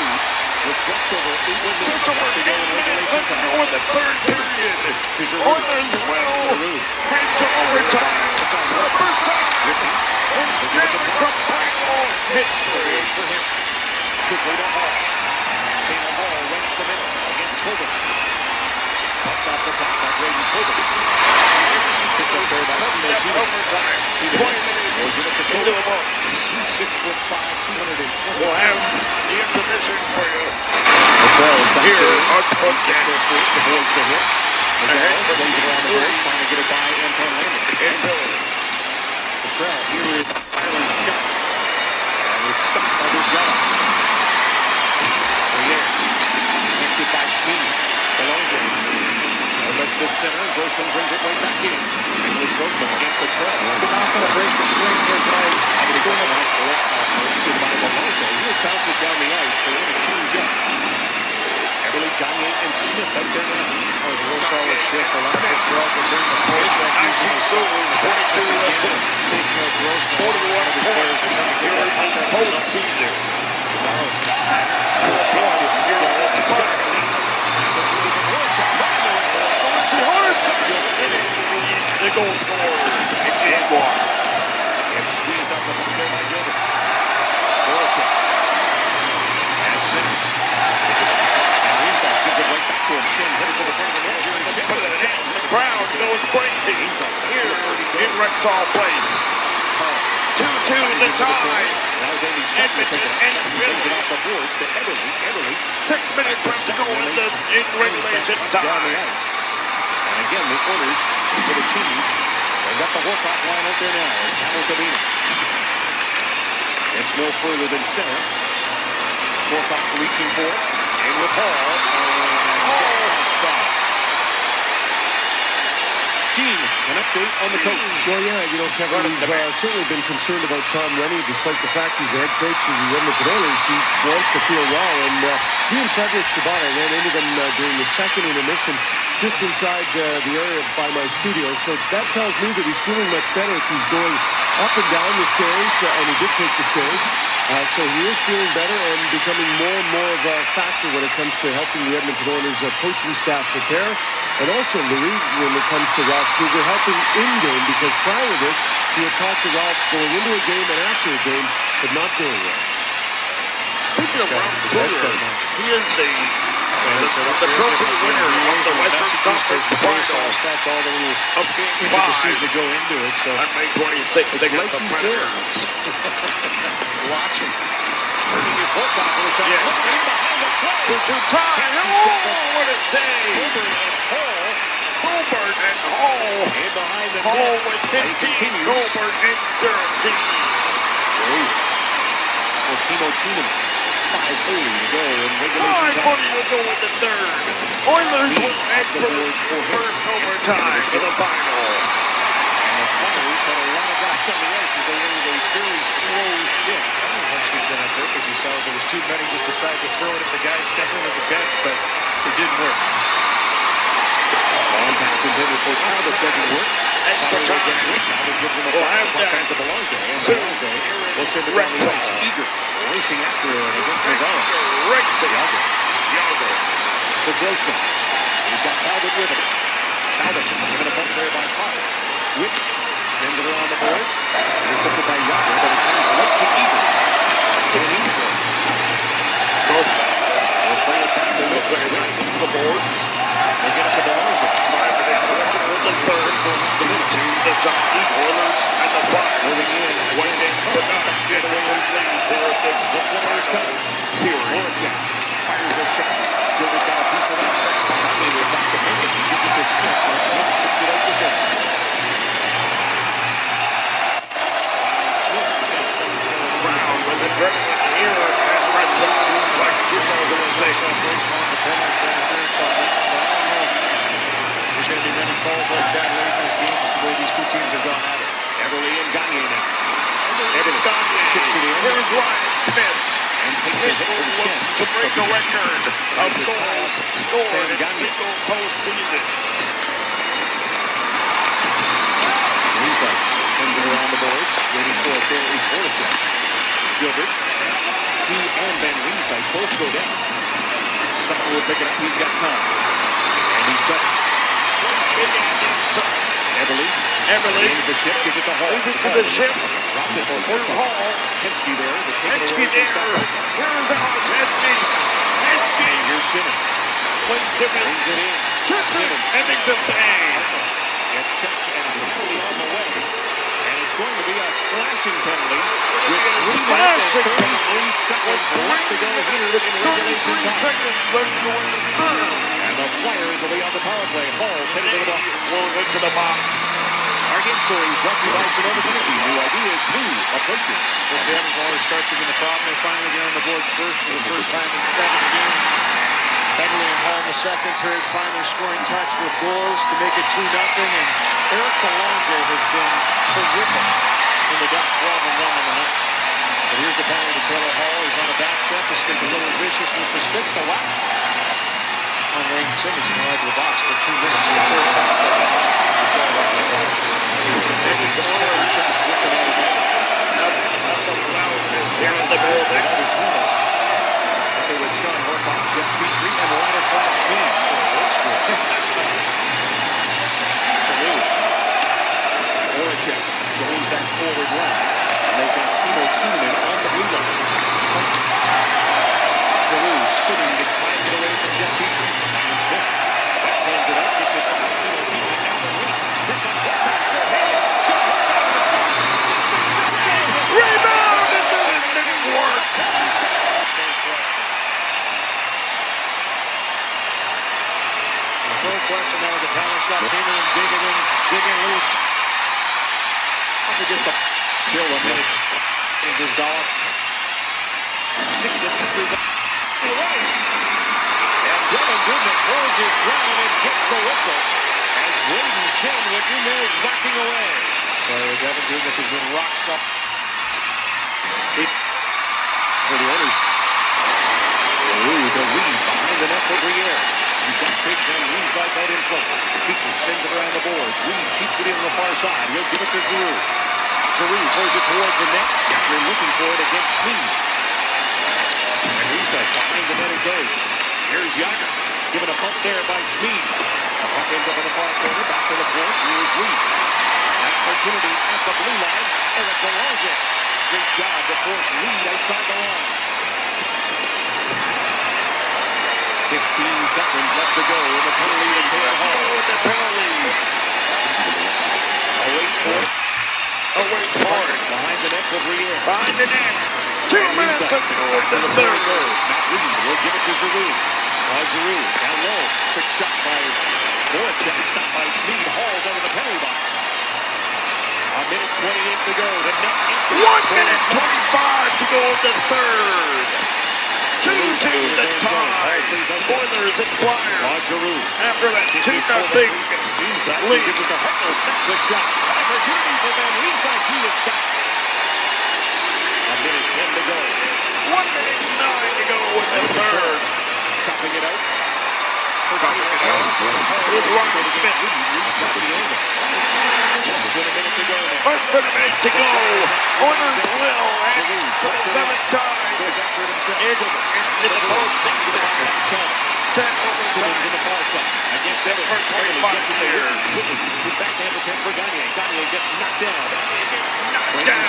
Speaker 8: with just over 8 minutes to go in regulation time.
Speaker 5: In the third period, Oilers will head to overtime for the first time in Stanley Cup final history.
Speaker 8: Quickly to Hall. Taylor Hall right up the middle against Colbert. Pucked off the puck by Brayden Colbert. Picked up there by
Speaker 5: overtime. 20 minutes into the books.
Speaker 8: 6'5", 220.
Speaker 5: We'll have the intermission for you.
Speaker 8: Here
Speaker 5: on the postgame.
Speaker 8: The boards to hit. Lays it around the boards, trying to get it by Anton Landon.
Speaker 5: In Philly.
Speaker 8: Patrell, here is Ireland shot. And it's stopped by Brizgala. Picked it by Sweeney. Belanger. Lets this center. Grossman brings it right back in. Nicholas Grossman against Patrell. They're not going to break the string here tonight. It's going to be by Belanger. He'll bounce it down the ice. So they're going to change up. Everly, Gagner, and Smith out there now.
Speaker 10: That was a real solid shift for Lampard. Return the switch.
Speaker 5: 19 goals, 22 assists, 41 points here in this postseason. The goal scorer, Jaguar.
Speaker 8: And squeezed out the puck there by Gilbert. Voracek. And Sidney. And Riesdal gives it right back to him. Shin headed to the front of the net.
Speaker 5: The crowd goes crazy here in Rexall Place. 2-2 the tie. Edmonton and Philly. 6 minutes left to go in regulation time.
Speaker 8: And again, the Oilers for the teams. They've got the Horcock line out there now. It's no further than center. Horcock reaching for it. And with Hall. Gene, an update on the coach.
Speaker 6: Well, yeah, you know, Kevin, we've certainly been concerned about Tom Rennie, despite the fact he's the head coach of the Edmonton Oilers. He wants to feel well, and he and Frederick Shabbat ran into them during the second intermission, just inside the area by my studio. So that tells me that he's feeling much better. He's going up and down the stairs, and he did take the stairs. So he is feeling better and becoming more and more of a factor when it comes to helping the Edmonton Oilers coaching staff prepare. And also, Louis, when it comes to Ralph Kruger, helping in-game, because prior to this, he had talked to Ralph going into a game and after a game, but not doing well.
Speaker 5: Speaking of Ralph Kruger, he is the trophy winner of the Western Conference Finals
Speaker 10: That's all the little
Speaker 5: of Game 5.
Speaker 10: the season to go into it. So
Speaker 5: On May 26th, they got the Predators.
Speaker 8: Watching. Turning his Horcock for the shot.
Speaker 5: Yeah.
Speaker 8: Looking behind the play.
Speaker 5: 2-2 tie. Oh, what a save. Colbert and Hall.
Speaker 8: And behind the
Speaker 5: Hall
Speaker 8: net.
Speaker 5: with 15. Colbert in 13.
Speaker 8: For Timo Tiemann. 5:40 to go in regulation time.
Speaker 5: 5:40 to go in the third. Oilers will head for the first overtime to the final.
Speaker 8: And the Flyers had a lot of guys on the ice as they were a very slow shift.
Speaker 10: I don't know if he's done on purpose. He saw there was too many, just decided to throw it at the guys standing at the bench, but it didn't work.
Speaker 8: Long pass intended for Talbot doesn't work.
Speaker 5: Extra time.
Speaker 8: Talbot gives him a pass to Belanger. And Belanger will send it down the ice. Eager. Racing after it against Mazzara.
Speaker 5: Racing. Yager.
Speaker 8: To Grossman. He's got Talbot with him. Talbot given a bump there by Potter. Witt sends it around the boards. Intercepted by Yager, but it comes right to Eager. To Eager.
Speaker 5: Grossman.
Speaker 8: They'll play it back to Witt.
Speaker 5: The boards.
Speaker 8: They get up the ball.
Speaker 5: 5 minutes left in the third. 2-2 the the top. Oilers and the Flyers. 1 game to nothing. Edmonton leads here at this finals series.
Speaker 2: Fires a shot. Gilbert got a piece of that. Finally, we're back to Henry. He gives it to Smith. Smith kicks it out to center.
Speaker 5: Brown with a dribble here at Red Sox like 2006.
Speaker 10: There's going to be many calls like that late in this game. That's the way these two teams have gone at it.
Speaker 2: Everly and Gagne now.
Speaker 5: Everly chips it in. Here's Ryan Smith.
Speaker 2: And takes a hit for the shin.
Speaker 5: To break the record of goals scored in single postseasons.
Speaker 2: Sends it around the boards. Waiting for it there is Voracek. Gilbert. He and Ben Riensdyk both go down. Sutton will pick it up. He's got time. And he's set. Everly. Into the ship. Gives it to Hall.
Speaker 5: Leads it to the ship.
Speaker 2: Dropped it for
Speaker 5: Hall.
Speaker 2: Hensky there.
Speaker 5: Hensky there. Here's Alesh Hensky. Hensky.
Speaker 2: And here's Simmons.
Speaker 5: Wayne Simmons.
Speaker 2: Brings it in.
Speaker 5: Turns it. And makes the save.
Speaker 2: It checked and totally on the way. And it's going to be a slashing penalty. With 3 minutes and 33 seconds left to go here in regulation time. And the Flyers will be on the power play. Hall's headed to the box.
Speaker 5: Rolls into the box.
Speaker 2: Our game story is brought to you by Sonoma Energy. New ideas, new approaches.
Speaker 10: Well, the Evans always starts again the problem. They finally get on the board first for the first time in 7 games. Begley and Hall in the second period finally scoring touch with goals to make it 2-0. And Eric Belanger has been terrific in the dot 12 and 1 on the night. But here's the penalty to Taylor Hall. He's on the back check. This gets a little vicious with the stick. The whack on Wayne Simmons in the right of the box for 2 minutes in the first half.
Speaker 5: Here in the building.
Speaker 2: With Sean Horkoff, Jeff Petrie, and Ladislav Smith. Old school. Voracek joins that forward line. And they've got Timo Timonen on the blue line. Giroux spinning to try and get away from Jeff Petrie. And Smith backhands it up, gets it by Timo Timonen down the wings. Here comes Horkoff.
Speaker 5: Rebound! It didn't work.
Speaker 10: No question, that was a power shot. Timonen digging in a little. Just a kill a minute. Is his dog.
Speaker 2: 6 attempters away. And Devin Dubnyk holds his ground and gets the whistle. As Braden Shen went in there whacking away.
Speaker 10: So Devin Dubnyk has been rock solid.
Speaker 2: For the Oilers. Giroux the lead behind the net for Briere. You've got big Ben Riensdyk out in front. Petrie sends it around the boards. Reed keeps it in the far side. He'll give it to Giroux. Giroux throws it towards the net. They're looking for it against Schmid. And Riensdyk behind the net it goes. Here's Jagr. Given a bump there by Schmid. The puck ends up in the far corner. Back to the point. Here's Reed. Opportunity at the blue line. Eric Belanger. Great job to force Reed outside the line. 15 seconds left to go in the penalty to Taylor Hall.
Speaker 5: With the penalty.
Speaker 2: Awaits for it.
Speaker 5: Awaits for it.
Speaker 2: Behind the net for Briere.
Speaker 5: Behind the net. 2 minutes to go in the third.
Speaker 2: Matt Reed will give it to Giroux. Giroux down low. Quick shot by Voracek. Stopped by Schmid. Hall's out of the penalty box. A minute 28 to go. The net empty.
Speaker 5: 1 minute 25 to go in the third. 2-2 the tie. Oilers and Flyers. After that 2-0 lead.
Speaker 2: Gives it to Hartnell. Snaps a shot. Opportunity for Van Riensdyk. He is stopped. A minute 10 to go.
Speaker 5: 1 minute 9 to go in the third.
Speaker 2: Chopping it out.
Speaker 5: Here's Ryan Smith. Less than a minute to go. Oilers will, and for the 7th time in the postseason. 10 overtime
Speaker 2: in the far side against Everton.
Speaker 5: for 25 years.
Speaker 2: He's back to Edmonton for Gagne. Gagne gets knocked down.
Speaker 5: Down.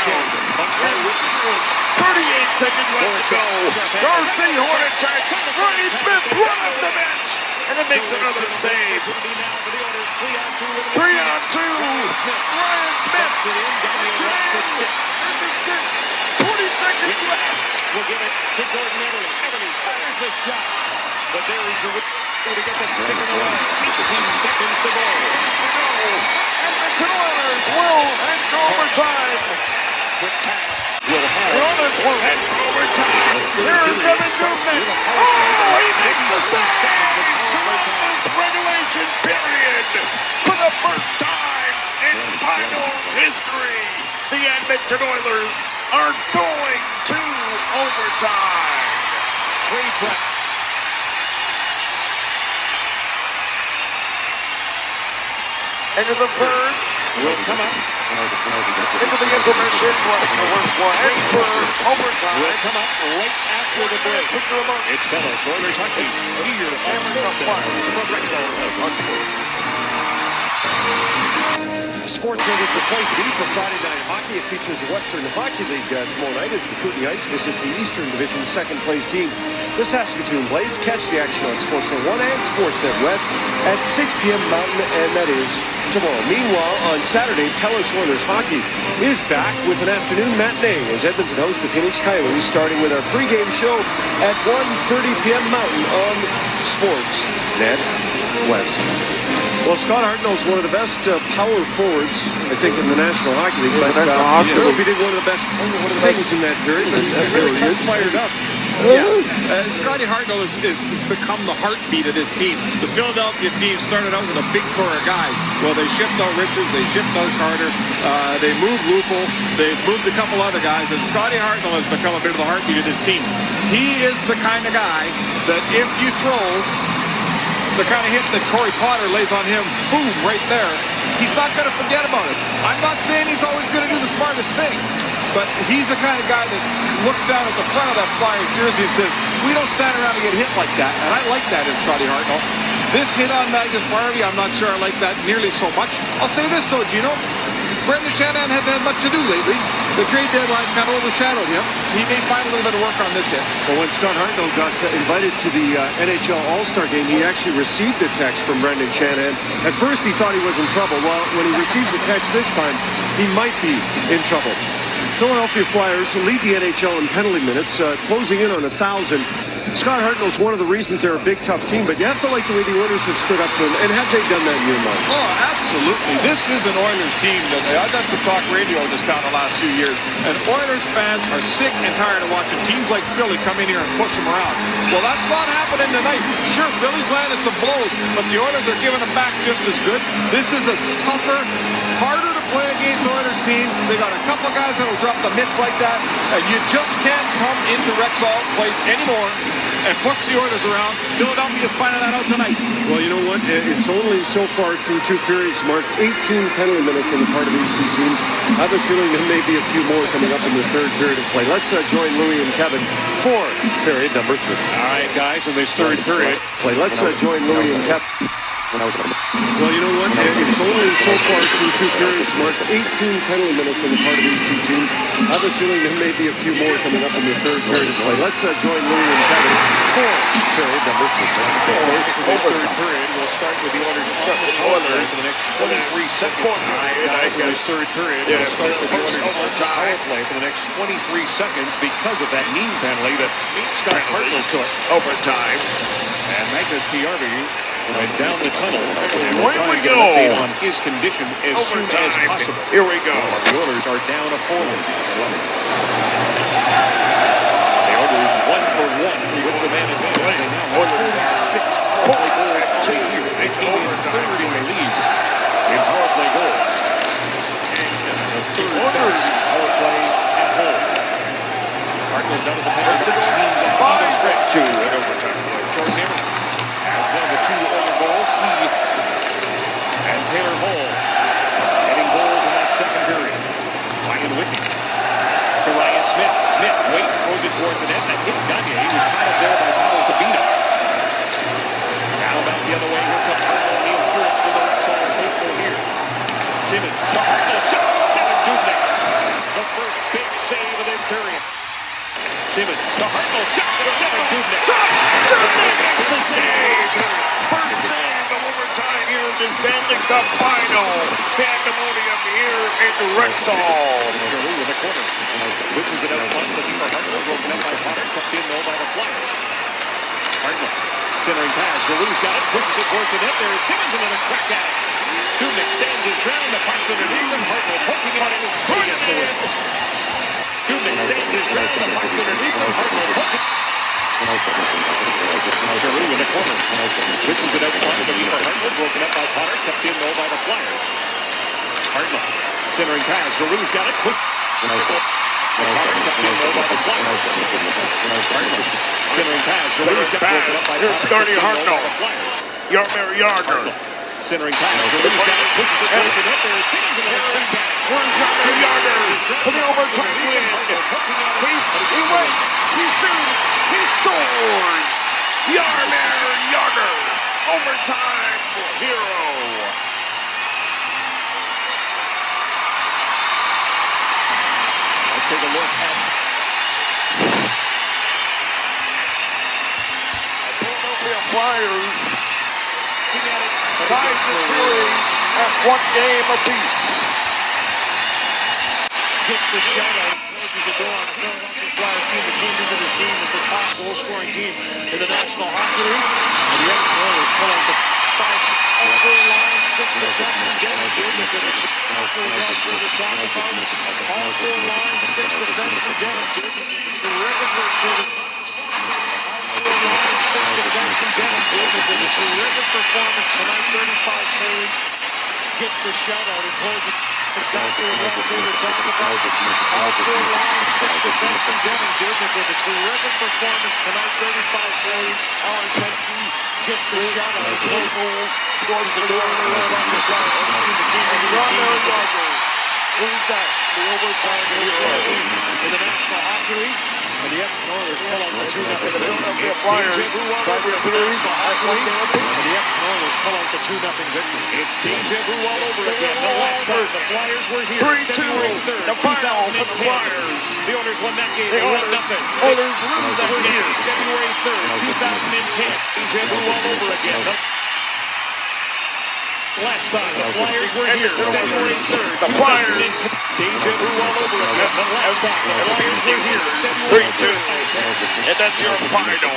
Speaker 5: 38 seconds left to go. Darcy Hornacek. Ryan Smith run off the bench. And it makes another save. 3-on-2. Ryan Smith. And the stick. 20 seconds left.
Speaker 2: We'll give it to Jordan Everly. Everly fires the shot. But there is a to get the stick in the way. 18 seconds to go.
Speaker 5: Edmonton Oilers will head to overtime.
Speaker 2: Quick pass. Will have.
Speaker 5: The Oilers will head to overtime. Here's Devin Dubnyk. Oh, he makes the save to end this regulation period. For the first time in finals history, the Edmonton Oilers are going to overtime.
Speaker 2: Trey Trent.
Speaker 5: Into the third.
Speaker 2: Will come up.
Speaker 5: Into the intermission. We'll enter overtime.
Speaker 2: Will come up right after the break. It's Alesh Oilers hockey. Here's
Speaker 6: Sportsnet is the place to be for Friday Night Hockey. It features the Western Hockey League tomorrow night as the Kootenay Ice visit the Eastern Division second-place team, the Saskatoon Blades. Catch the action on Sportsnet 1 and Sportsnet West at 6 p.m. Mountain, and that is tomorrow. Meanwhile, on Saturday, TELUS Oilers Hockey is back with an afternoon matinee as Edmonton hosts the Phoenix Coyotes, starting with our pregame show at 1:30 p.m. Mountain on Sportsnet West. Well, Scott Hartnell's one of the best power forwards, I think, in the National Hockey League. But I don't know if he did one of the best things in that period. But fired up.
Speaker 11: Yeah, Scotty Hartnell has become the heartbeat of this team. The Philadelphia team started out with a big core of guys. Well, they shipped out Richards, they shipped out Carter, they moved Lupul, they moved a couple other guys, and Scotty Hartnell has become a bit of the heartbeat of this team. He is the kind of guy that if you throw the kind of hit that Corey Potter lays on him, boom, right there, he's not going to forget about it. I'm not saying he's always going to do the smartest thing, but he's the kind of guy that looks down at the front of that Flyers jersey and says, we don't stand around and get hit like that, and I like that in Scotty Hartnell. This hit on Magnus Barbie, I'm not sure I like that nearly so much. I'll say this though, Gino, Brendan Shanahan hadn't had much to do lately. The trade deadline's kind of overshadowed him. He may find a little bit of work on this hit.
Speaker 6: Well, when Scott Hartnell got invited to the NHL All-Star game, he actually received a text from Brendan Shanahan. At first, he thought he was in trouble. Well, when he receives a text this time, he might be in trouble. Philadelphia Flyers lead the NHL in penalty minutes, closing in on 1,000. Scott Hartnell's one of the reasons they're a big, tough team, but you have to like the way the Oilers have stood up to him. And have they done that in your mind?
Speaker 11: Oh, absolutely. This is an Oilers team. I've done some talk radio in this town the last few years, and Oilers fans are sick and tired of watching teams like Philly come in here and push them around. Well, that's not happening tonight. Sure, Philly's landed some blows, but the Oilers are giving them back just as good. This is a tougher, harder to play against Oilers team. They got a couple of guys that'll drop the mitts like that, and you just can't come into Rexall Place anymore and push the Oilers around. Philadelphia's finding that out tonight.
Speaker 6: Well, you know what? It's only so far through two periods, Mark. 18 penalty minutes on the part of these two teams. I have a feeling there may be a few more coming up in the third period of play. Let's join Louie and Kevin for period number 3.
Speaker 2: All right, guys, in this third period.
Speaker 6: Let's join Louie and Kevin. Well, you know what? It's only so far through two periods, Mark. 18 penalty minutes on the part of these two teams. I have a feeling there may be a few more coming up in the third period of play. Let's join Louie and Kevin for period number 3.
Speaker 2: This third period, we'll start with the Oilers. Oilers for the next 23 seconds. All right, guys, in this third period, we'll start with the Oilers power play for the next 23 seconds because of that knee penalty that Scott Hartnell took.
Speaker 5: Overtime.
Speaker 2: And Magnus Barbie went down the tunnel, and
Speaker 5: Away we go.
Speaker 2: On his condition as soon as possible.
Speaker 5: Here we go.
Speaker 2: The Oilers are down a forward. The Oilers 1 for 1 with the man advantage. They now have 46 power play goals on the year. They came in third in the league in power play goals. And the third best power play at home. Hartnell's out of the penalty.
Speaker 5: 5-2 in overtime.
Speaker 2: Jordan Everly has one of the 2 Oilers goals. He and Taylor Hall getting goals in that second period. Ryan Whitney to Ryan Smith. Smith waits, throws it toward the net. That hit Gagne. He was tied up there by Pavel Kabina. Now back the other way. Here comes Hartnell. Neil Turret for the Rexall faithful here. Simmons to Hartnell. Shot. Devin Dubnyk. The first big save of this period. Simmons to Hartnell. Shot. Devin Dubnyk.
Speaker 5: Shot. Dubnyk makes the save. First the Stanley Cup final. Pandemonium here in Rexall.
Speaker 2: Jolie in the corner. Wishes it out front. Looking for Hartnell. Broken up by Potter. Kept in though by the Flyers. Hartnell. Centering pass. Jolie's got it. Pushes it towards the net. There is Simmons. Another crack at it. Dubnyk stands his ground. The puck's underneath him. Hartnell poking at it. He gets the whistle. Dubnyk stands his ground. The puck's underneath him. Hartnell poking. Jolie in the corner. Wishes it out front. Looking for Hartnell. Broken up by Potter. Kept in though by the Flyers. Hartnell. Centering pass. Jolie's got it. Push. Centering pass. Jolie's got broken up by
Speaker 5: Here's Starty Hartnell. Yarmer Yager.
Speaker 2: Centering pass. Jolie's got it. Pushes it towards the net. There is Simmons.
Speaker 5: Where's Yarmer Yager? For the overtime win. He waits. He shoots. He scores. Yarmer Yager. Overtime hero.
Speaker 2: Take a look at
Speaker 5: the Philadelphia Flyers tied the series at 1 game apiece.
Speaker 1: Gets the shutout. Closes the door on the Philadelphia Flyers team that came into this game as the top goal-scoring team in the National Hockey League. And the Edmonton Oilers pull out the 5-4 line, 6 defensemen. Devin Dubnyk with it. All 4 lines, 6 defensemen. Devin Dubnyk. Terrific for the 4 lines, 6 defensemen. Devin Dubnyk with a terrific performance tonight. 35 saves. Gets the shutout and closes. That's exactly what we were talking about. All 4 lines, 6 defensemen. Devin Dubnyk with a terrific performance tonight. 35 saves. Alesh Hensky gets the shutout. Close holes. Scores the door on the Philadelphia Flyers team that came into this game. Who's that? The overtime goal in the National Hockey League. And the Edmonton Oilers pull out the 2-0.
Speaker 5: The Philadelphia Flyers tied the series at 1 game apiece.
Speaker 1: And the Edmonton Oilers pull out the 2-0 victory.
Speaker 2: it's deja vu all over again. The last time the Flyers were here.
Speaker 5: 3-2. The final for the Flyers.
Speaker 1: The Oilers won that game.
Speaker 5: The Oilers lose that game.
Speaker 1: February 3rd, 2010. Deja vu all over again. Last time the Flyers were here, February 3rd,
Speaker 5: the Flyers.
Speaker 1: Deja vu all over again. The last time the Flyers were here,
Speaker 5: 3-2. And that's your final.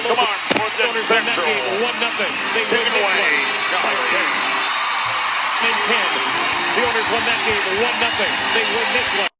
Speaker 5: Come on, Sports Central.
Speaker 1: 1-0. They
Speaker 5: take it away.
Speaker 1: In 10. The Oilers won that game 1-0. They win this one.